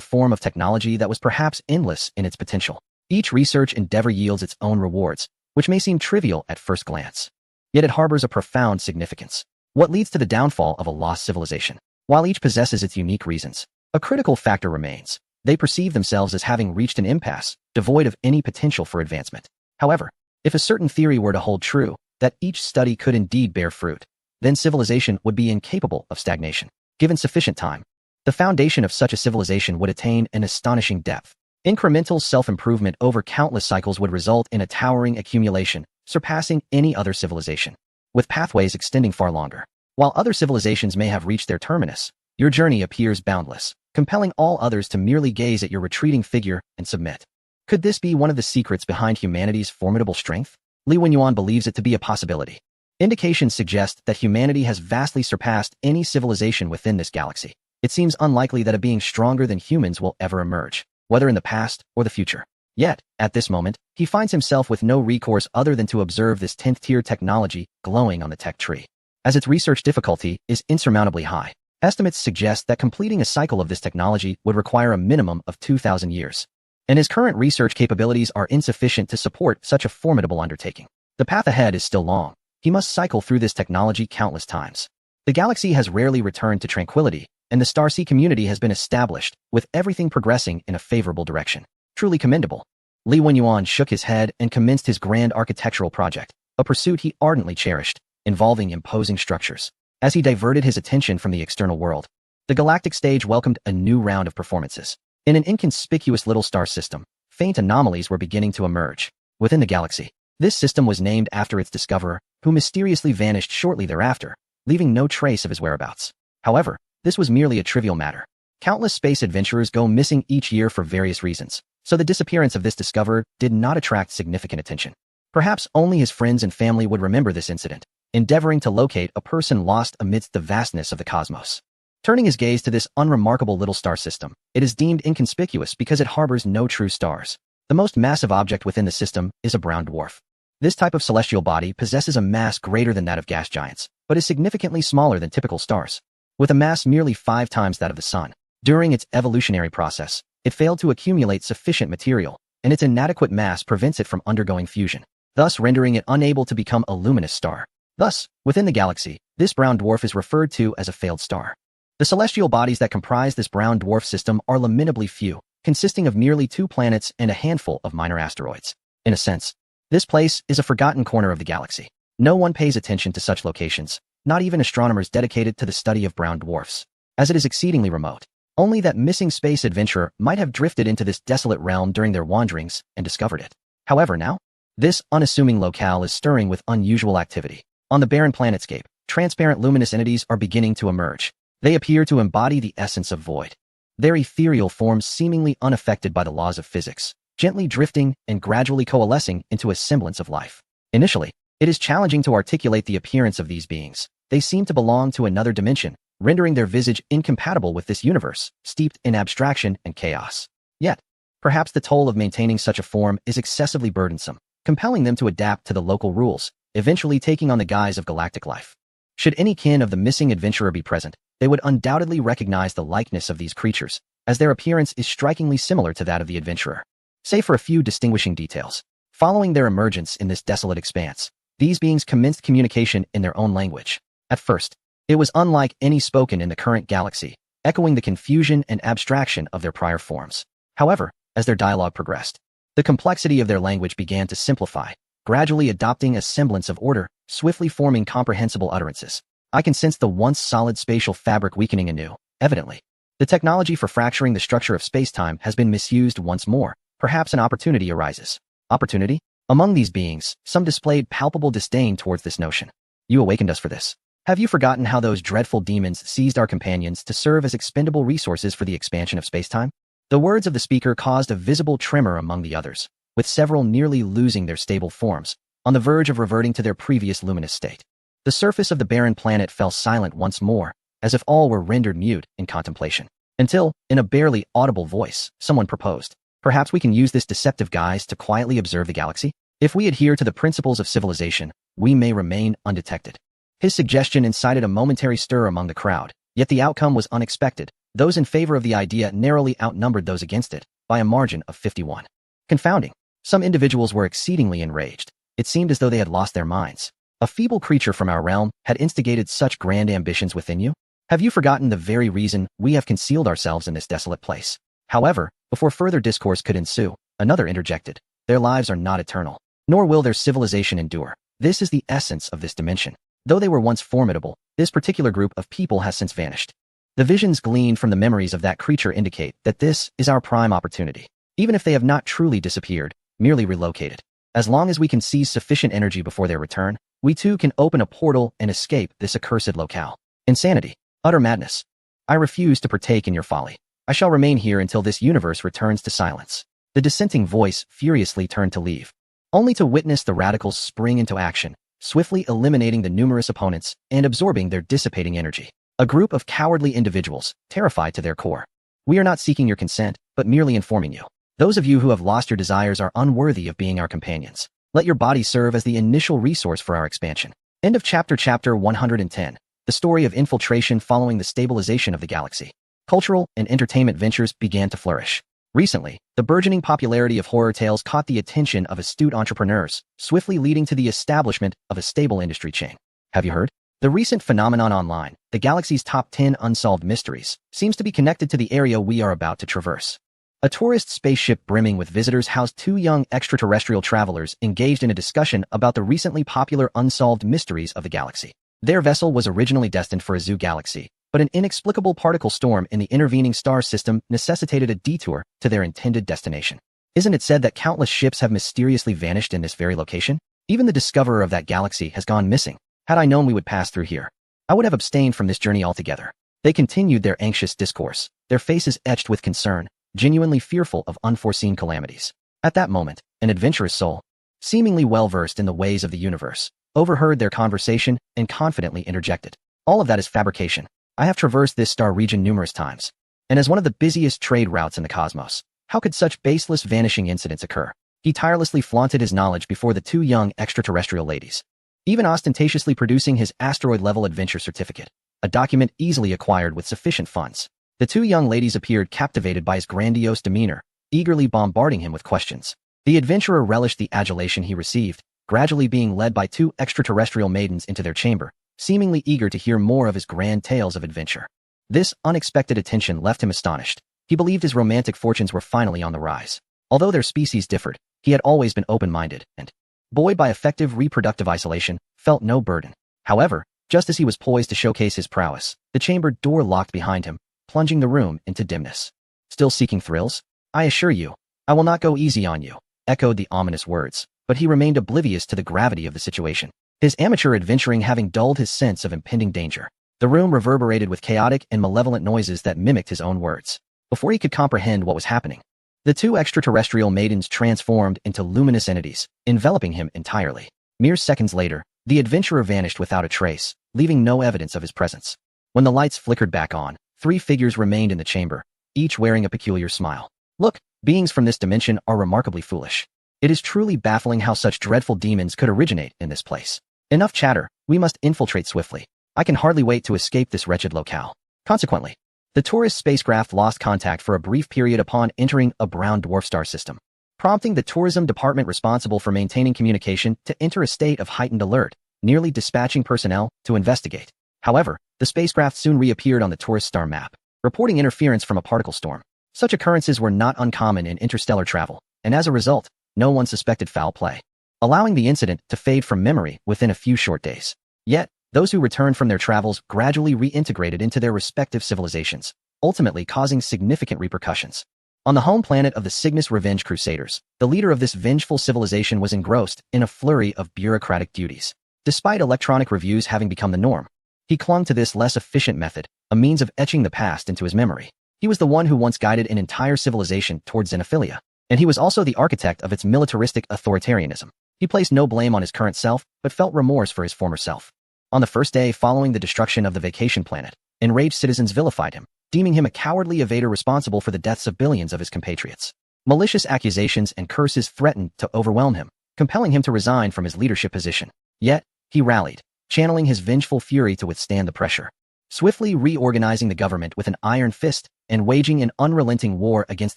form of technology that was perhaps endless in its potential. Each research endeavor yields its own rewards, which may seem trivial at first glance. Yet it harbors a profound significance. What leads to the downfall of a lost civilization? While each possesses its unique reasons, a critical factor remains. They perceive themselves as having reached an impasse, devoid of any potential for advancement. However, if a certain theory were to hold true, that each study could indeed bear fruit, then civilization would be incapable of stagnation. Given sufficient time, the foundation of such a civilization would attain an astonishing depth. Incremental self-improvement over countless cycles would result in a towering accumulation, surpassing any other civilization, with pathways extending far longer. While other civilizations may have reached their terminus, your journey appears boundless, compelling all others to merely gaze at your retreating figure and submit. Could this be one of the secrets behind humanity's formidable strength? Li Wenyuan believes it to be a possibility. Indications suggest that humanity has vastly surpassed any civilization within this galaxy. It seems unlikely that a being stronger than humans will ever emerge, whether in the past or the future. Yet, at this moment, he finds himself with no recourse other than to observe this 10th-tier technology glowing on the tech tree. As its research difficulty is insurmountably high, estimates suggest that completing a cycle of this technology would require a minimum of 2,000 years. And his current research capabilities are insufficient to support such a formidable undertaking. The path ahead is still long. He must cycle through this technology countless times. The galaxy has rarely returned to tranquility, and the Starsea community has been established, with everything progressing in a favorable direction. Truly commendable. Li Wenyuan shook his head and commenced his grand architectural project, a pursuit he ardently cherished, involving imposing structures. As he diverted his attention from the external world, the galactic stage welcomed a new round of performances. In an inconspicuous little star system, faint anomalies were beginning to emerge. Within the galaxy, this system was named after its discoverer, who mysteriously vanished shortly thereafter, leaving no trace of his whereabouts. However, this was merely a trivial matter. Countless space adventurers go missing each year for various reasons, so the disappearance of this discoverer did not attract significant attention. Perhaps only his friends and family would remember this incident, endeavoring to locate a person lost amidst the vastness of the cosmos. Turning his gaze to this unremarkable little star system, it is deemed inconspicuous because it harbors no true stars. The most massive object within the system is a brown dwarf. This type of celestial body possesses a mass greater than that of gas giants, but is significantly smaller than typical stars, with a mass merely 5 times that of the Sun. During its evolutionary process, it failed to accumulate sufficient material, and its inadequate mass prevents it from undergoing fusion, thus rendering it unable to become a luminous star. Thus, within the galaxy, this brown dwarf is referred to as a failed star. The celestial bodies that comprise this brown dwarf system are lamentably few, consisting of merely 2 planets and a handful of minor asteroids. In a sense, this place is a forgotten corner of the galaxy. No one pays attention to such locations, not even astronomers dedicated to the study of brown dwarfs, as it is exceedingly remote. Only that missing space adventurer might have drifted into this desolate realm during their wanderings and discovered it. However, now, this unassuming locale is stirring with unusual activity. On the barren planetscape, transparent luminous entities are beginning to emerge. They appear to embody the essence of void. Their ethereal forms seemingly unaffected by the laws of physics, gently drifting and gradually coalescing into a semblance of life. Initially, it is challenging to articulate the appearance of these beings. They seem to belong to another dimension, rendering their visage incompatible with this universe, steeped in abstraction and chaos. Yet, perhaps the toll of maintaining such a form is excessively burdensome, compelling them to adapt to the local rules, eventually taking on the guise of galactic life. Should any kin of the missing adventurer be present, they would undoubtedly recognize the likeness of these creatures, as their appearance is strikingly similar to that of the adventurer, save for a few distinguishing details. Following their emergence in this desolate expanse, these beings commenced communication in their own language. At first, it was unlike any spoken in the current galaxy, echoing the confusion and abstraction of their prior forms. However, as their dialogue progressed, the complexity of their language began to simplify, gradually adopting a semblance of order, swiftly forming comprehensible utterances. I can sense the once solid spatial fabric weakening anew. Evidently, the technology for fracturing the structure of space-time has been misused once more. Perhaps an opportunity arises. Opportunity? Among these beings, some displayed palpable disdain towards this notion. You awakened us for this. Have you forgotten how those dreadful demons seized our companions to serve as expendable resources for the expansion of spacetime? The words of the speaker caused a visible tremor among the others, with several nearly losing their stable forms, on the verge of reverting to their previous luminous state. The surface of the barren planet fell silent once more, as if all were rendered mute in contemplation. Until, in a barely audible voice, someone proposed, "Perhaps we can use this deceptive guise to quietly observe the galaxy? If we adhere to the principles of civilization, we may remain undetected." His suggestion incited a momentary stir among the crowd, yet the outcome was unexpected. Those in favor of the idea narrowly outnumbered those against it, by a margin of 51. Confounding. Some individuals were exceedingly enraged. It seemed as though they had lost their minds. A feeble creature from our realm had instigated such grand ambitions within you? Have you forgotten the very reason we have concealed ourselves in this desolate place? However, before further discourse could ensue, another interjected. Their lives are not eternal, nor will their civilization endure. This is the essence of this dimension. Though they were once formidable, this particular group of people has since vanished. The visions gleaned from the memories of that creature indicate that this is our prime opportunity. Even if they have not truly disappeared, merely relocated. As long as we can seize sufficient energy before their return, we too can open a portal and escape this accursed locale. Insanity. Utter madness. I refuse to partake in your folly. I shall remain here until this universe returns to silence. The dissenting voice furiously turned to leave, only to witness the radicals spring into action, swiftly eliminating the numerous opponents and absorbing their dissipating energy. A group of cowardly individuals, terrified to their core. We are not seeking your consent, but merely informing you. Those of you who have lost your desires are unworthy of being our companions. Let your body serve as the initial resource for our expansion. End of chapter 110. The story of infiltration following the stabilization of the galaxy. Cultural and entertainment ventures began to flourish. Recently, the burgeoning popularity of horror tales caught the attention of astute entrepreneurs, swiftly leading to the establishment of a stable industry chain. Have you heard? The recent phenomenon online, the galaxy's top 10 unsolved mysteries, seems to be connected to the area we are about to traverse. A tourist spaceship brimming with visitors housed two young extraterrestrial travelers engaged in a discussion about the recently popular unsolved mysteries of the galaxy. Their vessel was originally destined for a zoo galaxy, but an inexplicable particle storm in the intervening star system necessitated a detour to their intended destination. Isn't it said that countless ships have mysteriously vanished in this very location? Even the discoverer of that galaxy has gone missing. Had I known we would pass through here, I would have abstained from this journey altogether. They continued their anxious discourse, their faces etched with concern, genuinely fearful of unforeseen calamities. At that moment, an adventurous soul, seemingly well-versed in the ways of the universe, overheard their conversation and confidently interjected. All of that is fabrication. I have traversed this star region numerous times, and as one of the busiest trade routes in the cosmos, how could such baseless vanishing incidents occur? He tirelessly flaunted his knowledge before the two young extraterrestrial ladies, even ostentatiously producing his asteroid-level adventure certificate, a document easily acquired with sufficient funds. The two young ladies appeared captivated by his grandiose demeanor, eagerly bombarding him with questions. The adventurer relished the adulation he received, gradually being led by two extraterrestrial maidens into their chamber, seemingly eager to hear more of his grand tales of adventure. This unexpected attention left him astonished. He believed his romantic fortunes were finally on the rise. Although their species differed, he had always been open-minded and, buoyed by effective reproductive isolation, felt no burden. However, just as he was poised to showcase his prowess, the chamber door locked behind him, plunging the room into dimness. Still seeking thrills? I assure you, I will not go easy on you, echoed the ominous words, but he remained oblivious to the gravity of the situation. His amateur adventuring having dulled his sense of impending danger. The room reverberated with chaotic and malevolent noises that mimicked his own words. Before he could comprehend what was happening, the two extraterrestrial maidens transformed into luminous entities, enveloping him entirely. Mere seconds later, the adventurer vanished without a trace, leaving no evidence of his presence. When the lights flickered back on, three figures remained in the chamber, each wearing a peculiar smile. Look, beings from this dimension are remarkably foolish. It is truly baffling how such dreadful demons could originate in this place. Enough chatter, we must infiltrate swiftly. I can hardly wait to escape this wretched locale. Consequently, the tourist spacecraft lost contact for a brief period upon entering a brown dwarf star system, prompting the tourism department responsible for maintaining communication to enter a state of heightened alert, nearly dispatching personnel to investigate. However, the spacecraft soon reappeared on the tourist star map, reporting interference from a particle storm. Such occurrences were not uncommon in interstellar travel, and as a result, no one suspected foul play, allowing the incident to fade from memory within a few short days. Yet, those who returned from their travels gradually reintegrated into their respective civilizations, ultimately causing significant repercussions. On the home planet of the Cygnus Revenge Crusaders, the leader of this vengeful civilization was engrossed in a flurry of bureaucratic duties. Despite electronic reviews having become the norm, He clung to this less efficient method, a means of etching the past into his memory. He was the one who once guided an entire civilization towards xenophilia, and he was also the architect of its militaristic authoritarianism. He placed no blame on his current self, but felt remorse for his former self. On the first day following the destruction of the vacation planet, enraged citizens vilified him, deeming him a cowardly evader responsible for the deaths of billions of his compatriots. Malicious accusations and curses threatened to overwhelm him, compelling him to resign from his leadership position. Yet, he rallied, channeling his vengeful fury to withstand the pressure. Swiftly reorganizing the government with an iron fist and waging an unrelenting war against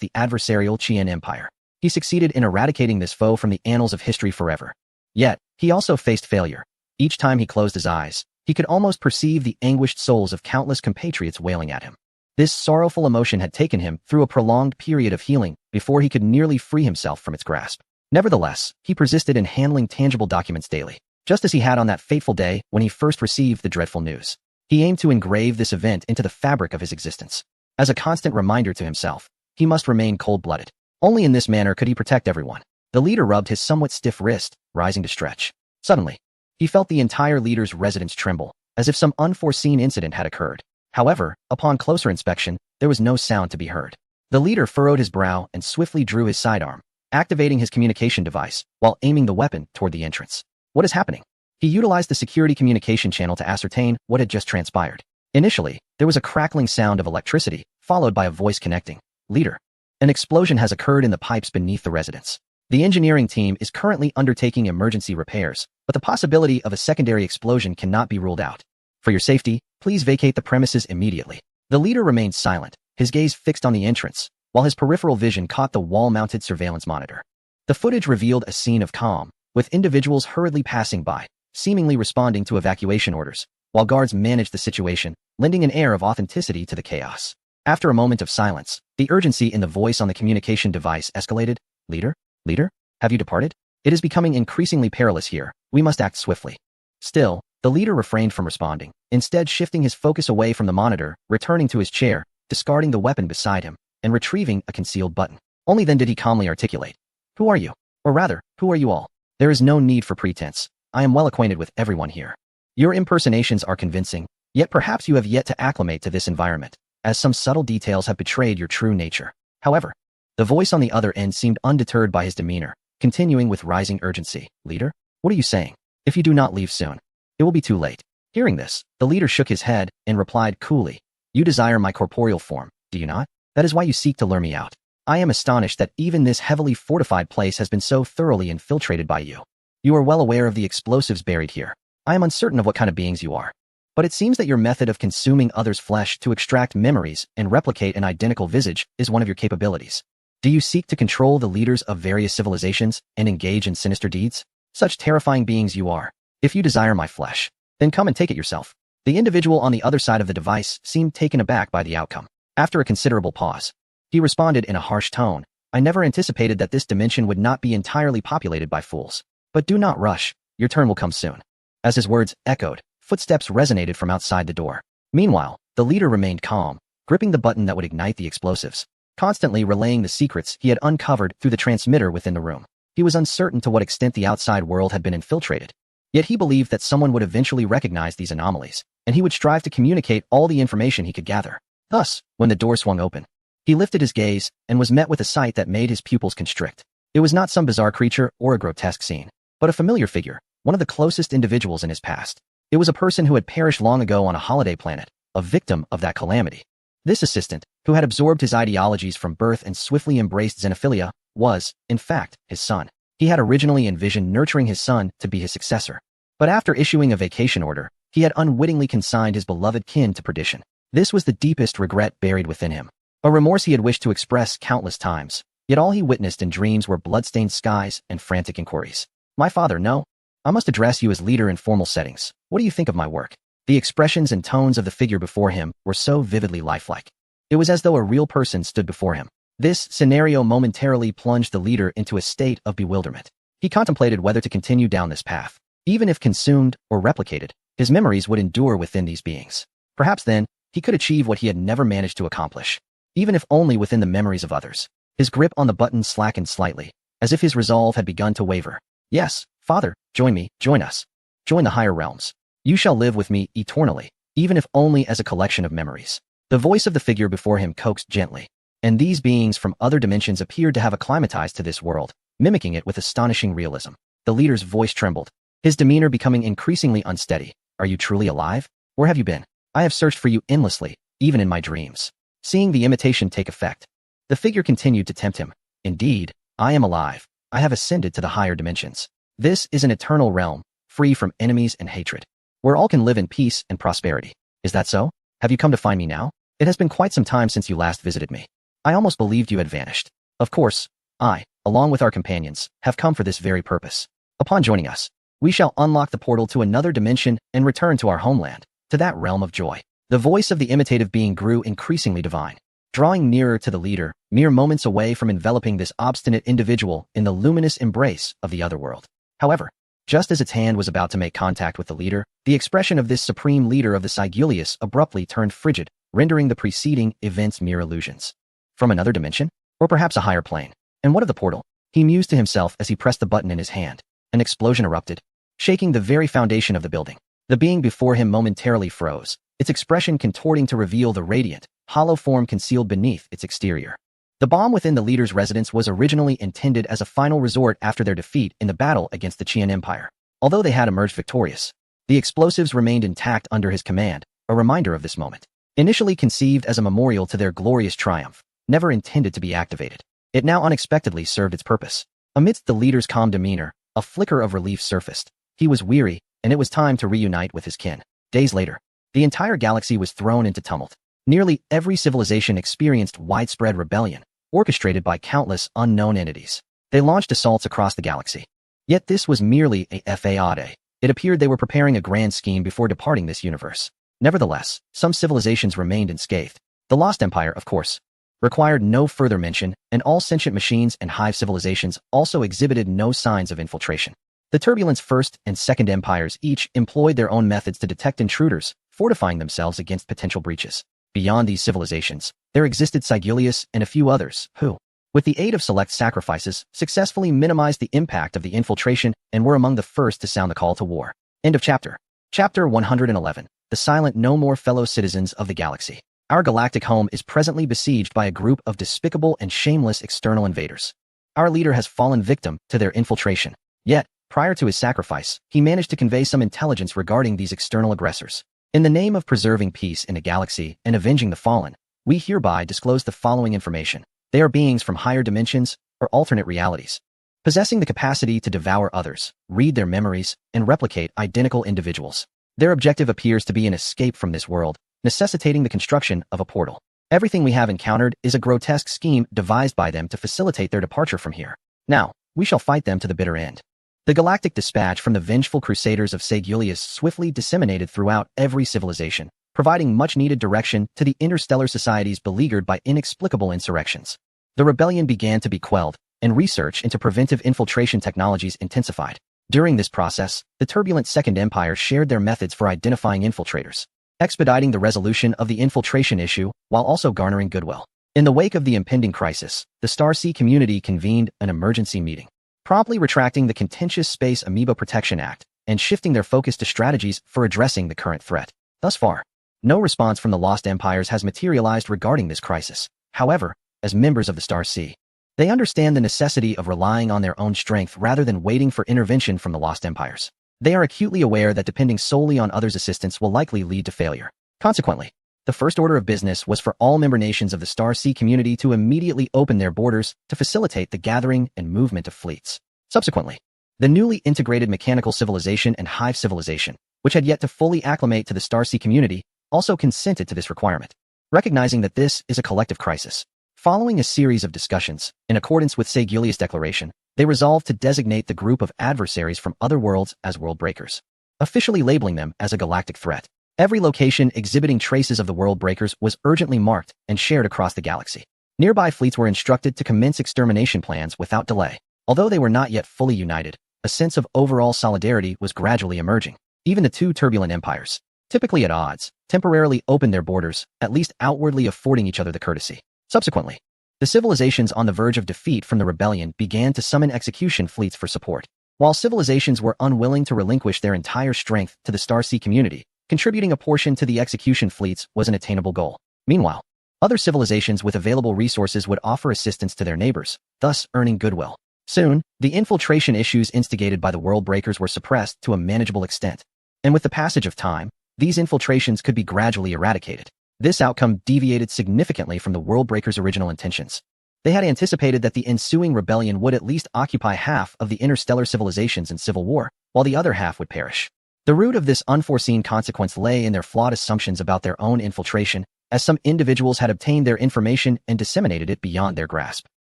the adversarial Qian Empire. He succeeded in eradicating this foe from the annals of history forever. Yet, he also faced failure. Each time he closed his eyes, he could almost perceive the anguished souls of countless compatriots wailing at him. This sorrowful emotion had taken him through a prolonged period of healing before he could nearly free himself from its grasp. Nevertheless, he persisted in handling tangible documents daily, just as he had on that fateful day when he first received the dreadful news. He aimed to engrave this event into the fabric of his existence. As a constant reminder to himself, he must remain cold-blooded. Only in this manner could he protect everyone. The leader rubbed his somewhat stiff wrist, rising to stretch. Suddenly, he felt the entire leader's residence tremble, as if some unforeseen incident had occurred. However, upon closer inspection, there was no sound to be heard. The leader furrowed his brow and swiftly drew his sidearm, activating his communication device while aiming the weapon toward the entrance. What is happening? He utilized the security communication channel to ascertain what had just transpired. Initially, there was a crackling sound of electricity, followed by a voice connecting. Leader. An explosion has occurred in the pipes beneath the residence. The engineering team is currently undertaking emergency repairs, but the possibility of a secondary explosion cannot be ruled out. For your safety, please vacate the premises immediately. The leader remained silent, his gaze fixed on the entrance, while his peripheral vision caught the wall-mounted surveillance monitor. The footage revealed a scene of calm, with individuals hurriedly passing by, seemingly responding to evacuation orders, while guards managed the situation, lending an air of authenticity to the chaos. After a moment of silence, the urgency in the voice on the communication device escalated. Leader? Leader? Have you departed? It is becoming increasingly perilous here. We must act swiftly. Still, the leader refrained from responding, instead shifting his focus away from the monitor, returning to his chair, discarding the weapon beside him, and retrieving a concealed button. Only then did he calmly articulate. Who are you? Or rather, who are you all? There is no need for pretense. I am well acquainted with everyone here. Your impersonations are convincing, yet perhaps you have yet to acclimate to this environment, as some subtle details have betrayed your true nature. However, the voice on the other end seemed undeterred by his demeanor, continuing with rising urgency. Leader? What are you saying? If you do not leave soon, it will be too late. Hearing this, the leader shook his head and replied coolly. You desire my corporeal form, do you not? That is why you seek to lure me out. I am astonished that even this heavily fortified place has been so thoroughly infiltrated by you. You are well aware of the explosives buried here. I am uncertain of what kind of beings you are. But it seems that your method of consuming others' flesh to extract memories and replicate an identical visage is one of your capabilities. Do you seek to control the leaders of various civilizations and engage in sinister deeds? Such terrifying beings you are. If you desire my flesh, then come and take it yourself. The individual on the other side of the device seemed taken aback by the outcome. After a considerable pause, he responded in a harsh tone. I never anticipated that this dimension would not be entirely populated by fools. But do not rush. Your turn will come soon. As his words echoed, footsteps resonated from outside the door. Meanwhile, the leader remained calm, gripping the button that would ignite the explosives, constantly relaying the secrets he had uncovered through the transmitter within the room. He was uncertain to what extent the outside world had been infiltrated. Yet he believed that someone would eventually recognize these anomalies, and he would strive to communicate all the information he could gather. Thus, when the door swung open, he lifted his gaze and was met with a sight that made his pupils constrict. It was not some bizarre creature or a grotesque scene, but a familiar figure, one of the closest individuals in his past. It was a person who had perished long ago on a holiday planet, a victim of that calamity. This assistant, who had absorbed his ideologies from birth and swiftly embraced xenophilia, was, in fact, his son. He had originally envisioned nurturing his son to be his successor. But after issuing a vacation order, he had unwittingly consigned his beloved kin to perdition. This was the deepest regret buried within him, a remorse he had wished to express countless times. Yet all he witnessed in dreams were blood-stained skies and frantic inquiries. My father, no. I must address you as leader in formal settings. What do you think of my work? The expressions and tones of the figure before him were so vividly lifelike. It was as though a real person stood before him. This scenario momentarily plunged the leader into a state of bewilderment. He contemplated whether to continue down this path. Even if consumed or replicated, his memories would endure within these beings. Perhaps then, he could achieve what he had never managed to accomplish, even if only within the memories of others. His grip on the button slackened slightly, as if his resolve had begun to waver. Yes, Father, join me, join us. Join the higher realms. You shall live with me eternally. even if only as a collection of memories. The voice of the figure before him coaxed gently, and these beings from other dimensions appeared to have acclimatized to this world, mimicking it with astonishing realism. The leader's voice trembled, his demeanor becoming increasingly unsteady. Are you truly alive? Where have you been? I have searched for you endlessly, even in my dreams. Seeing the imitation take effect, the figure continued to tempt him. Indeed, I am alive. I have ascended to the higher dimensions. This is an eternal realm, free from enemies and hatred, where all can live in peace and prosperity. Is that so? Have you come to find me now? It has been quite some time since you last visited me. I almost believed you had vanished. Of course, I, along with our companions, have come for this very purpose. Upon joining us, we shall unlock the portal to another dimension and return to our homeland, to that realm of joy. The voice of the imitative being grew increasingly divine, drawing nearer to the leader, mere moments away from enveloping this obstinate individual in the luminous embrace of the other world. However, just as its hand was about to make contact with the leader, the expression of this supreme leader of the Sigilius abruptly turned frigid, rendering the preceding events mere illusions. From another dimension? Or perhaps a higher plane? And what of the portal? He mused to himself as he pressed the button in his hand. An explosion erupted, shaking the very foundation of the building. The being before him momentarily froze, its expression contorting to reveal the radiant, hollow form concealed beneath its exterior. The bomb within the leader's residence was originally intended as a final resort after their defeat in the battle against the Qian Empire. Although they had emerged victorious, the explosives remained intact under his command, a reminder of this moment. Initially conceived as a memorial to their glorious triumph, never intended to be activated, it now unexpectedly served its purpose. Amidst the leader's calm demeanor, a flicker of relief surfaced. He was weary, and it was time to reunite with his kin. Days later, the entire galaxy was thrown into tumult. Nearly every civilization experienced widespread rebellion, orchestrated by countless unknown entities. They launched assaults across the galaxy. Yet this was merely a fade. It appeared they were preparing a grand scheme before departing this universe. Nevertheless, some civilizations remained unscathed. The Lost Empire, of course, required no further mention, and all sentient machines and hive civilizations also exhibited no signs of infiltration. The Turbulence First and Second Empires each employed their own methods to detect intruders, fortifying themselves against potential breaches. Beyond these civilizations, there existed Sigilius and a few others who, with the aid of select sacrifices, successfully minimized the impact of the infiltration and were among the first to sound the call to war. End of chapter. Chapter 111. The Silent No More Fellow Citizens of the Galaxy. Our galactic home is presently besieged by a group of despicable and shameless external invaders. Our leader has fallen victim to their infiltration. Yet, prior to his sacrifice, he managed to convey some intelligence regarding these external aggressors. In the name of preserving peace in the galaxy and avenging the fallen, we hereby disclose the following information. They are beings from higher dimensions or alternate realities, possessing the capacity to devour others, read their memories, and replicate identical individuals. Their objective appears to be an escape from this world, necessitating the construction of a portal. Everything we have encountered is a grotesque scheme devised by them to facilitate their departure from here. Now, we shall fight them to the bitter end. The galactic dispatch from the vengeful crusaders of Sigilius swiftly disseminated throughout every civilization, providing much-needed direction to the interstellar societies beleaguered by inexplicable insurrections. The rebellion began to be quelled, and research into preventive infiltration technologies intensified. During this process, the turbulent Second Empire shared their methods for identifying infiltrators, expediting the resolution of the infiltration issue while also garnering goodwill. In the wake of the impending crisis, the Starsea community convened an emergency meeting, promptly retracting the contentious Space Amoeba Protection Act and shifting their focus to strategies for addressing the current threat. Thus far, no response from the Lost Empires has materialized regarding this crisis. However, as members of the Starsea, they understand the necessity of relying on their own strength rather than waiting for intervention from the Lost Empires. They are acutely aware that depending solely on others' assistance will likely lead to failure. Consequently, the first order of business was for all member nations of the Starsea community to immediately open their borders to facilitate the gathering and movement of fleets. Subsequently, the newly integrated mechanical civilization and hive civilization, which had yet to fully acclimate to the Starsea community, also consented to this requirement. Recognizing that this is a collective crisis, following a series of discussions, in accordance with Sigilius' declaration, they resolved to designate the group of adversaries from other worlds as world breakers, officially labeling them as a galactic threat. Every location exhibiting traces of the world breakers was urgently marked and shared across the galaxy. Nearby fleets were instructed to commence extermination plans without delay. Although they were not yet fully united, a sense of overall solidarity was gradually emerging. Even the two turbulent empires, typically at odds, temporarily opened their borders, at least outwardly affording each other the courtesy. Subsequently, the civilizations on the verge of defeat from the rebellion began to summon execution fleets for support. While civilizations were unwilling to relinquish their entire strength to the Starsea community, Contributing a portion to the execution fleets was an attainable goal. Meanwhile, other civilizations with available resources would offer assistance to their neighbors, thus earning goodwill. Soon, the infiltration issues instigated by the World Breakers were suppressed to a manageable extent. And with the passage of time, these infiltrations could be gradually eradicated. This outcome deviated significantly from the World Breakers' original intentions. They had anticipated that the ensuing rebellion would at least occupy half of the interstellar civilizations in civil war, while the other half would perish. The root of this unforeseen consequence lay in their flawed assumptions about their own infiltration, as some individuals had obtained their information and disseminated it beyond their grasp.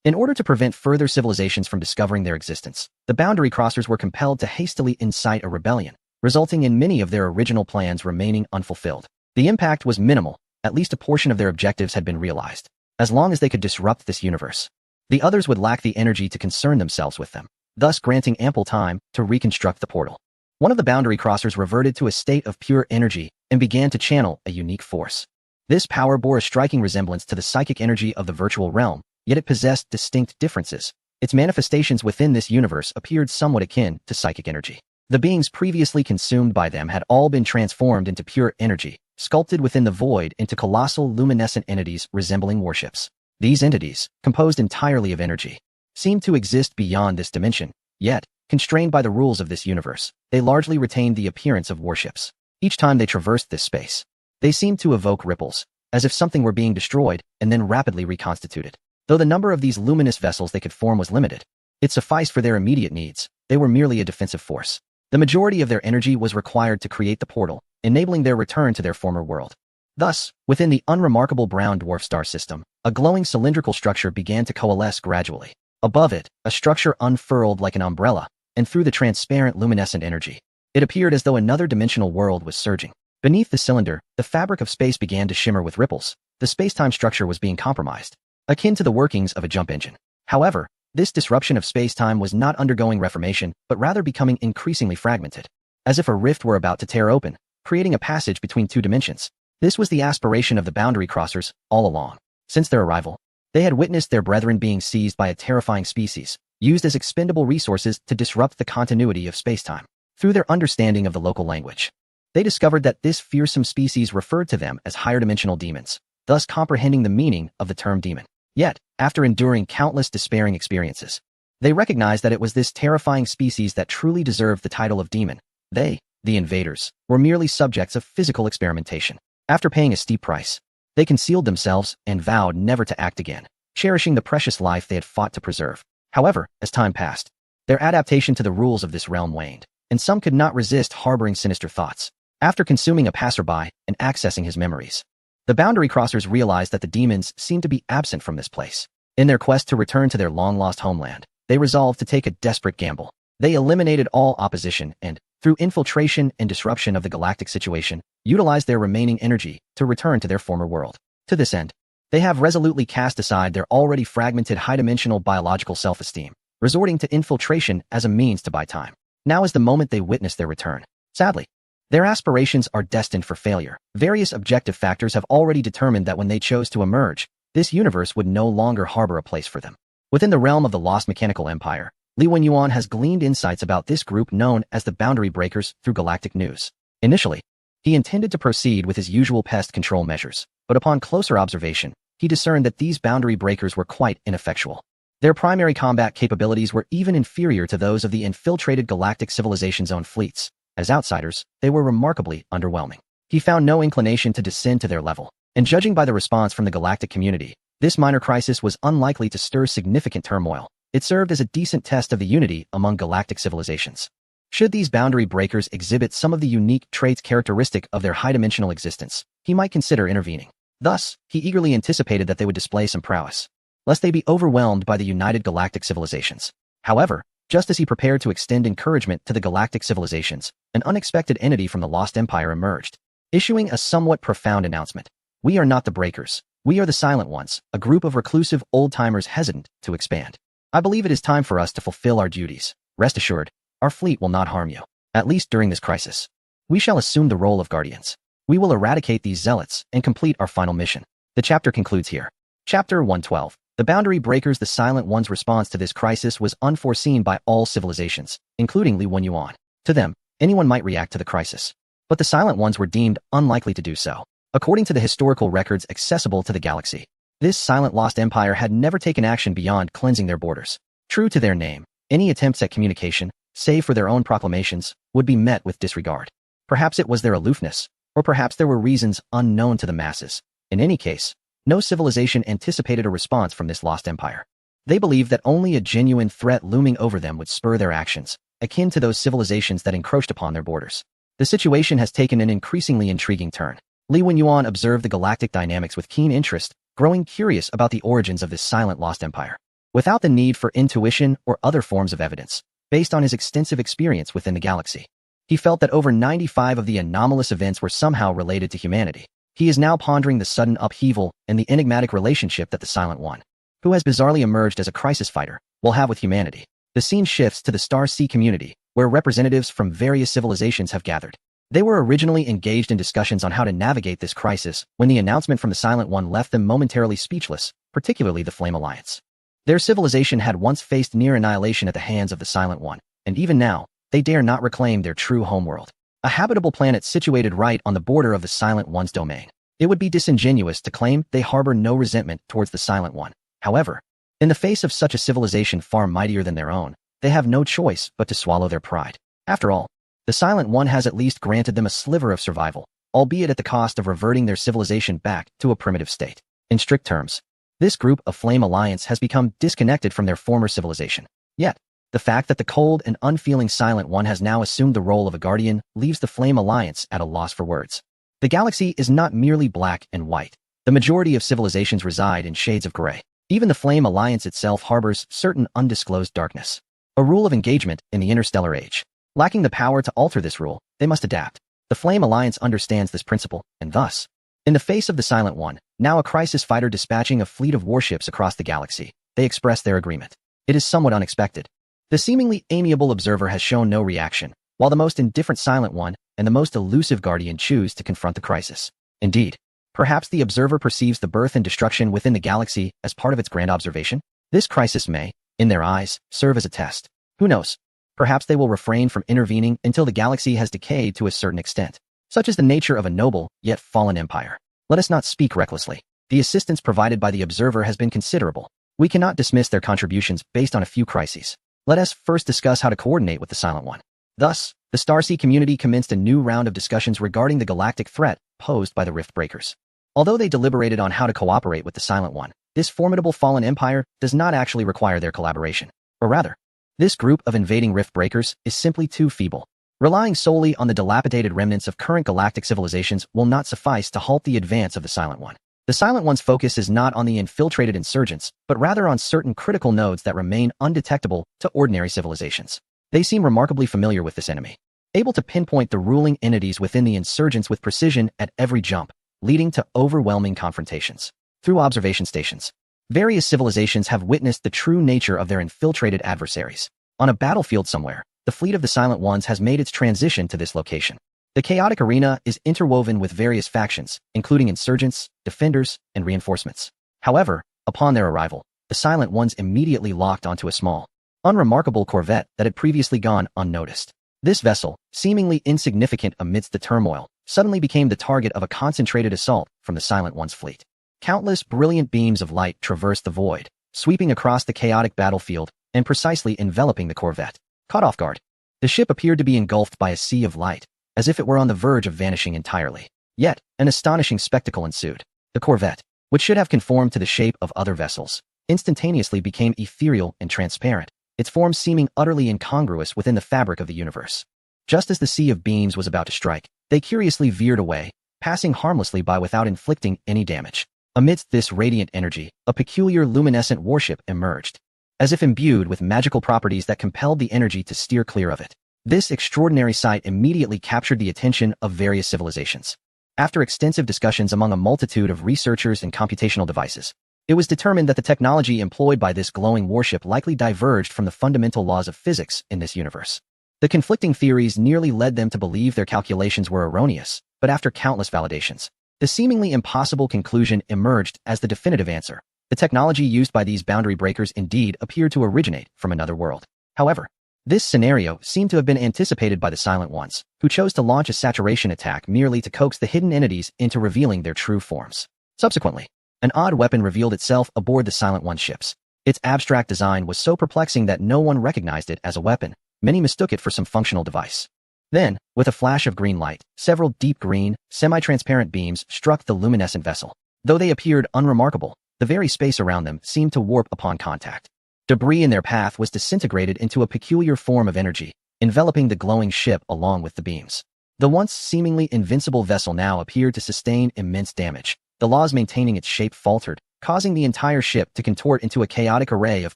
In order to prevent further civilizations from discovering their existence, the boundary crossers were compelled to hastily incite a rebellion, resulting in many of their original plans remaining unfulfilled. The impact was minimal, at least a portion of their objectives had been realized. As long as they could disrupt this universe, the others would lack the energy to concern themselves with them, thus granting ample time to reconstruct the portal. One of the boundary crossers reverted to a state of pure energy and began to channel a unique force. This power bore a striking resemblance to the psychic energy of the virtual realm, yet it possessed distinct differences. Its manifestations within this universe appeared somewhat akin to psychic energy. The beings previously consumed by them had all been transformed into pure energy, sculpted within the void into colossal luminescent entities resembling warships. These entities, composed entirely of energy, seemed to exist beyond this dimension, yet, constrained by the rules of this universe, they largely retained the appearance of warships. Each time they traversed this space, they seemed to evoke ripples, as if something were being destroyed and then rapidly reconstituted. Though the number of these luminous vessels they could form was limited, it sufficed for their immediate needs. They were merely a defensive force. The majority of their energy was required to create the portal, enabling their return to their former world. Thus, within the unremarkable brown dwarf star system, a glowing cylindrical structure began to coalesce gradually. Above it, a structure unfurled like an umbrella, and through the transparent luminescent energy, it appeared as though another dimensional world was surging. Beneath the cylinder, the fabric of space began to shimmer with ripples. The space-time structure was being compromised, akin to the workings of a jump engine. However, this disruption of space-time was not undergoing reformation, but rather becoming increasingly fragmented, as if a rift were about to tear open, creating a passage between two dimensions. This was the aspiration of the boundary crossers all along. Since their arrival, they had witnessed their brethren being seized by a terrifying species, used as expendable resources to disrupt the continuity of space-time. Through their understanding of the local language, they discovered that this fearsome species referred to them as higher-dimensional demons, thus comprehending the meaning of the term demon. Yet, after enduring countless despairing experiences, they recognized that it was this terrifying species that truly deserved the title of demon. They, the invaders, were merely subjects of physical experimentation. After paying a steep price, they concealed themselves and vowed never to act again, cherishing the precious life they had fought to preserve. However, as time passed, their adaptation to the rules of this realm waned, and some could not resist harboring sinister thoughts. After consuming a passerby and accessing his memories, the boundary crossers realized that the demons seemed to be absent from this place. In their quest to return to their long-lost homeland, they resolved to take a desperate gamble. They eliminated all opposition and, through infiltration and disruption of the galactic situation, utilized their remaining energy to return to their former world. To this end, they have resolutely cast aside their already fragmented high-dimensional biological self-esteem, resorting to infiltration as a means to buy time. Now is the moment they witness their return. Sadly, their aspirations are destined for failure. Various objective factors have already determined that when they chose to emerge, this universe would no longer harbor a place for them. Within the realm of the lost mechanical empire, Li Wenyuan has gleaned insights about this group known as the Boundary Breakers through Galactic news. Initially, he intended to proceed with his usual pest control measures, but upon closer observation, he discerned that these Boundary Breakers were quite ineffectual. Their primary combat capabilities were even inferior to those of the infiltrated galactic civilization's own fleets. As outsiders, they were remarkably underwhelming. He found no inclination to descend to their level, and judging by the response from the galactic community, this minor crisis was unlikely to stir significant turmoil. It served as a decent test of the unity among galactic civilizations. Should these boundary breakers exhibit some of the unique traits characteristic of their high-dimensional existence, he might consider intervening. Thus, he eagerly anticipated that they would display some prowess, lest they be overwhelmed by the united galactic civilizations. However, just as he prepared to extend encouragement to the galactic civilizations, an unexpected entity from the Lost Empire emerged, issuing a somewhat profound announcement. We are not the Breakers. We are the Silent Ones, a group of reclusive old-timers hesitant to expand. I believe it is time for us to fulfill our duties. Rest assured, our fleet will not harm you, at least during this crisis. We shall assume the role of guardians. We will eradicate these zealots and complete our final mission. The chapter concludes here. Chapter 112. The Boundary Breakers, the Silent One's response to this crisis was unforeseen by all civilizations, including Li Wenyuan. To them, anyone might react to the crisis. but the Silent Ones were deemed unlikely to do so. According to the historical records accessible to the galaxy, this silent lost empire had never taken action beyond cleansing their borders. True to their name, any attempts at communication, save for their own proclamations, would be met with disregard. Perhaps it was their aloofness, or perhaps there were reasons unknown to the masses. In any case, no civilization anticipated a response from this lost empire. They believed that only a genuine threat looming over them would spur their actions, akin to those civilizations that encroached upon their borders. The situation has taken an increasingly intriguing turn. Li Wenyuan observed the galactic dynamics with keen interest, growing curious about the origins of this silent lost empire. Without the need for intuition or other forms of evidence, based on his extensive experience within the galaxy, he felt that over 95 of the anomalous events were somehow related to humanity. He is now pondering the sudden upheaval and the enigmatic relationship that the Silent One, who has bizarrely emerged as a crisis fighter, will have with humanity. The scene shifts to the Star Sea community, where representatives from various civilizations have gathered. They were originally engaged in discussions on how to navigate this crisis when the announcement from the Silent One left them momentarily speechless, particularly the Flame Alliance. Their civilization had once faced near annihilation at the hands of the Silent One, and even now, they dare not reclaim their true homeworld, a habitable planet situated right on the border of the Silent One's domain. It would be disingenuous to claim they harbor no resentment towards the Silent One. However, in the face of such a civilization far mightier than their own, they have no choice but to swallow their pride. After all, the Silent One has at least granted them a sliver of survival, albeit at the cost of reverting their civilization back to a primitive state. In strict terms, this group of Flame Alliance has become disconnected from their former civilization. Yet, the fact that the cold and unfeeling Silent One has now assumed the role of a guardian leaves the Flame Alliance at a loss for words. The galaxy is not merely black and white. The majority of civilizations reside in shades of gray. Even the Flame Alliance itself harbors certain undisclosed darkness. A rule of engagement in the interstellar age. Lacking the power to alter this rule, they must adapt. The Flame Alliance understands this principle, and thus, in the face of the Silent One, now a crisis fighter dispatching a fleet of warships across the galaxy, they express their agreement. It is somewhat unexpected. The seemingly amiable observer has shown no reaction, while the most indifferent Silent One and the most elusive guardian choose to confront the crisis. Indeed, perhaps the observer perceives the birth and destruction within the galaxy as part of its grand observation. This crisis may, in their eyes, serve as a test. Who knows? Perhaps they will refrain from intervening until the galaxy has decayed to a certain extent. Such is the nature of a noble, yet fallen empire. Let us not speak recklessly. The assistance provided by the observer has been considerable. We cannot dismiss their contributions based on a few crises. Let us first discuss how to coordinate with the Silent One. Thus, the Starsea community commenced a new round of discussions regarding the galactic threat posed by the Rift Breakers. Although they deliberated on how to cooperate with the Silent One, this formidable fallen empire does not actually require their collaboration. Or rather, this group of invading Rift Breakers is simply too feeble. Relying solely on the dilapidated remnants of current galactic civilizations will not suffice to halt the advance of the Silent One. The Silent One's focus is not on the infiltrated insurgents, but rather on certain critical nodes that remain undetectable to ordinary civilizations. They seem remarkably familiar with this enemy, able to pinpoint the ruling entities within the insurgents with precision at every jump, leading to overwhelming confrontations. Through observation stations, various civilizations have witnessed the true nature of their infiltrated adversaries. On a battlefield somewhere, the fleet of the Silent Ones has made its transition to this location. The chaotic arena is interwoven with various factions, including insurgents, defenders, and reinforcements. However, upon their arrival, the Silent Ones immediately locked onto a small, unremarkable corvette that had previously gone unnoticed. This vessel, seemingly insignificant amidst the turmoil, suddenly became the target of a concentrated assault from the Silent One's fleet. Countless brilliant beams of light traversed the void, sweeping across the chaotic battlefield and precisely enveloping the corvette. Caught off guard, the ship appeared to be engulfed by a sea of light, as if it were on the verge of vanishing entirely. Yet, an astonishing spectacle ensued. The corvette, which should have conformed to the shape of other vessels, instantaneously became ethereal and transparent, its form seeming utterly incongruous within the fabric of the universe. Just as the sea of beams was about to strike, they curiously veered away, passing harmlessly by without inflicting any damage. Amidst this radiant energy, a peculiar luminescent warship emerged, as if imbued with magical properties that compelled the energy to steer clear of it. This extraordinary sight immediately captured the attention of various civilizations. After extensive discussions among a multitude of researchers and computational devices, it was determined that the technology employed by this glowing warship likely diverged from the fundamental laws of physics in this universe. The conflicting theories nearly led them to believe their calculations were erroneous, but after countless validations, the seemingly impossible conclusion emerged as the definitive answer. The technology used by these boundary breakers indeed appeared to originate from another world. However, This scenario seemed to have been anticipated by the Silent Ones, who chose to launch a saturation attack merely to coax the hidden entities into revealing their true forms. Subsequently, an odd weapon revealed itself aboard the Silent One ships. Its abstract design was so perplexing that no one recognized it as a weapon. Many mistook it for some functional device. Then, with a flash of green light, several deep green, semi-transparent beams struck the luminescent vessel. Though they appeared unremarkable, the very space around them seemed to warp upon contact. Debris in their path was disintegrated into a peculiar form of energy, enveloping the glowing ship along with the beams. The once seemingly invincible vessel now appeared to sustain immense damage. The laws maintaining its shape faltered, causing the entire ship to contort into a chaotic array of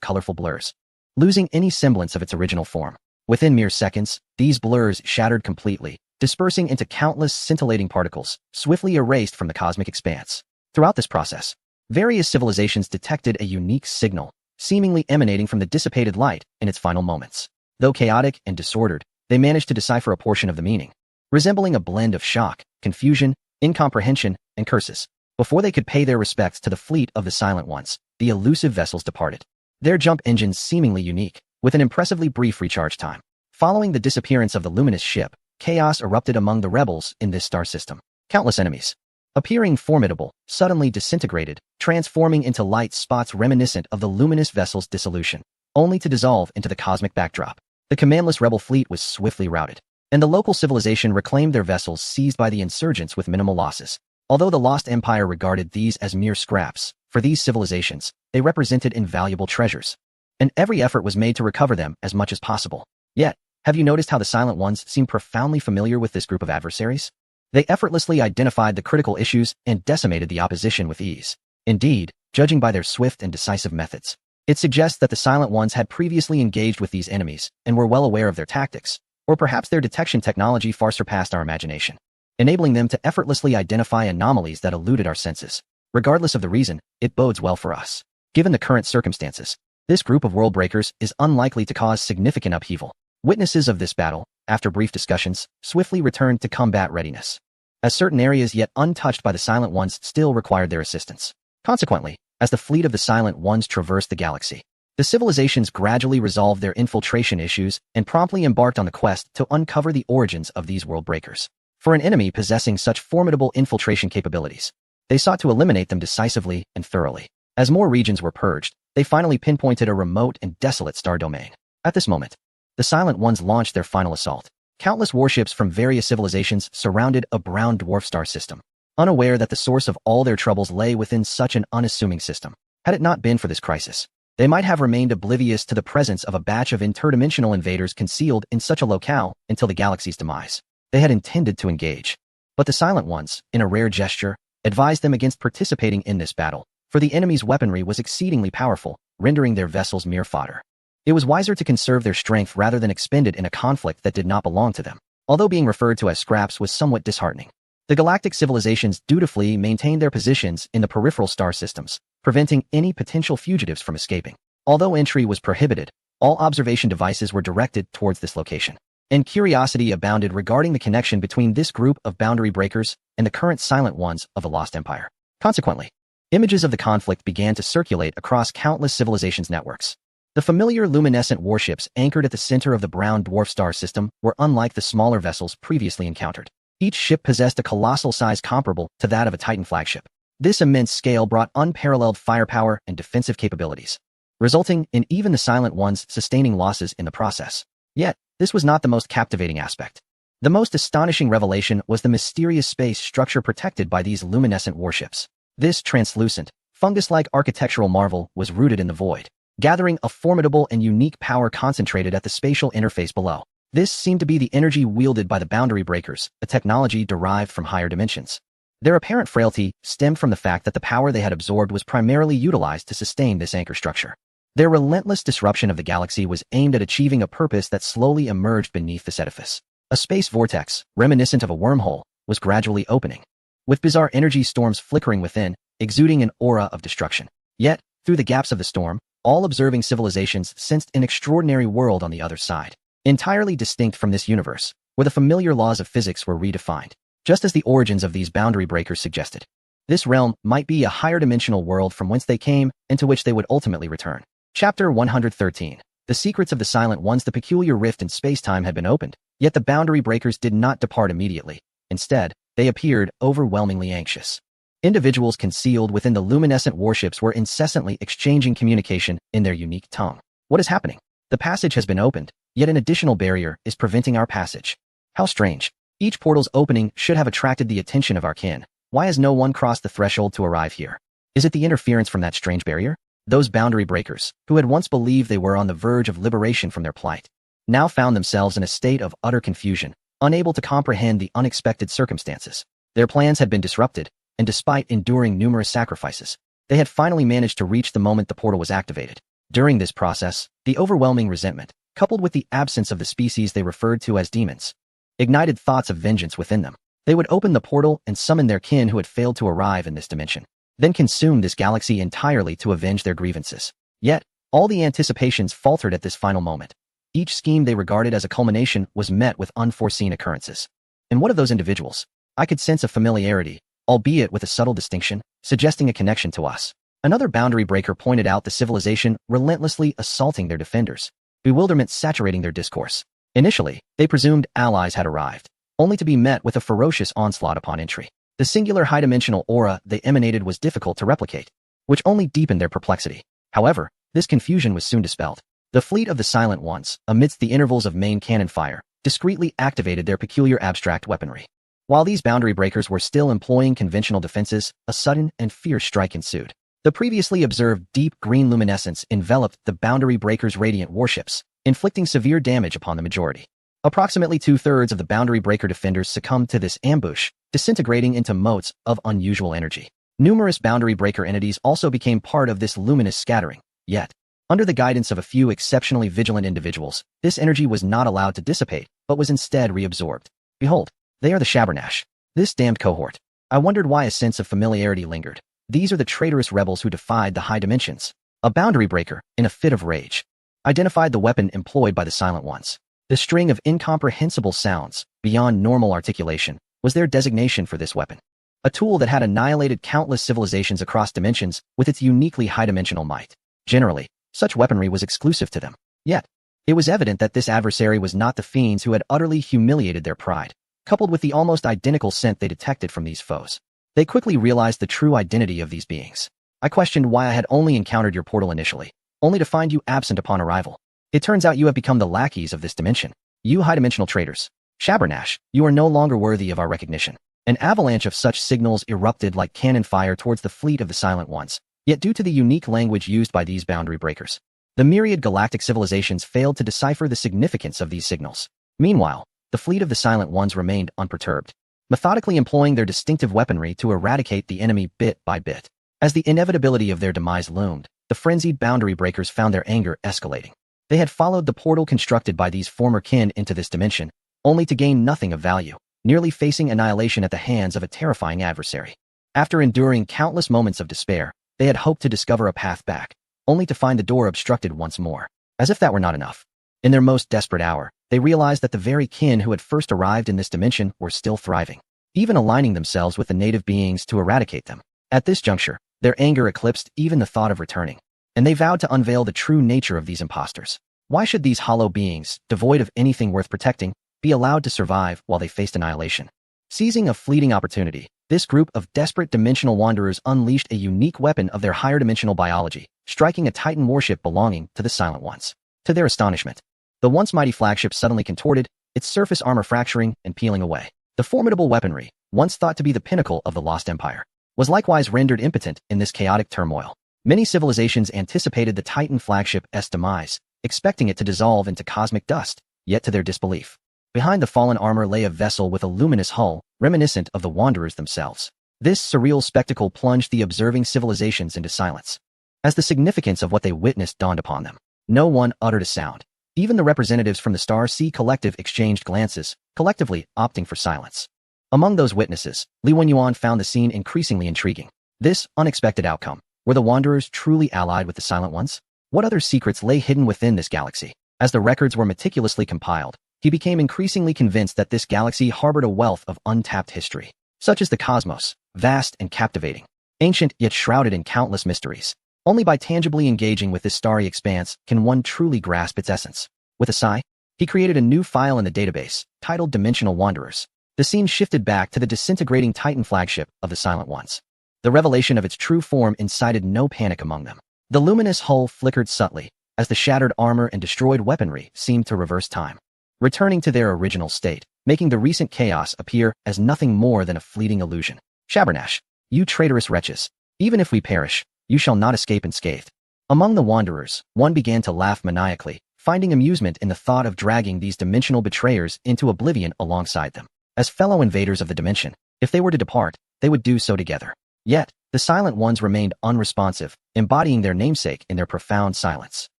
colorful blurs, losing any semblance of its original form. Within mere seconds, these blurs shattered completely, dispersing into countless scintillating particles, swiftly erased from the cosmic expanse. Throughout this process, various civilizations detected a unique signal, seemingly emanating from the dissipated light in its final moments. Though chaotic and disordered, they managed to decipher a portion of the meaning, resembling a blend of shock, confusion, incomprehension, and curses. Before they could pay their respects to the fleet of the Silent Ones, the elusive vessels departed. Their jump engines seemingly unique, with an impressively brief recharge time. Following the disappearance of the luminous ship, chaos erupted among the rebels in this star system. Countless enemies, appearing formidable, suddenly disintegrated, transforming into light spots reminiscent of the luminous vessel's dissolution, only to dissolve into the cosmic backdrop. The commandless rebel fleet was swiftly routed, and the local civilization reclaimed their vessels seized by the insurgents with minimal losses. Although the Lost Empire regarded these as mere scraps, for these civilizations, they represented invaluable treasures, and every effort was made to recover them as much as possible. Yet, have you noticed how the Silent Ones seem profoundly familiar with this group of adversaries? They effortlessly identified the critical issues and decimated the opposition with ease. Indeed, judging by their swift and decisive methods, it suggests that the Silent Ones had previously engaged with these enemies and were well aware of their tactics, or perhaps their detection technology far surpassed our imagination, enabling them to effortlessly identify anomalies that eluded our senses. Regardless of the reason, it bodes well for us. Given the current circumstances, this group of world breakers is unlikely to cause significant upheaval. Witnesses of this battle, after brief discussions, swiftly returned to combat readiness, as certain areas yet untouched by the Silent Ones still required their assistance. Consequently, as the fleet of the Silent Ones traversed the galaxy, the civilizations gradually resolved their infiltration issues and promptly embarked on the quest to uncover the origins of these world breakers. For an enemy possessing such formidable infiltration capabilities, they sought to eliminate them decisively and thoroughly. As more regions were purged, they finally pinpointed a remote and desolate star domain. At this moment, the Silent Ones launched their final assault. Countless warships from various civilizations surrounded a brown dwarf star system, unaware that the source of all their troubles lay within such an unassuming system. Had it not been for this crisis, they might have remained oblivious to the presence of a batch of interdimensional invaders concealed in such a locale until the galaxy's demise. They had intended to engage, but the Silent Ones, in a rare gesture, advised them against participating in this battle, for the enemy's weaponry was exceedingly powerful, rendering their vessels mere fodder. It was wiser to conserve their strength rather than expend it in a conflict that did not belong to them. Although being referred to as scraps was somewhat disheartening, the galactic civilizations dutifully maintained their positions in the peripheral star systems, preventing any potential fugitives from escaping. Although entry was prohibited, all observation devices were directed towards this location, and curiosity abounded regarding the connection between this group of boundary breakers and the current Silent Ones of the Lost Empire. Consequently, images of the conflict began to circulate across countless civilizations' networks. The familiar luminescent warships anchored at the center of the brown dwarf star system were unlike the smaller vessels previously encountered. Each ship possessed a colossal size comparable to that of a Titan flagship. This immense scale brought unparalleled firepower and defensive capabilities, resulting in even the Silent Ones sustaining losses in the process. Yet, this was not the most captivating aspect. The most astonishing revelation was the mysterious space structure protected by these luminescent warships. This translucent, fungus-like architectural marvel was rooted in the void, gathering a formidable and unique power concentrated at the spatial interface below. This seemed to be the energy wielded by the boundary breakers, a technology derived from higher dimensions. Their apparent frailty stemmed from the fact that the power they had absorbed was primarily utilized to sustain this anchor structure. Their relentless disruption of the galaxy was aimed at achieving a purpose that slowly emerged beneath this edifice. A space vortex, reminiscent of a wormhole, was gradually opening, with bizarre energy storms flickering within, exuding an aura of destruction. Yet, through the gaps of the storm, all observing civilizations sensed an extraordinary world on the other side, entirely distinct from this universe, where the familiar laws of physics were redefined, just as the origins of these boundary breakers suggested. This realm might be a higher dimensional world from whence they came and to which they would ultimately return. Chapter 113. The secrets of the Silent Ones, the peculiar rift in space-time had been opened, yet the boundary breakers did not depart immediately. Instead, they appeared overwhelmingly anxious. Individuals concealed within the luminescent warships were incessantly exchanging communication in their unique tongue. What is happening? The passage has been opened, yet an additional barrier is preventing our passage. How strange. Each portal's opening should have attracted the attention of our kin. Why has no one crossed the threshold to arrive here? Is it the interference from that strange barrier? Those boundary breakers, who had once believed they were on the verge of liberation from their plight, now found themselves in a state of utter confusion, unable to comprehend the unexpected circumstances. Their plans had been disrupted, and despite enduring numerous sacrifices, they had finally managed to reach the moment the portal was activated. During this process, the overwhelming resentment, coupled with the absence of the species they referred to as demons, ignited thoughts of vengeance within them. They would open the portal and summon their kin who had failed to arrive in this dimension, then consume this galaxy entirely to avenge their grievances. Yet, all the anticipations faltered at this final moment. Each scheme they regarded as a culmination was met with unforeseen occurrences. In one of those individuals, I could sense a familiarity, albeit with a subtle distinction, suggesting a connection to us. Another boundary breaker pointed out the civilization relentlessly assaulting their defenders, bewilderment saturating their discourse. Initially, they presumed allies had arrived, only to be met with a ferocious onslaught upon entry. The singular high-dimensional aura they emanated was difficult to replicate, which only deepened their perplexity. However, this confusion was soon dispelled. The fleet of the Silent Ones, amidst the intervals of main cannon fire, discreetly activated their peculiar abstract weaponry. While these boundary breakers were still employing conventional defenses, a sudden and fierce strike ensued. The previously observed deep green luminescence enveloped the boundary breakers' radiant warships, inflicting severe damage upon the majority. Approximately 2/3 of the boundary breaker defenders succumbed to this ambush, disintegrating into motes of unusual energy. Numerous boundary breaker entities also became part of this luminous scattering, yet, under the guidance of a few exceptionally vigilant individuals, this energy was not allowed to dissipate, but was instead reabsorbed. Behold, they are the Shabernash. This damned cohort. I wondered why a sense of familiarity lingered. These are the traitorous rebels who defied the high dimensions. A boundary breaker, in a fit of rage, identified the weapon employed by the Silent Ones. The string of incomprehensible sounds, beyond normal articulation, was their designation for this weapon. A tool that had annihilated countless civilizations across dimensions with its uniquely high-dimensional might. Generally, such weaponry was exclusive to them. Yet, it was evident that this adversary was not the fiends who had utterly humiliated their pride. Coupled with the almost identical scent they detected from these foes, they quickly realized the true identity of these beings. I questioned why I had only encountered your portal initially, only to find you absent upon arrival. It turns out you have become the lackeys of this dimension. You high-dimensional traitors. Shabernash, you are no longer worthy of our recognition. An avalanche of such signals erupted like cannon fire towards the fleet of the Silent Ones. Yet due to the unique language used by these boundary breakers, the myriad galactic civilizations failed to decipher the significance of these signals. Meanwhile, the fleet of the Silent Ones remained unperturbed, methodically employing their distinctive weaponry to eradicate the enemy bit by bit. As the inevitability of their demise loomed, the frenzied boundary breakers found their anger escalating. They had followed the portal constructed by these former kin into this dimension, only to gain nothing of value, nearly facing annihilation at the hands of a terrifying adversary. After enduring countless moments of despair, they had hoped to discover a path back, only to find the door obstructed once more. As if that were not enough, in their most desperate hour, they realized that the very kin who had first arrived in this dimension were still thriving, even aligning themselves with the native beings to eradicate them. At this juncture, their anger eclipsed even the thought of returning, and they vowed to unveil the true nature of these impostors. Why should these hollow beings, devoid of anything worth protecting, be allowed to survive while they faced annihilation? Seizing a fleeting opportunity, this group of desperate dimensional wanderers unleashed a unique weapon of their higher dimensional biology, striking a Titan warship belonging to the Silent Ones. To their astonishment, the once mighty flagship suddenly contorted, its surface armor fracturing and peeling away. The formidable weaponry, once thought to be the pinnacle of the lost empire, was likewise rendered impotent in this chaotic turmoil. Many civilizations anticipated the Titan flagship's demise, expecting it to dissolve into cosmic dust, yet to their disbelief, behind the fallen armor lay a vessel with a luminous hull, reminiscent of the Wanderers themselves. This surreal spectacle plunged the observing civilizations into silence. As the significance of what they witnessed dawned upon them, no one uttered a sound. Even the representatives from the Star Sea Collective exchanged glances, collectively opting for silence. Among those witnesses, Li Wenyuan found the scene increasingly intriguing. This unexpected outcome, were the Wanderers truly allied with the Silent Ones? What other secrets lay hidden within this galaxy? As the records were meticulously compiled, he became increasingly convinced that this galaxy harbored a wealth of untapped history. Such as the cosmos, vast and captivating, ancient yet shrouded in countless mysteries. Only by tangibly engaging with this starry expanse can one truly grasp its essence. With a sigh, he created a new file in the database, titled Dimensional Wanderers. The scene shifted back to the disintegrating Titan flagship of the Silent Ones. The revelation of its true form incited no panic among them. The luminous hull flickered subtly, as the shattered armor and destroyed weaponry seemed to reverse time, returning to their original state, making the recent chaos appear as nothing more than a fleeting illusion. Shabernash, you traitorous wretches, even if we perish, you shall not escape unscathed. Among the wanderers, one began to laugh maniacally, finding amusement in the thought of dragging these dimensional betrayers into oblivion alongside them. As fellow invaders of the dimension, if they were to depart, they would do so together. Yet, the Silent Ones remained unresponsive, embodying their namesake in their profound silence.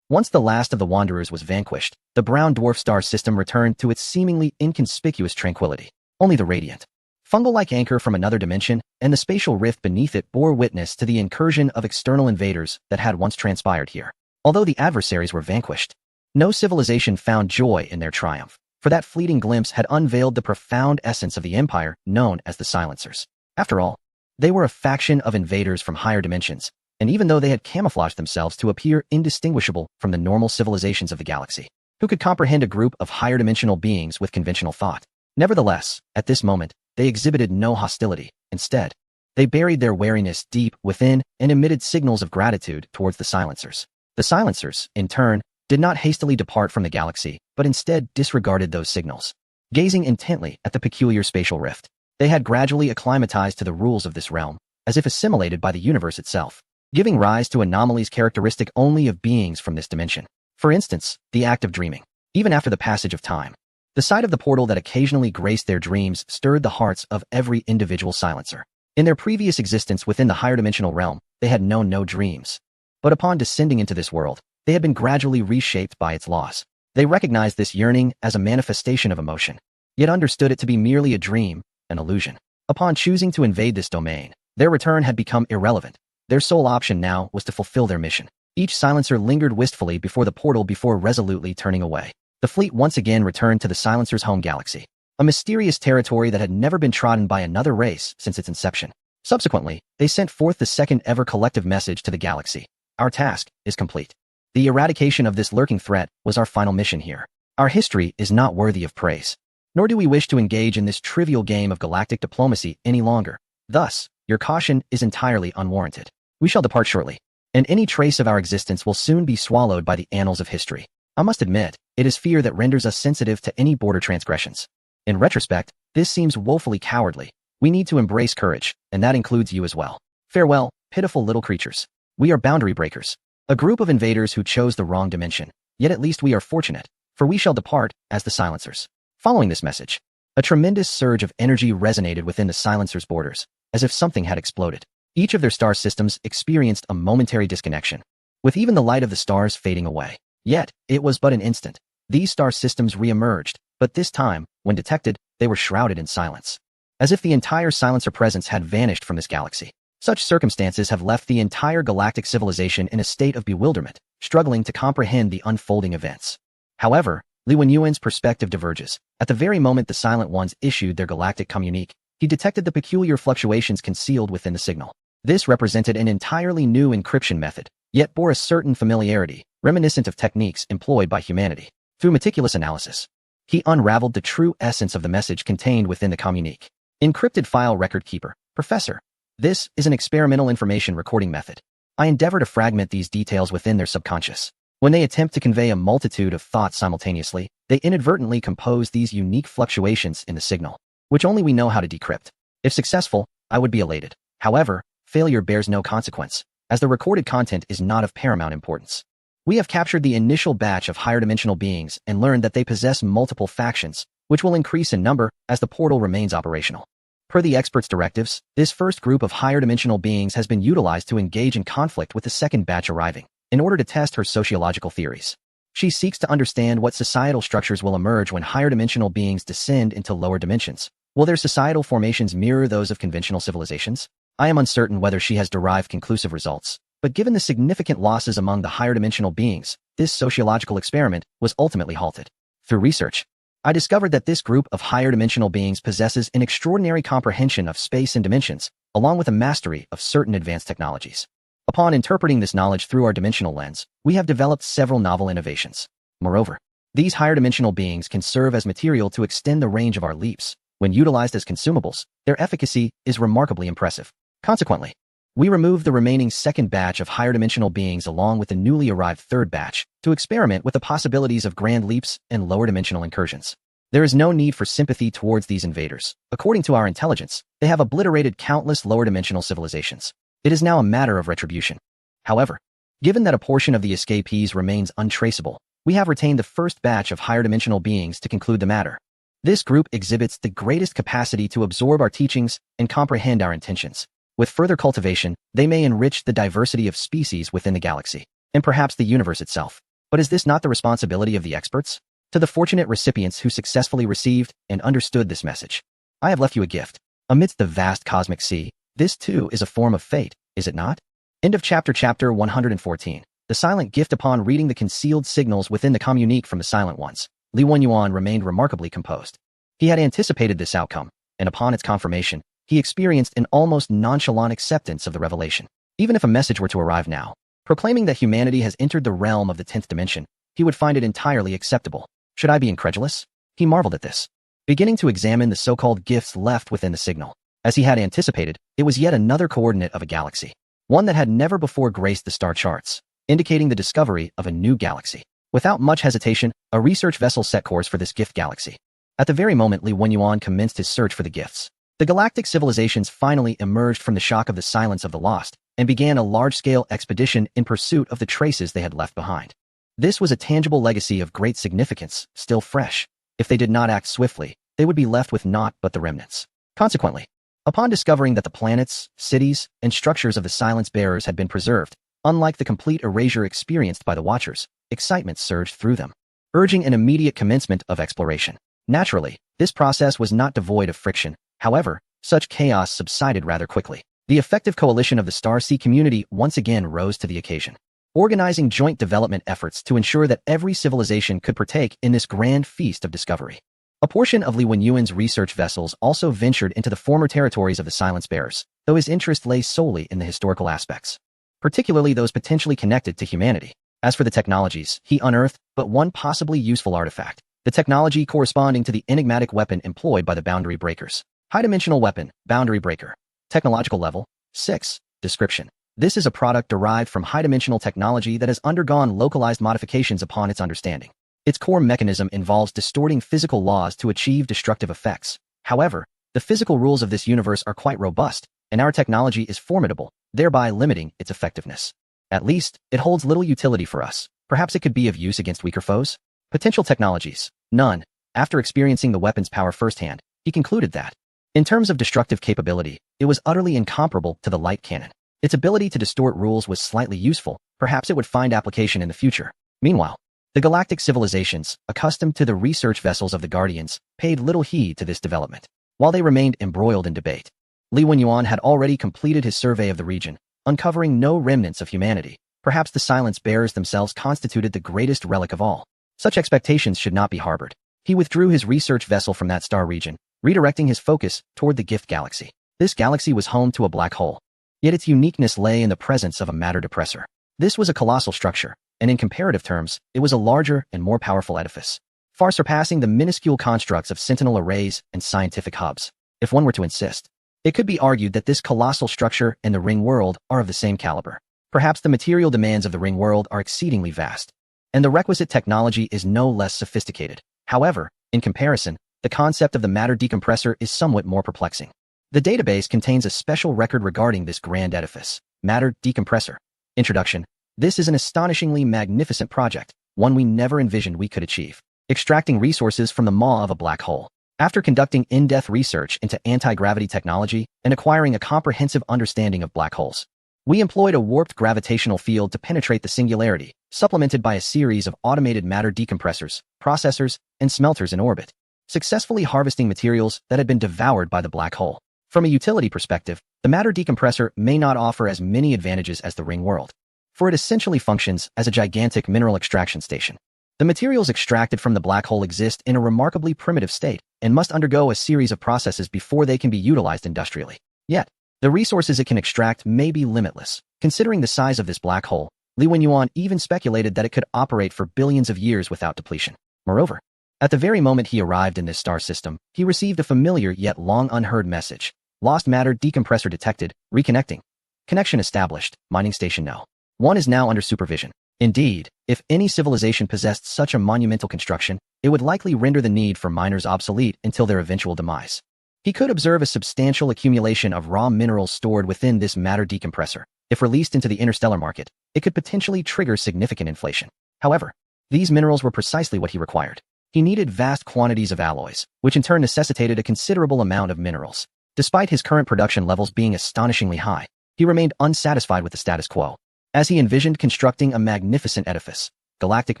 Once the last of the wanderers was vanquished, the brown dwarf star system returned to its seemingly inconspicuous tranquility. Only the radiant, fungal-like anchor from another dimension and the spatial rift beneath it bore witness to the incursion of external invaders that had once transpired here. Although the adversaries were vanquished, no civilization found joy in their triumph, for that fleeting glimpse had unveiled the profound essence of the empire known as the Silencers. After all, they were a faction of invaders from higher dimensions, and even though they had camouflaged themselves to appear indistinguishable from the normal civilizations of the galaxy, who could comprehend a group of higher dimensional beings with conventional thought? Nevertheless, at this moment, they exhibited no hostility. Instead, they buried their wariness deep within and emitted signals of gratitude towards the Silencers. The Silencers, in turn, did not hastily depart from the galaxy, but instead disregarded those signals. Gazing intently at the peculiar spatial rift, they had gradually acclimatized to the rules of this realm, as if assimilated by the universe itself, giving rise to anomalies characteristic only of beings from this dimension. For instance, the act of dreaming. Even after the passage of time, the sight of the portal that occasionally graced their dreams stirred the hearts of every individual silencer. In their previous existence within the higher dimensional realm, they had known no dreams. But upon descending into this world, they had been gradually reshaped by its laws. They recognized this yearning as a manifestation of emotion, yet understood it to be merely a dream, an illusion. Upon choosing to invade this domain, their return had become irrelevant. Their sole option now was to fulfill their mission. Each silencer lingered wistfully before the portal before resolutely turning away. The fleet once again returned to the Silencer's home galaxy, a mysterious territory that had never been trodden by another race since its inception. Subsequently, they sent forth the second ever collective message to the galaxy. Our task is complete. The eradication of this lurking threat was our final mission here. Our history is not worthy of praise, nor do we wish to engage in this trivial game of galactic diplomacy any longer. Thus, your caution is entirely unwarranted. We shall depart shortly, and any trace of our existence will soon be swallowed by the annals of history. I must admit, it is fear that renders us sensitive to any border transgressions. In retrospect, this seems woefully cowardly. We need to embrace courage, and that includes you as well. Farewell, pitiful little creatures. We are boundary breakers, a group of invaders who chose the wrong dimension. Yet at least we are fortunate, for we shall depart as the Silencers. Following this message, a tremendous surge of energy resonated within the Silencers' borders, as if something had exploded. Each of their star systems experienced a momentary disconnection, with even the light of the stars fading away. Yet, it was but an instant. These star systems re-emerged, but this time, when detected, they were shrouded in silence, as if the entire Silencer presence had vanished from this galaxy. Such circumstances have left the entire galactic civilization in a state of bewilderment, struggling to comprehend the unfolding events. However, Li Wenyuan's perspective diverges. At the very moment the Silent Ones issued their galactic communique, he detected the peculiar fluctuations concealed within the signal. This represented an entirely new encryption method, yet bore a certain familiarity, reminiscent of techniques employed by humanity. Through meticulous analysis, he unraveled the true essence of the message contained within the communique. Encrypted file record keeper. Professor, this is an experimental information recording method. I endeavor to fragment these details within their subconscious. When they attempt to convey a multitude of thoughts simultaneously, they inadvertently compose these unique fluctuations in the signal, which only we know how to decrypt. If successful, I would be elated. However, failure bears no consequence, as the recorded content is not of paramount importance. We have captured the initial batch of higher dimensional beings and learned that they possess multiple factions, which will increase in number as the portal remains operational. Per the experts' directives, this first group of higher dimensional beings has been utilized to engage in conflict with the second batch arriving, in order to test her sociological theories. She seeks to understand what societal structures will emerge when higher dimensional beings descend into lower dimensions. Will their societal formations mirror those of conventional civilizations? I am uncertain whether she has derived conclusive results, but given the significant losses among the higher dimensional beings, this sociological experiment was ultimately halted. Through research, I discovered that this group of higher dimensional beings possesses an extraordinary comprehension of space and dimensions, along with a mastery of certain advanced technologies. Upon interpreting this knowledge through our dimensional lens, we have developed several novel innovations. Moreover, these higher dimensional beings can serve as material to extend the range of our leaps. When utilized as consumables, their efficacy is remarkably impressive. Consequently, we removed the remaining second batch of higher dimensional beings along with the newly arrived third batch to experiment with the possibilities of grand leaps and lower dimensional incursions. There is no need for sympathy towards these invaders. According to our intelligence, they have obliterated countless lower dimensional civilizations. It is now a matter of retribution. However, given that a portion of the escapees remains untraceable, we have retained the first batch of higher dimensional beings to conclude the matter. This group exhibits the greatest capacity to absorb our teachings and comprehend our intentions. With further cultivation, they may enrich the diversity of species within the galaxy, and perhaps the universe itself. But is this not the responsibility of the experts? To the fortunate recipients who successfully received and understood this message, I have left you a gift. Amidst the vast cosmic sea, this too is a form of fate, is it not? End of chapter 114. The silent gift. Upon reading the concealed signals within the communique from the silent ones, Li Wenyuan remained remarkably composed. He had anticipated this outcome, and upon its confirmation, he experienced an almost nonchalant acceptance of the revelation. Even if a message were to arrive now, proclaiming that humanity has entered the realm of the 10th dimension, he would find it entirely acceptable. Should I be incredulous? He marveled at this. Beginning to examine the so-called gifts left within the signal, as he had anticipated, it was yet another coordinate of a galaxy, one that had never before graced the star charts, indicating the discovery of a new galaxy. Without much hesitation, a research vessel set course for this gift galaxy. At the very moment Li Wenyuan commenced his search for the gifts, the galactic civilizations finally emerged from the shock of the silence of the lost and began a large-scale expedition in pursuit of the traces they had left behind. This was a tangible legacy of great significance, still fresh. If they did not act swiftly, they would be left with naught but the remnants. Consequently, upon discovering that the planets, cities, and structures of the silence bearers had been preserved, unlike the complete erasure experienced by the Watchers, excitement surged through them, urging an immediate commencement of exploration. Naturally, this process was not devoid of friction. However, such chaos subsided rather quickly. The effective coalition of the Star Sea community once again rose to the occasion, organizing joint development efforts to ensure that every civilization could partake in this grand feast of discovery. A portion of Li Wenyuan's research vessels also ventured into the former territories of the Silence Bearers, though his interest lay solely in the historical aspects, particularly those potentially connected to humanity. As for the technologies, he unearthed but one possibly useful artifact, the technology corresponding to the enigmatic weapon employed by the Boundary Breakers. High-dimensional weapon, Boundary Breaker. Technological level, 6. Description. This is a product derived from high-dimensional technology that has undergone localized modifications upon its understanding. Its core mechanism involves distorting physical laws to achieve destructive effects. However, the physical rules of this universe are quite robust, and our technology is formidable, thereby limiting its effectiveness. At least, it holds little utility for us. Perhaps it could be of use against weaker foes? Potential technologies. None. After experiencing the weapon's power firsthand, he concluded that, in terms of destructive capability, it was utterly incomparable to the light cannon. Its ability to distort rules was slightly useful. Perhaps it would find application in the future. Meanwhile, the galactic civilizations, accustomed to the research vessels of the Guardians, paid little heed to this development. While they remained embroiled in debate, Li Wenyuan had already completed his survey of the region, uncovering no remnants of humanity. Perhaps the Silence Bearers themselves constituted the greatest relic of all. Such expectations should not be harbored. He withdrew his research vessel from that star region, redirecting his focus toward the Gift Galaxy. This galaxy was home to a black hole, yet its uniqueness lay in the presence of a matter depressor. This was a colossal structure, and in comparative terms, it was a larger and more powerful edifice, far surpassing the minuscule constructs of sentinel arrays and scientific hubs. If one were to insist, it could be argued that this colossal structure and the ring world are of the same caliber. Perhaps the material demands of the ring world are exceedingly vast, and the requisite technology is no less sophisticated. However, in comparison, the concept of the matter decompressor is somewhat more perplexing. The database contains a special record regarding this grand edifice, matter decompressor. Introduction. This is an astonishingly magnificent project, one we never envisioned we could achieve. Extracting resources from the maw of a black hole. After conducting in-depth research into anti-gravity technology and acquiring a comprehensive understanding of black holes, we employed a warped gravitational field to penetrate the singularity, supplemented by a series of automated matter decompressors, processors, and smelters in orbit, successfully harvesting materials that had been devoured by the black hole. From a utility perspective, the matter decompressor may not offer as many advantages as the ring world, for it essentially functions as a gigantic mineral extraction station. The materials extracted from the black hole exist in a remarkably primitive state and must undergo a series of processes before they can be utilized industrially. Yet, The resources it can extract may be limitless. Considering the size of this black hole, Li Wenyuan even speculated that it could operate for billions of years without depletion. Moreover, at the very moment he arrived in this star system, he received a familiar yet long unheard message. Lost matter decompressor detected, reconnecting. Connection established, mining station no. One is now under supervision. Indeed, if any civilization possessed such a monumental construction, it would likely render the need for miners obsolete until their eventual demise. He could observe a substantial accumulation of raw minerals stored within this matter decompressor. If released into the interstellar market, it could potentially trigger significant inflation. However, these minerals were precisely what he required. He needed vast quantities of alloys, which in turn necessitated a considerable amount of minerals. Despite his current production levels being astonishingly high, he remained unsatisfied with the status quo. As he envisioned constructing a magnificent edifice, Galactic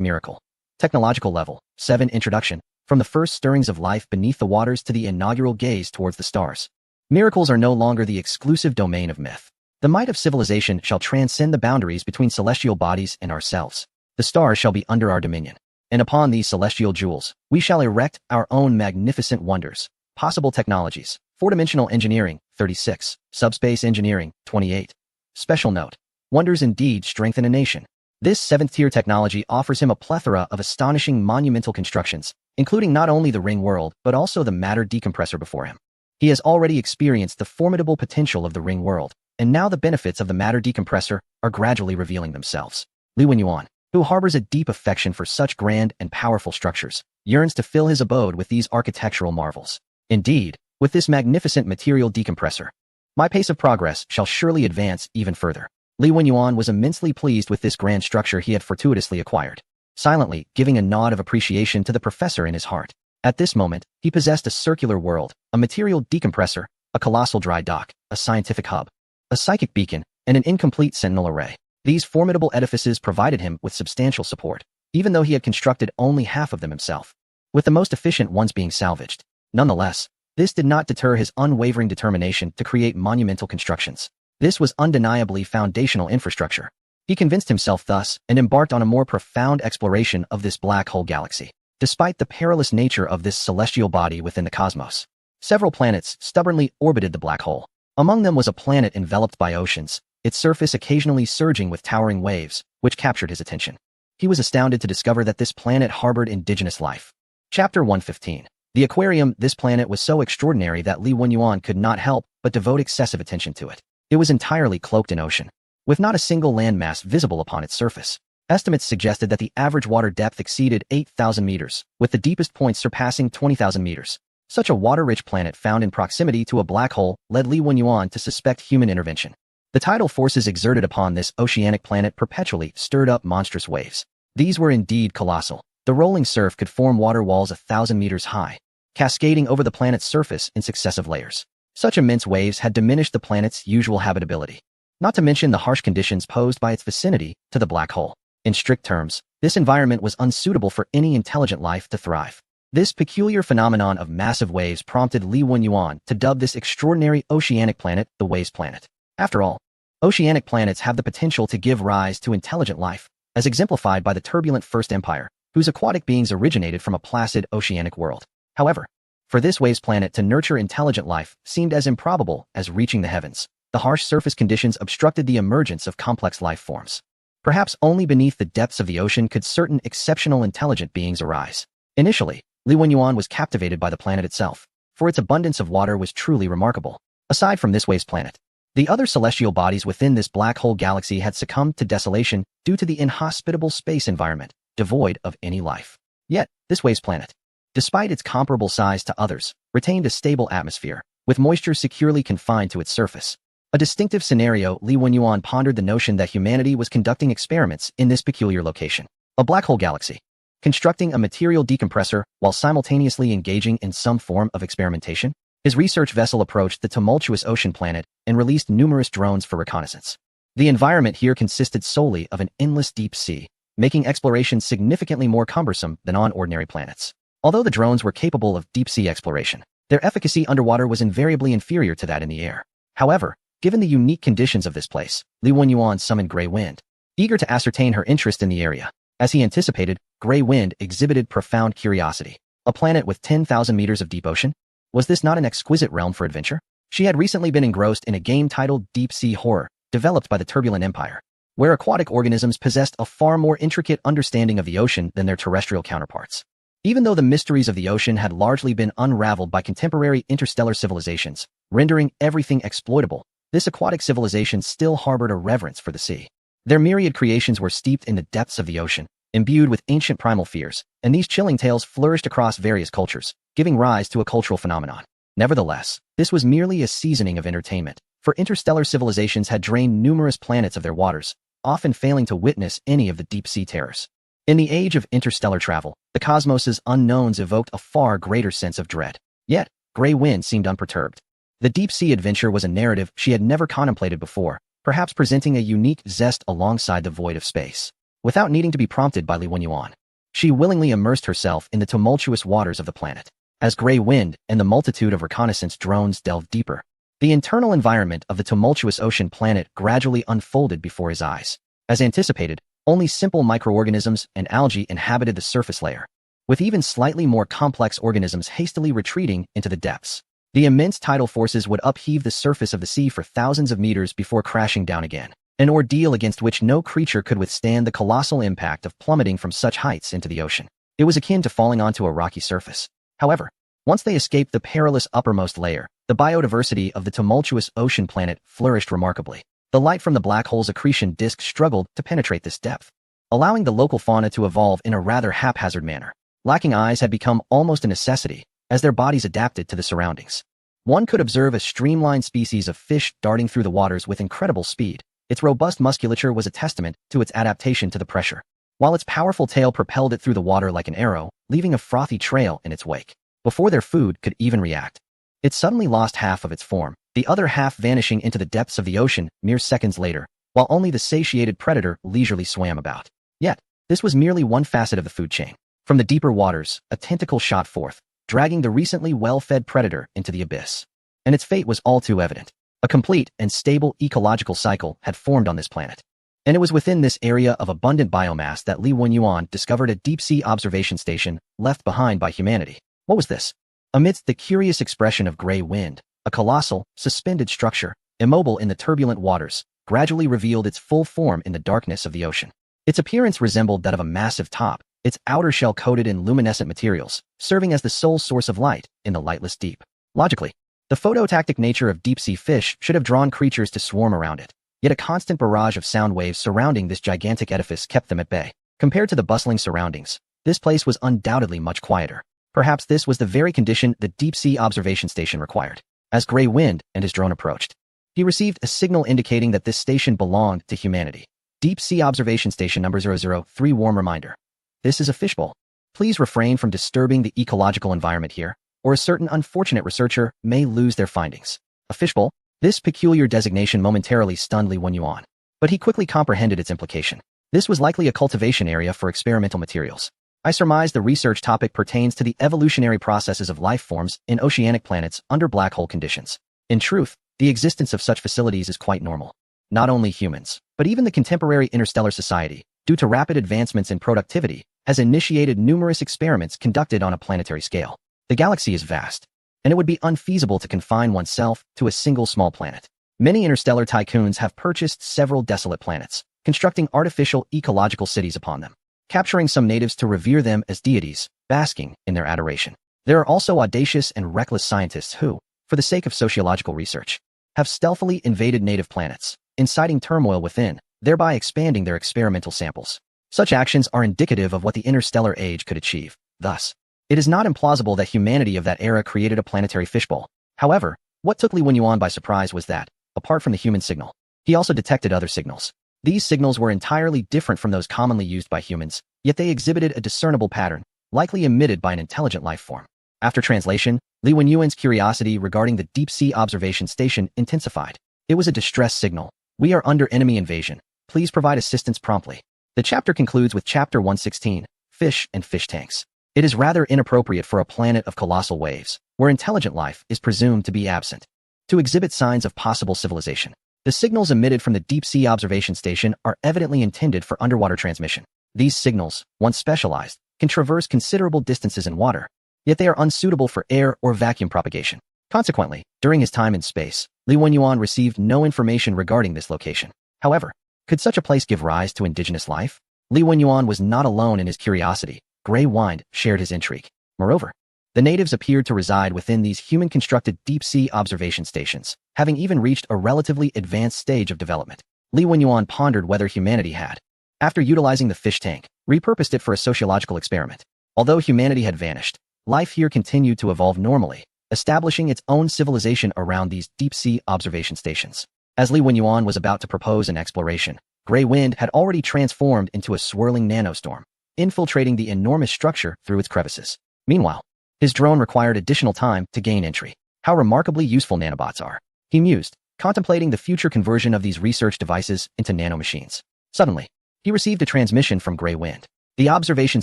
Miracle. Technological level, 7 Introduction, from the first stirrings of life beneath the waters to the inaugural gaze towards the stars. Miracles are no longer the exclusive domain of myth. The might of civilization shall transcend the boundaries between celestial bodies and ourselves. The stars shall be under our dominion. And upon these celestial jewels, we shall erect our own magnificent wonders. Possible technologies, 4-dimensional engineering, 36, subspace engineering, 28. Special note, wonders indeed strengthen a nation. This 7th-tier technology offers him a plethora of astonishing monumental constructions, including not only the ring world, but also the matter decompressor before him. He has already experienced the formidable potential of the ring world, and now the benefits of the matter decompressor are gradually revealing themselves. Li Wenyuan, who harbors a deep affection for such grand and powerful structures, yearns to fill his abode with these architectural marvels. Indeed, with this magnificent material decompressor, my pace of progress shall surely advance even further. Li Wenyuan was immensely pleased with this grand structure he had fortuitously acquired, silently giving a nod of appreciation to the professor in his heart. At this moment, he possessed a circular world, a material decompressor, a colossal dry dock, a scientific hub, a psychic beacon, and an incomplete sentinel array. These formidable edifices provided him with substantial support, even though he had constructed only half of them himself, with the most efficient ones being salvaged. Nonetheless, this did not deter his unwavering determination to create monumental constructions. This was undeniably foundational infrastructure. He convinced himself thus and embarked on a more profound exploration of this black hole galaxy. Despite the perilous nature of this celestial body within the cosmos, several planets stubbornly orbited the black hole. Among them was a planet enveloped by oceans, its surface occasionally surging with towering waves, which captured his attention. He was astounded to discover that this planet harbored indigenous life. Chapter 115. The aquarium. This planet was so extraordinary that Li Wenyuan could not help but devote excessive attention to it. It was entirely cloaked in ocean, with not a single landmass visible upon its surface. Estimates suggested that the average water depth exceeded 8,000 meters, with the deepest points surpassing 20,000 meters. Such a water-rich planet found in proximity to a black hole led Li Wenyuan to suspect human intervention. The tidal forces exerted upon this oceanic planet perpetually stirred up monstrous waves. These were indeed colossal. The rolling surf could form water walls 1,000 meters high, cascading over the planet's surface in successive layers. Such immense waves had diminished the planet's usual habitability, not to mention the harsh conditions posed by its vicinity to the black hole. In strict terms, this environment was unsuitable for any intelligent life to thrive. This peculiar phenomenon of massive waves prompted Li Wenyuan to dub this extraordinary oceanic planet the Waves Planet. After all, oceanic planets have the potential to give rise to intelligent life, as exemplified by the turbulent First Empire, whose aquatic beings originated from a placid oceanic world. However, for this Waves Planet to nurture intelligent life seemed as improbable as reaching the heavens. The harsh surface conditions obstructed the emergence of complex life forms. Perhaps only beneath the depths of the ocean could certain exceptional intelligent beings arise. Initially, Li Wenyuan was captivated by the planet itself, for its abundance of water was truly remarkable. Aside from this Waves Planet, the other celestial bodies within this black hole galaxy had succumbed to desolation due to the inhospitable space environment, devoid of any life. Yet, this Waves Planet, despite its comparable size to others, retained a stable atmosphere, with moisture securely confined to its surface. A distinctive scenario. Li Wenyuan pondered the notion that humanity was conducting experiments in this peculiar location, a black hole galaxy, constructing a material decompressor while simultaneously engaging in some form of experimentation. His research vessel approached the tumultuous ocean planet and released numerous drones for reconnaissance. The environment here consisted solely of an endless deep sea, making exploration significantly more cumbersome than on ordinary planets. Although the drones were capable of deep-sea exploration, their efficacy underwater was invariably inferior to that in the air. However, given the unique conditions of this place, Li Wenyuan summoned Grey Wind, eager to ascertain her interest in the area. As he anticipated, Grey Wind exhibited profound curiosity. A planet with 10,000 meters of deep ocean? Was this not an exquisite realm for adventure? She had recently been engrossed in a game titled Deep Sea Horror, developed by the Turbulent Empire, where aquatic organisms possessed a far more intricate understanding of the ocean than their terrestrial counterparts. Even though the mysteries of the ocean had largely been unraveled by contemporary interstellar civilizations, rendering everything exploitable, this aquatic civilization still harbored a reverence for the sea. Their myriad creations were steeped in the depths of the ocean, imbued with ancient primal fears, and these chilling tales flourished across various cultures, giving rise to a cultural phenomenon. Nevertheless, this was merely a seasoning of entertainment, for interstellar civilizations had drained numerous planets of their waters, often failing to witness any of the deep-sea terrors. In the age of interstellar travel, the cosmos's unknowns evoked a far greater sense of dread. Yet, Grey Wind seemed unperturbed. The deep-sea adventure was a narrative she had never contemplated before, perhaps presenting a unique zest alongside the void of space. Without needing to be prompted by Li Wenyuan, she willingly immersed herself in the tumultuous waters of the planet. As Grey Wind and the multitude of reconnaissance drones delved deeper, the internal environment of the tumultuous ocean planet gradually unfolded before his eyes. As anticipated, only simple microorganisms and algae inhabited the surface layer, with even slightly more complex organisms hastily retreating into the depths. The immense tidal forces would upheave the surface of the sea for thousands of meters before crashing down again, an ordeal against which no creature could withstand the colossal impact of plummeting from such heights into the ocean. It was akin to falling onto a rocky surface. However, once they escaped the perilous uppermost layer, the biodiversity of the tumultuous ocean planet flourished remarkably. The light from the black hole's accretion disk struggled to penetrate this depth, allowing the local fauna to evolve in a rather haphazard manner. Lacking eyes had become almost a necessity, as their bodies adapted to the surroundings. One could observe a streamlined species of fish darting through the waters with incredible speed. Its robust musculature was a testament to its adaptation to the pressure, while its powerful tail propelled it through the water like an arrow, leaving a frothy trail in its wake. Before their food could even react, it suddenly lost half of its form, the other half vanishing into the depths of the ocean mere seconds later, while only the satiated predator leisurely swam about. Yet, this was merely one facet of the food chain. From the deeper waters, a tentacle shot forth, dragging the recently well-fed predator into the abyss. And its fate was all too evident. A complete and stable ecological cycle had formed on this planet. And it was within this area of abundant biomass that Li Wenyuan discovered a deep-sea observation station left behind by humanity. What was this? Amidst the curious expression of Grey Wind, a colossal, suspended structure, immobile in the turbulent waters, gradually revealed its full form in the darkness of the ocean. Its appearance resembled that of a massive top, its outer shell coated in luminescent materials, serving as the sole source of light in the lightless deep. Logically, the phototactic nature of deep-sea fish should have drawn creatures to swarm around it, yet a constant barrage of sound waves surrounding this gigantic edifice kept them at bay. Compared to the bustling surroundings, this place was undoubtedly much quieter. Perhaps this was the very condition the deep-sea observation station required. As Grey Wind and his drone approached, he received a signal indicating that this station belonged to humanity. Deep-sea observation station number 003 warm reminder. This is a fishbowl. Please refrain from disturbing the ecological environment here, or a certain unfortunate researcher may lose their findings. A fishbowl? This peculiar designation momentarily stunned Li Wenyuan, but he quickly comprehended its implication. This was likely a cultivation area for experimental materials. I surmise the research topic pertains to the evolutionary processes of life forms in oceanic planets under black hole conditions. In truth, the existence of such facilities is quite normal. Not only humans, but even the contemporary interstellar society, due to rapid advancements in productivity, has initiated numerous experiments conducted on a planetary scale. The galaxy is vast, and it would be unfeasible to confine oneself to a single small planet. Many interstellar tycoons have purchased several desolate planets, constructing artificial ecological cities upon them, capturing some natives to revere them as deities, basking in their adoration. There are also audacious and reckless scientists who, for the sake of sociological research, have stealthily invaded native planets, inciting turmoil within, thereby expanding their experimental samples. Such actions are indicative of what the interstellar age could achieve. Thus, it is not implausible that humanity of that era created a planetary fishbowl. However, what took Li Wenyuan by surprise was that, apart from the human signal, he also detected other signals. These signals were entirely different from those commonly used by humans, yet they exhibited a discernible pattern, likely emitted by an intelligent life form. After translation, Li Wenyuan's curiosity regarding the deep-sea observation station intensified. It was a distress signal. We are under enemy invasion. Please provide assistance promptly. The chapter concludes with Chapter 116, Fish and Fish Tanks. It is rather inappropriate for a planet of colossal waves, where intelligent life is presumed to be absent, to exhibit signs of possible civilization. The signals emitted from the deep-sea observation station are evidently intended for underwater transmission. These signals, once specialized, can traverse considerable distances in water, yet they are unsuitable for air or vacuum propagation. Consequently, during his time in space, Li Wenyuan received no information regarding this location. However, could such a place give rise to indigenous life? Li Wenyuan was not alone in his curiosity. Gray Wind shared his intrigue. Moreover, the natives appeared to reside within these human-constructed deep-sea observation stations, having even reached a relatively advanced stage of development. Li Wenyuan pondered whether humanity had, after utilizing the fish tank, repurposed it for a sociological experiment. Although humanity had vanished, life here continued to evolve normally, establishing its own civilization around these deep-sea observation stations. As Li Wenyuan was about to propose an exploration, Gray Wind had already transformed into a swirling nanostorm, infiltrating the enormous structure through its crevices. Meanwhile, his drone required additional time to gain entry. How remarkably useful nanobots are, he mused, contemplating the future conversion of these research devices into nanomachines. Suddenly, he received a transmission from Gray Wind. The observation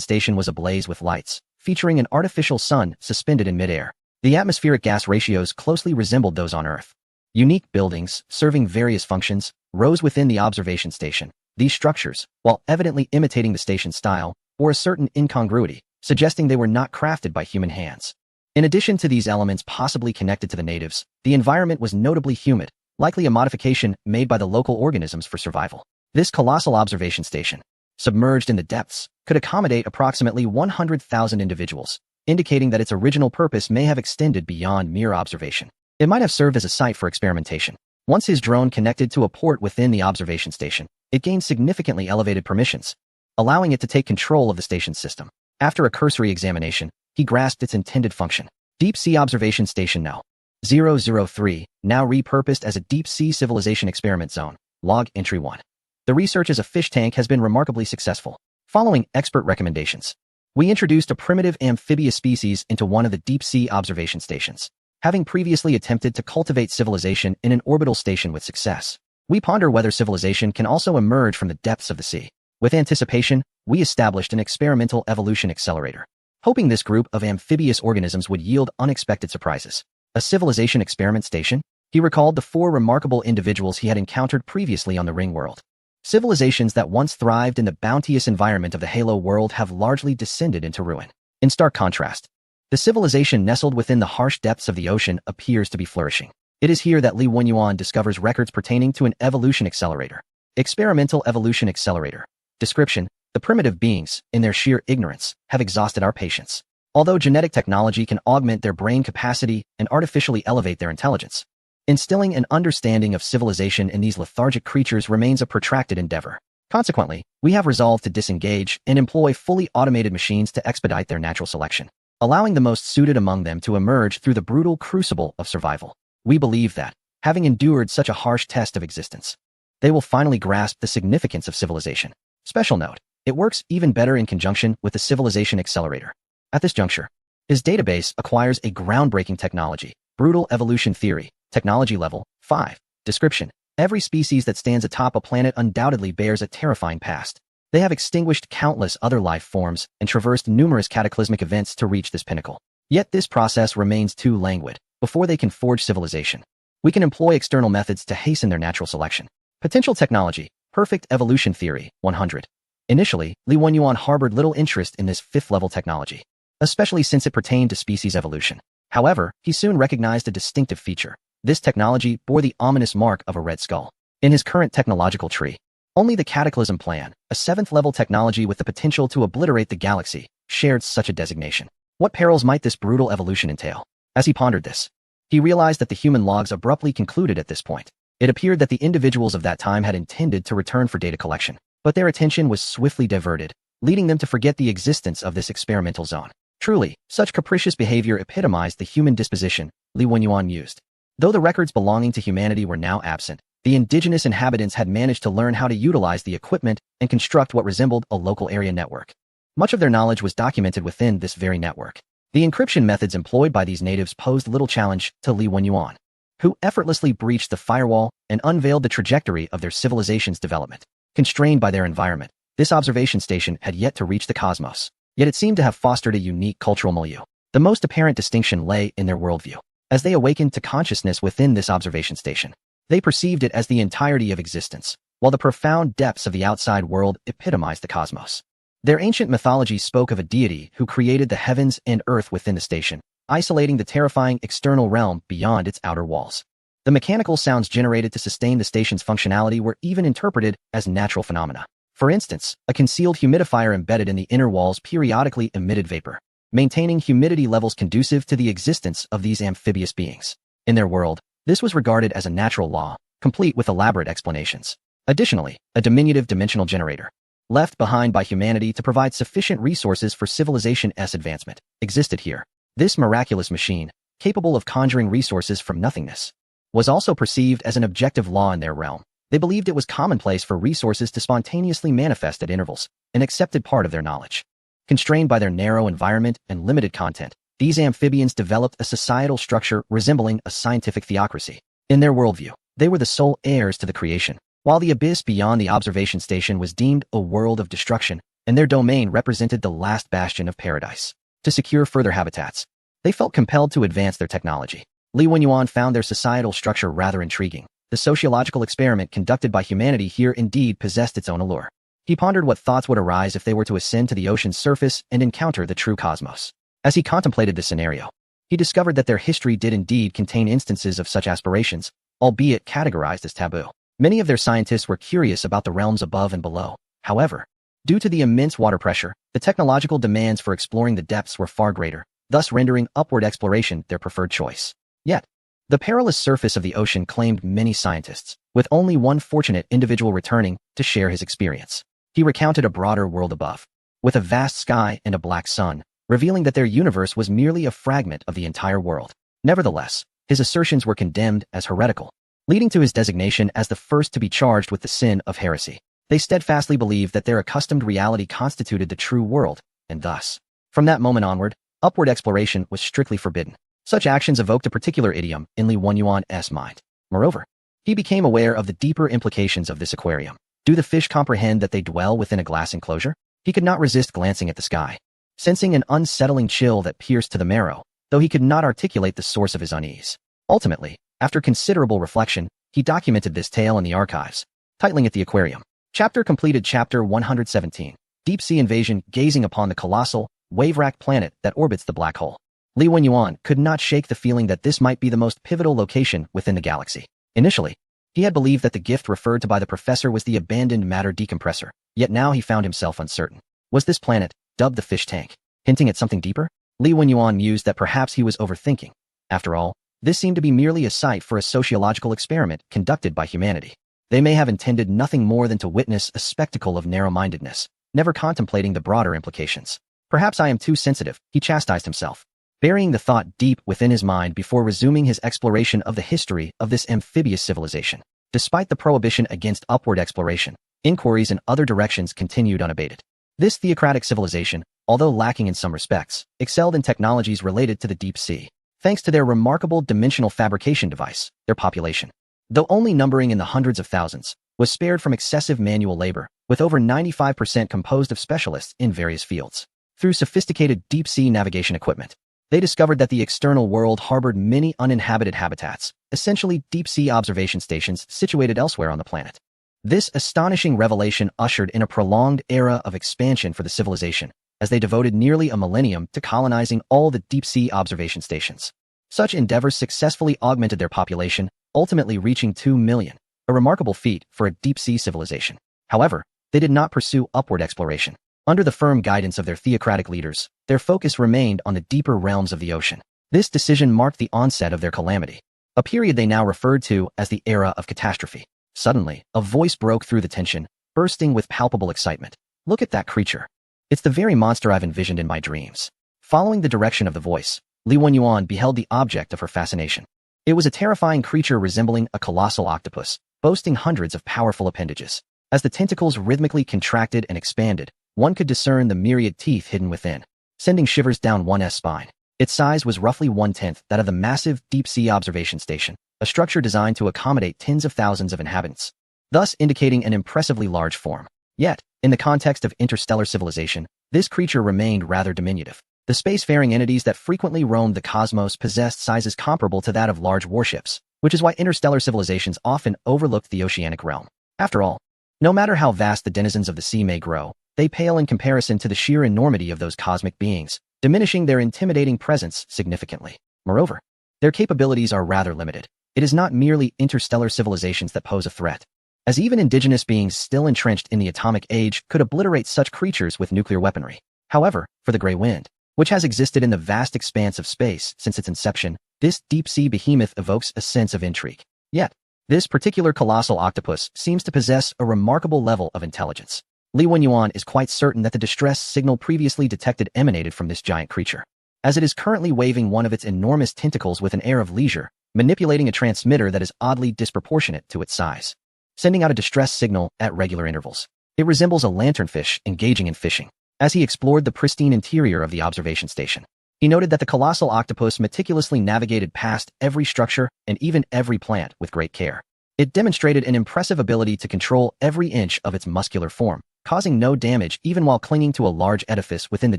station was ablaze with lights, featuring an artificial sun suspended in midair. The atmospheric gas ratios closely resembled those on Earth. Unique buildings, serving various functions, rose within the observation station. These structures, while evidently imitating the station's style, bore a certain incongruity, suggesting they were not crafted by human hands. In addition to these elements possibly connected to the natives, the environment was notably humid, likely a modification made by the local organisms for survival. This colossal observation station, submerged in the depths, could accommodate approximately 100,000 individuals, indicating that its original purpose may have extended beyond mere observation. It might have served as a site for experimentation. Once his drone connected to a port within the observation station, it gained significantly elevated permissions, allowing it to take control of the station's system. After a cursory examination, he grasped its intended function. Deep Sea Observation Station No. 003, now repurposed as a Deep Sea Civilization Experiment Zone. Log Entry 1. The research as a fish tank has been remarkably successful. Following expert recommendations, we introduced a primitive amphibious species into one of the deep sea observation stations. Having previously attempted to cultivate civilization in an orbital station with success, we ponder whether civilization can also emerge from the depths of the sea. With anticipation, we established an experimental evolution accelerator, hoping this group of amphibious organisms would yield unexpected surprises. A civilization experiment station? He recalled the 4 remarkable individuals he had encountered previously on the Ring World. Civilizations that once thrived in the bounteous environment of the Halo world have largely descended into ruin. In stark contrast, the civilization nestled within the harsh depths of the ocean appears to be flourishing. It is here that Li Wenyuan discovers records pertaining to an evolution accelerator. Experimental Evolution Accelerator. Description: the primitive beings, in their sheer ignorance, have exhausted our patience. Although genetic technology can augment their brain capacity and artificially elevate their intelligence, instilling an understanding of civilization in these lethargic creatures remains a protracted endeavor. Consequently, we have resolved to disengage and employ fully automated machines to expedite their natural selection, allowing the most suited among them to emerge through the brutal crucible of survival. We believe that, having endured such a harsh test of existence, they will finally grasp the significance of civilization. Special note: it works even better in conjunction with the Civilization Accelerator. At this juncture, his database acquires a groundbreaking technology, Brutal Evolution Theory, Technology Level 5. Description: every species that stands atop a planet undoubtedly bears a terrifying past. They have extinguished countless other life forms and traversed numerous cataclysmic events to reach this pinnacle. Yet this process remains too languid. Before they can forge civilization, we can employ external methods to hasten their natural selection. Potential technology, Perfect Evolution Theory 100. Initially, Li Wenyuan harbored little interest in this 5th-level technology, especially since it pertained to species evolution. However, he soon recognized a distinctive feature. This technology bore the ominous mark of a red skull. In his current technological tree, only the Cataclysm Plan, a 7th-level technology with the potential to obliterate the galaxy, shared such a designation. What perils might this brutal evolution entail? As he pondered this, he realized that the human logs abruptly concluded at this point. It appeared that the individuals of that time had intended to return for data collection, but their attention was swiftly diverted, leading them to forget the existence of this experimental zone. Truly, such capricious behavior epitomized the human disposition, Li Wenyuan mused. Though the records belonging to humanity were now absent, the indigenous inhabitants had managed to learn how to utilize the equipment and construct what resembled a local area network. Much of their knowledge was documented within this very network. The encryption methods employed by these natives posed little challenge to Li Wenyuan, who effortlessly breached the firewall and unveiled the trajectory of their civilization's development. Constrained by their environment, this observation station had yet to reach the cosmos, yet it seemed to have fostered a unique cultural milieu. The most apparent distinction lay in their worldview. As they awakened to consciousness within this observation station, they perceived it as the entirety of existence, while the profound depths of the outside world epitomized the cosmos. Their ancient mythology spoke of a deity who created the heavens and earth within the station, isolating the terrifying external realm beyond its outer walls. The mechanical sounds generated to sustain the station's functionality were even interpreted as natural phenomena. For instance, a concealed humidifier embedded in the inner walls periodically emitted vapor, maintaining humidity levels conducive to the existence of these amphibious beings. In their world, this was regarded as a natural law, complete with elaborate explanations. Additionally, a diminutive dimensional generator, left behind by humanity to provide sufficient resources for civilization's advancement, existed here. This miraculous machine, capable of conjuring resources from nothingness, was also perceived as an objective law in their realm. They believed it was commonplace for resources to spontaneously manifest at intervals, an accepted part of their knowledge. Constrained by their narrow environment and limited content, these amphibians developed a societal structure resembling a scientific theocracy. In their worldview, they were the sole heirs to the creation, while the abyss beyond the observation station was deemed a world of destruction, and their domain represented the last bastion of paradise. To secure further habitats, they felt compelled to advance their technology. Li Wenyuan found their societal structure rather intriguing. The sociological experiment conducted by humanity here indeed possessed its own allure. He pondered what thoughts would arise if they were to ascend to the ocean's surface and encounter the true cosmos. As he contemplated this scenario, he discovered that their history did indeed contain instances of such aspirations, albeit categorized as taboo. Many of their scientists were curious about the realms above and below. However, due to the immense water pressure, the technological demands for exploring the depths were far greater, thus rendering upward exploration their preferred choice. Yet, the perilous surface of the ocean claimed many scientists, with only one fortunate individual returning to share his experience. He recounted a broader world above, with a vast sky and a black sun, revealing that their universe was merely a fragment of the entire world. Nevertheless, his assertions were condemned as heretical, leading to his designation as the first to be charged with the sin of heresy. They steadfastly believed that their accustomed reality constituted the true world, and thus, from that moment onward, upward exploration was strictly forbidden. Such actions evoked a particular idiom in Li Wenyuan's mind. Moreover, he became aware of the deeper implications of this aquarium. Do the fish comprehend that they dwell within a glass enclosure? He could not resist glancing at the sky, sensing an unsettling chill that pierced to the marrow, though he could not articulate the source of his unease. Ultimately, after considerable reflection, he documented this tale in the archives, titling it The Aquarium. Chapter completed. Chapter 117. Deep Sea Invasion. Gazing upon the colossal, wave-racked planet that orbits the black hole, Li Wenyuan could not shake the feeling that this might be the most pivotal location within the galaxy. Initially, he had believed that the gift referred to by the professor was the abandoned matter decompressor, yet now he found himself uncertain. Was this planet, dubbed the fish tank, hinting at something deeper? Li Wenyuan mused that perhaps he was overthinking. After all, this seemed to be merely a site for a sociological experiment conducted by humanity. They may have intended nothing more than to witness a spectacle of narrow-mindedness, never contemplating the broader implications. Perhaps I am too sensitive, he chastised himself, burying the thought deep within his mind before resuming his exploration of the history of this amphibious civilization. Despite the prohibition against upward exploration, inquiries in other directions continued unabated. This theocratic civilization, although lacking in some respects, excelled in technologies related to the deep sea. Thanks to their remarkable dimensional fabrication device, their population, though only numbering in the hundreds of thousands, was spared from excessive manual labor, with over 95% composed of specialists in various fields. Through sophisticated deep-sea navigation equipment, they discovered that the external world harbored many uninhabited habitats, essentially deep-sea observation stations situated elsewhere on the planet. This astonishing revelation ushered in a prolonged era of expansion for the civilization, as they devoted nearly a millennium to colonizing all the deep-sea observation stations. Such endeavors successfully augmented their population, ultimately reaching 2 million, a remarkable feat for a deep-sea civilization. However, they did not pursue upward exploration. Under the firm guidance of their theocratic leaders, their focus remained on the deeper realms of the ocean. This decision marked the onset of their calamity, a period they now referred to as the era of catastrophe. Suddenly, a voice broke through the tension, bursting with palpable excitement. Look at that creature. It's the very monster I've envisioned in my dreams. Following the direction of the voice, Li Wenyuan beheld the object of her fascination. It was a terrifying creature resembling a colossal octopus, boasting hundreds of powerful appendages. As the tentacles rhythmically contracted and expanded, one could discern the myriad teeth hidden within, sending shivers down one's spine. Its size was roughly 1/10 that of the massive deep-sea observation station, a structure designed to accommodate tens of thousands of inhabitants, thus indicating an impressively large form. Yet, in the context of interstellar civilization, this creature remained rather diminutive. The spacefaring entities that frequently roamed the cosmos possessed sizes comparable to that of large warships, which is why interstellar civilizations often overlooked the oceanic realm. After all, no matter how vast the denizens of the sea may grow, they pale in comparison to the sheer enormity of those cosmic beings, diminishing their intimidating presence significantly. Moreover, their capabilities are rather limited. It is not merely interstellar civilizations that pose a threat, as even indigenous beings still entrenched in the atomic age could obliterate such creatures with nuclear weaponry. However, for the Grey Wind, which has existed in the vast expanse of space since its inception, this deep-sea behemoth evokes a sense of intrigue. Yet, this particular colossal octopus seems to possess a remarkable level of intelligence. Li Wenyuan is quite certain that the distress signal previously detected emanated from this giant creature, as it is currently waving one of its enormous tentacles with an air of leisure, manipulating a transmitter that is oddly disproportionate to its size, sending out a distress signal at regular intervals. It resembles a lanternfish engaging in fishing. As he explored the pristine interior of the observation station, he noted that the colossal octopus meticulously navigated past every structure and even every plant with great care. It demonstrated an impressive ability to control every inch of its muscular form, causing no damage even while clinging to a large edifice within the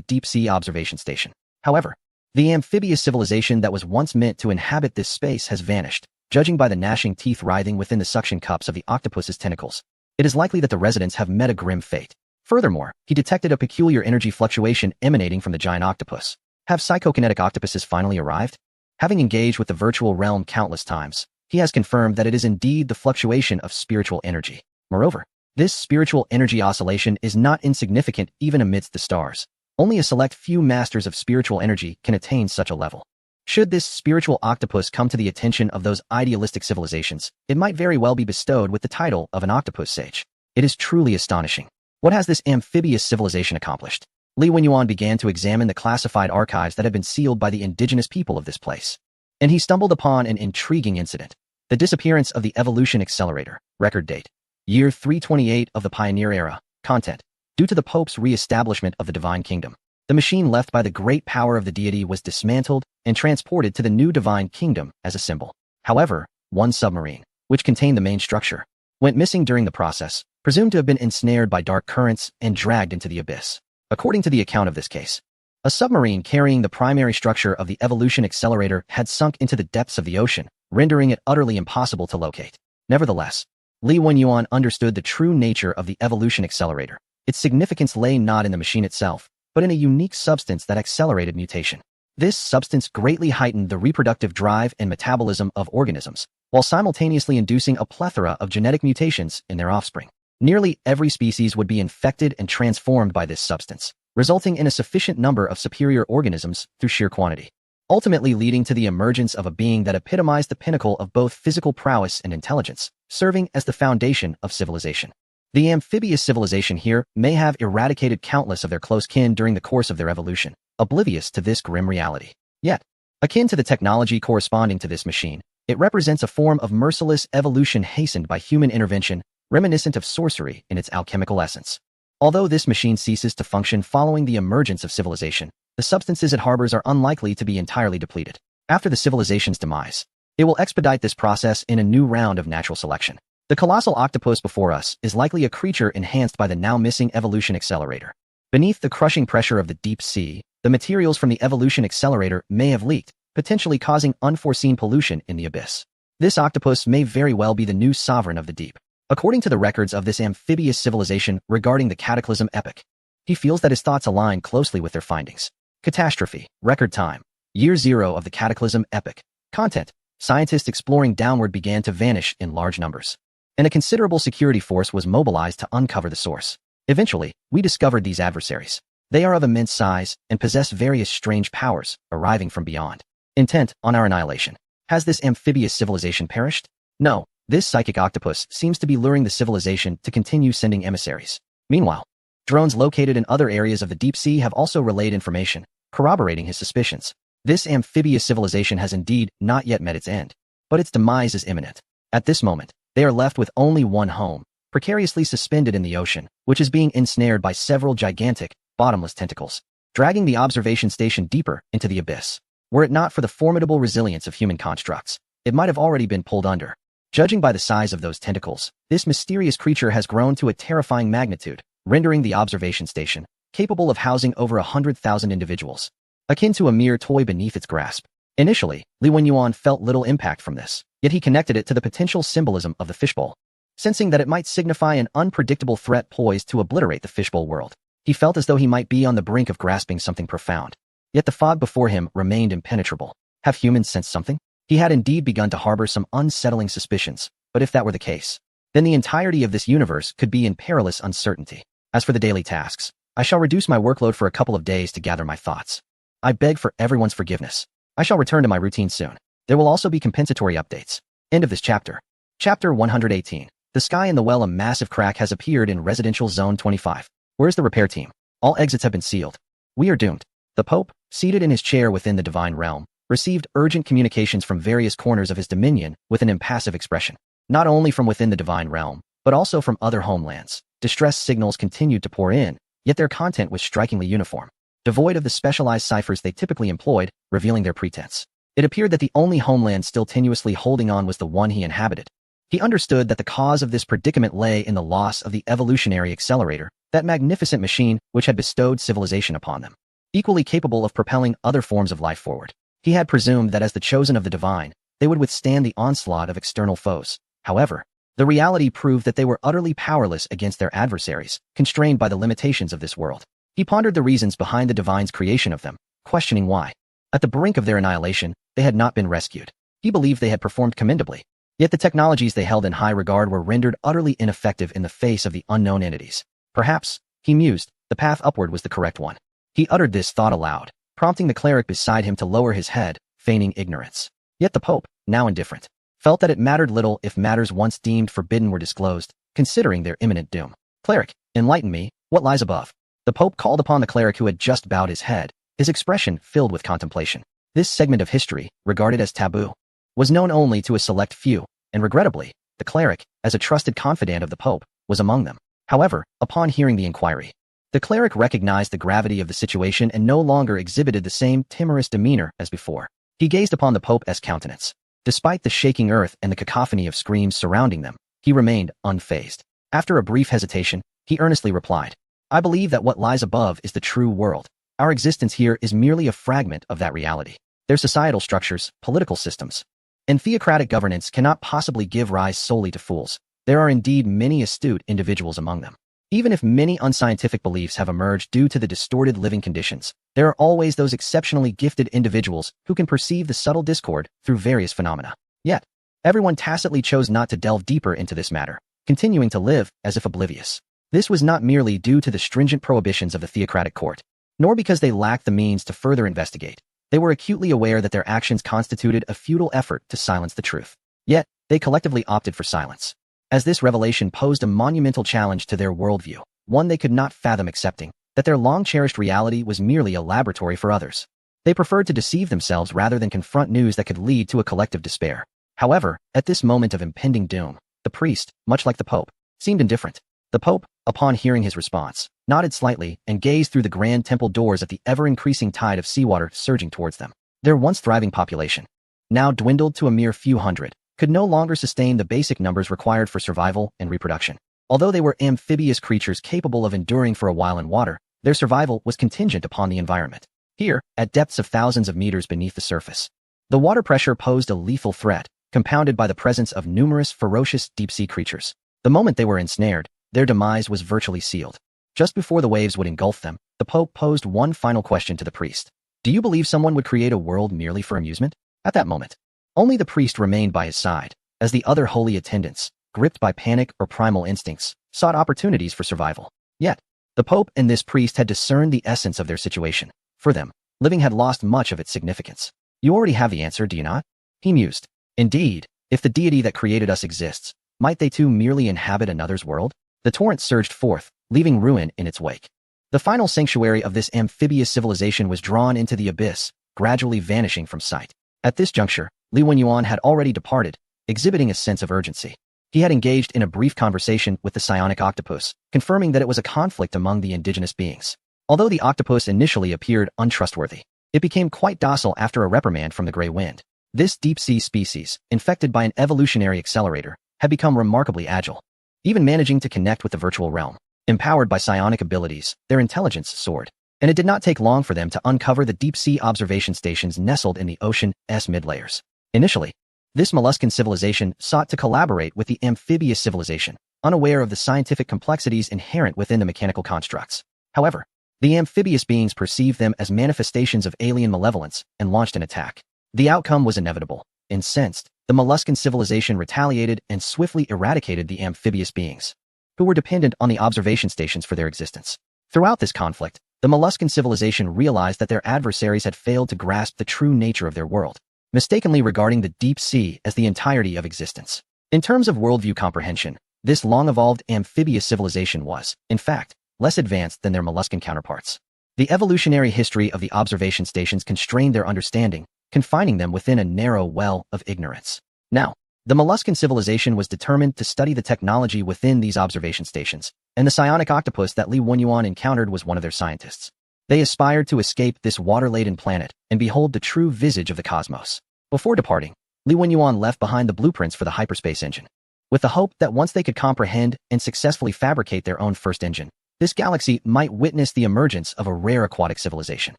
deep-sea observation station. However, the amphibious civilization that was once meant to inhabit this space has vanished. Judging by the gnashing teeth writhing within the suction cups of the octopus's tentacles, it is likely that the residents have met a grim fate. Furthermore, he detected a peculiar energy fluctuation emanating from the giant octopus. Have psychokinetic octopuses finally arrived? Having engaged with the virtual realm countless times, he has confirmed that it is indeed the fluctuation of spiritual energy. Moreover, this spiritual energy oscillation is not insignificant even amidst the stars. Only a select few masters of spiritual energy can attain such a level. Should this spiritual octopus come to the attention of those idealistic civilizations, it might very well be bestowed with the title of an octopus sage. It is truly astonishing. What has this amphibious civilization accomplished? Li Wenyuan began to examine the classified archives that had been sealed by the indigenous people of this place, and he stumbled upon an intriguing incident. The disappearance of the Evolution Accelerator. Record date: year 328 of the Pioneer Era. Content: due to the Pope's re-establishment of the Divine Kingdom, the machine left by the great power of the deity was dismantled and transported to the new Divine Kingdom as a symbol. However, one submarine, which contained the main structure, went missing during the process, presumed to have been ensnared by dark currents and dragged into the abyss. According to the account of this case, a submarine carrying the primary structure of the Evolution Accelerator had sunk into the depths of the ocean, rendering it utterly impossible to locate. Nevertheless, Li Wenyuan understood the true nature of the Evolution Accelerator. Its significance lay not in the machine itself, but in a unique substance that accelerated mutation. This substance greatly heightened the reproductive drive and metabolism of organisms, while simultaneously inducing a plethora of genetic mutations in their offspring. Nearly every species would be infected and transformed by this substance, resulting in a sufficient number of superior organisms through sheer quantity, ultimately leading to the emergence of a being that epitomized the pinnacle of both physical prowess and intelligence, serving as the foundation of civilization. The amphibious civilization here may have eradicated countless of their close kin during the course of their evolution, oblivious to this grim reality. Yet, akin to the technology corresponding to this machine, it represents a form of merciless evolution hastened by human intervention, reminiscent of sorcery in its alchemical essence. Although this machine ceases to function following the emergence of civilization, the substances it harbors are unlikely to be entirely depleted. After the civilization's demise, it will expedite this process in a new round of natural selection. The colossal octopus before us is likely a creature enhanced by the now missing Evolution Accelerator. Beneath the crushing pressure of the deep sea, the materials from the Evolution Accelerator may have leaked, potentially causing unforeseen pollution in the abyss. This octopus may very well be the new sovereign of the deep. According to the records of this amphibious civilization regarding the Cataclysm epoch, he feels that his thoughts align closely with their findings. Catastrophe. Record time: year 0 of the Cataclysm epoch. Content: scientists exploring downward began to vanish in large numbers, and a considerable security force was mobilized to uncover the source. Eventually, we discovered these adversaries. They are of immense size and possess various strange powers arriving from beyond, intent on our annihilation. Has this amphibious civilization perished? No. This psychic octopus seems to be luring the civilization to continue sending emissaries. Meanwhile, drones located in other areas of the deep sea have also relayed information, corroborating his suspicions. This amphibious civilization has indeed not yet met its end, but its demise is imminent. At this moment, they are left with only one home, precariously suspended in the ocean, which is being ensnared by several gigantic, bottomless tentacles, dragging the observation station deeper into the abyss. Were it not for the formidable resilience of human constructs, it might have already been pulled under. Judging by the size of those tentacles, this mysterious creature has grown to a terrifying magnitude, rendering the observation station capable of housing over 100,000 individuals, akin to a mere toy beneath its grasp. Initially, Li Wenyuan felt little impact from this, yet he connected it to the potential symbolism of the fishbowl, sensing that it might signify an unpredictable threat poised to obliterate the fishbowl world. He felt as though he might be on the brink of grasping something profound. Yet the fog before him remained impenetrable. Have humans sensed something? He had indeed begun to harbor some unsettling suspicions, but if that were the case, then the entirety of this universe could be in perilous uncertainty. As for the daily tasks, I shall reduce my workload for a couple of days to gather my thoughts. I beg for everyone's forgiveness. I shall return to my routine soon. There will also be compensatory updates. End of this chapter. Chapter 118. The sky in the well. A massive crack has appeared in residential zone 25. Where's the repair team? All exits have been sealed. We are doomed. The Pope, seated in his chair within the divine realm, received urgent communications from various corners of his dominion with an impassive expression. Not only from within the divine realm, but also from other homelands. Distress signals continued to pour in, yet their content was strikingly uniform, devoid of the specialized ciphers they typically employed, revealing their pretense. It appeared that the only homeland still tenuously holding on was the one he inhabited. He understood that the cause of this predicament lay in the loss of the evolutionary accelerator, that magnificent machine which had bestowed civilization upon them, equally capable of propelling other forms of life forward. He had presumed that as the chosen of the divine, they would withstand the onslaught of external foes. However, the reality proved that they were utterly powerless against their adversaries, constrained by the limitations of this world. He pondered the reasons behind the divine's creation of them, questioning why, at the brink of their annihilation, they had not been rescued. He believed they had performed commendably, yet the technologies they held in high regard were rendered utterly ineffective in the face of the unknown entities. Perhaps, he mused, the path upward was the correct one. He uttered this thought aloud, prompting the cleric beside him to lower his head, feigning ignorance. Yet the Pope, now indifferent, felt that it mattered little if matters once deemed forbidden were disclosed, considering their imminent doom. Cleric, enlighten me, what lies above? The Pope called upon the cleric who had just bowed his head, his expression filled with contemplation. This segment of history, regarded as taboo, was known only to a select few, and regrettably, the cleric, as a trusted confidant of the Pope, was among them. However, upon hearing the inquiry, the cleric recognized the gravity of the situation and no longer exhibited the same timorous demeanor as before. He gazed upon the Pope's countenance. Despite the shaking earth and the cacophony of screams surrounding them, he remained unfazed. After a brief hesitation, he earnestly replied, I believe that what lies above is the true world. Our existence here is merely a fragment of that reality. Their societal structures, political systems, and theocratic governance cannot possibly give rise solely to fools. There are indeed many astute individuals among them. Even if many unscientific beliefs have emerged due to the distorted living conditions, there are always those exceptionally gifted individuals who can perceive the subtle discord through various phenomena. Yet, everyone tacitly chose not to delve deeper into this matter, continuing to live as if oblivious. This was not merely due to the stringent prohibitions of the theocratic court, nor because they lacked the means to further investigate. They were acutely aware that their actions constituted a futile effort to silence the truth. Yet, they collectively opted for silence, as this revelation posed a monumental challenge to their worldview, one they could not fathom accepting, that their long-cherished reality was merely a laboratory for others. They preferred to deceive themselves rather than confront news that could lead to a collective despair. However, at this moment of impending doom, the priest, much like the Pope, seemed indifferent. The Pope, upon hearing his response, nodded slightly and gazed through the grand temple doors at the ever-increasing tide of seawater surging towards them. Their once thriving population, now dwindled to a mere few hundred, could no longer sustain the basic numbers required for survival and reproduction. Although they were amphibious creatures capable of enduring for a while in water, their survival was contingent upon the environment. Here, at depths of thousands of meters beneath the surface, the water pressure posed a lethal threat, compounded by the presence of numerous ferocious deep-sea creatures. The moment they were ensnared, their demise was virtually sealed. Just before the waves would engulf them, the Pope posed one final question to the priest. Do you believe someone would create a world merely for amusement? At that moment, only the priest remained by his side, as the other holy attendants, gripped by panic or primal instincts, sought opportunities for survival. Yet, the Pope and this priest had discerned the essence of their situation. For them, living had lost much of its significance. You already have the answer, do you not? He mused. Indeed, if the deity that created us exists, might they too merely inhabit another's world? The torrent surged forth, leaving ruin in its wake. The final sanctuary of this amphibious civilization was drawn into the abyss, gradually vanishing from sight. At this juncture, Li Wenyuan had already departed, exhibiting a sense of urgency. He had engaged in a brief conversation with the psionic octopus, confirming that it was a conflict among the indigenous beings. Although the octopus initially appeared untrustworthy, it became quite docile after a reprimand from the Grey Wind. This deep-sea species, infected by an evolutionary accelerator, had become remarkably agile, even managing to connect with the virtual realm. Empowered by psionic abilities, their intelligence soared, and it did not take long for them to uncover the deep-sea observation stations nestled in the ocean's mid-layers. Initially, this molluscan civilization sought to collaborate with the amphibious civilization, unaware of the scientific complexities inherent within the mechanical constructs. However, the amphibious beings perceived them as manifestations of alien malevolence and launched an attack. The outcome was inevitable. Incensed, the molluscan civilization retaliated and swiftly eradicated the amphibious beings, who were dependent on the observation stations for their existence. Throughout this conflict, the molluscan civilization realized that their adversaries had failed to grasp the true nature of their world, mistakenly regarding the deep sea as the entirety of existence. In terms of worldview comprehension, this long-evolved amphibious civilization was, in fact, less advanced than their molluscan counterparts. The evolutionary history of the observation stations constrained their understanding, confining them within a narrow well of ignorance. Now, the molluscan civilization was determined to study the technology within these observation stations, and the psionic octopus that Li Wenyuan encountered was one of their scientists. They aspired to escape this water-laden planet and behold the true visage of the cosmos. Before departing, Li Wenyuan left behind the blueprints for the hyperspace engine, with the hope that once they could comprehend and successfully fabricate their own first engine, this galaxy might witness the emergence of a rare aquatic civilization.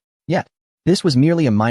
Yet, this was merely a minor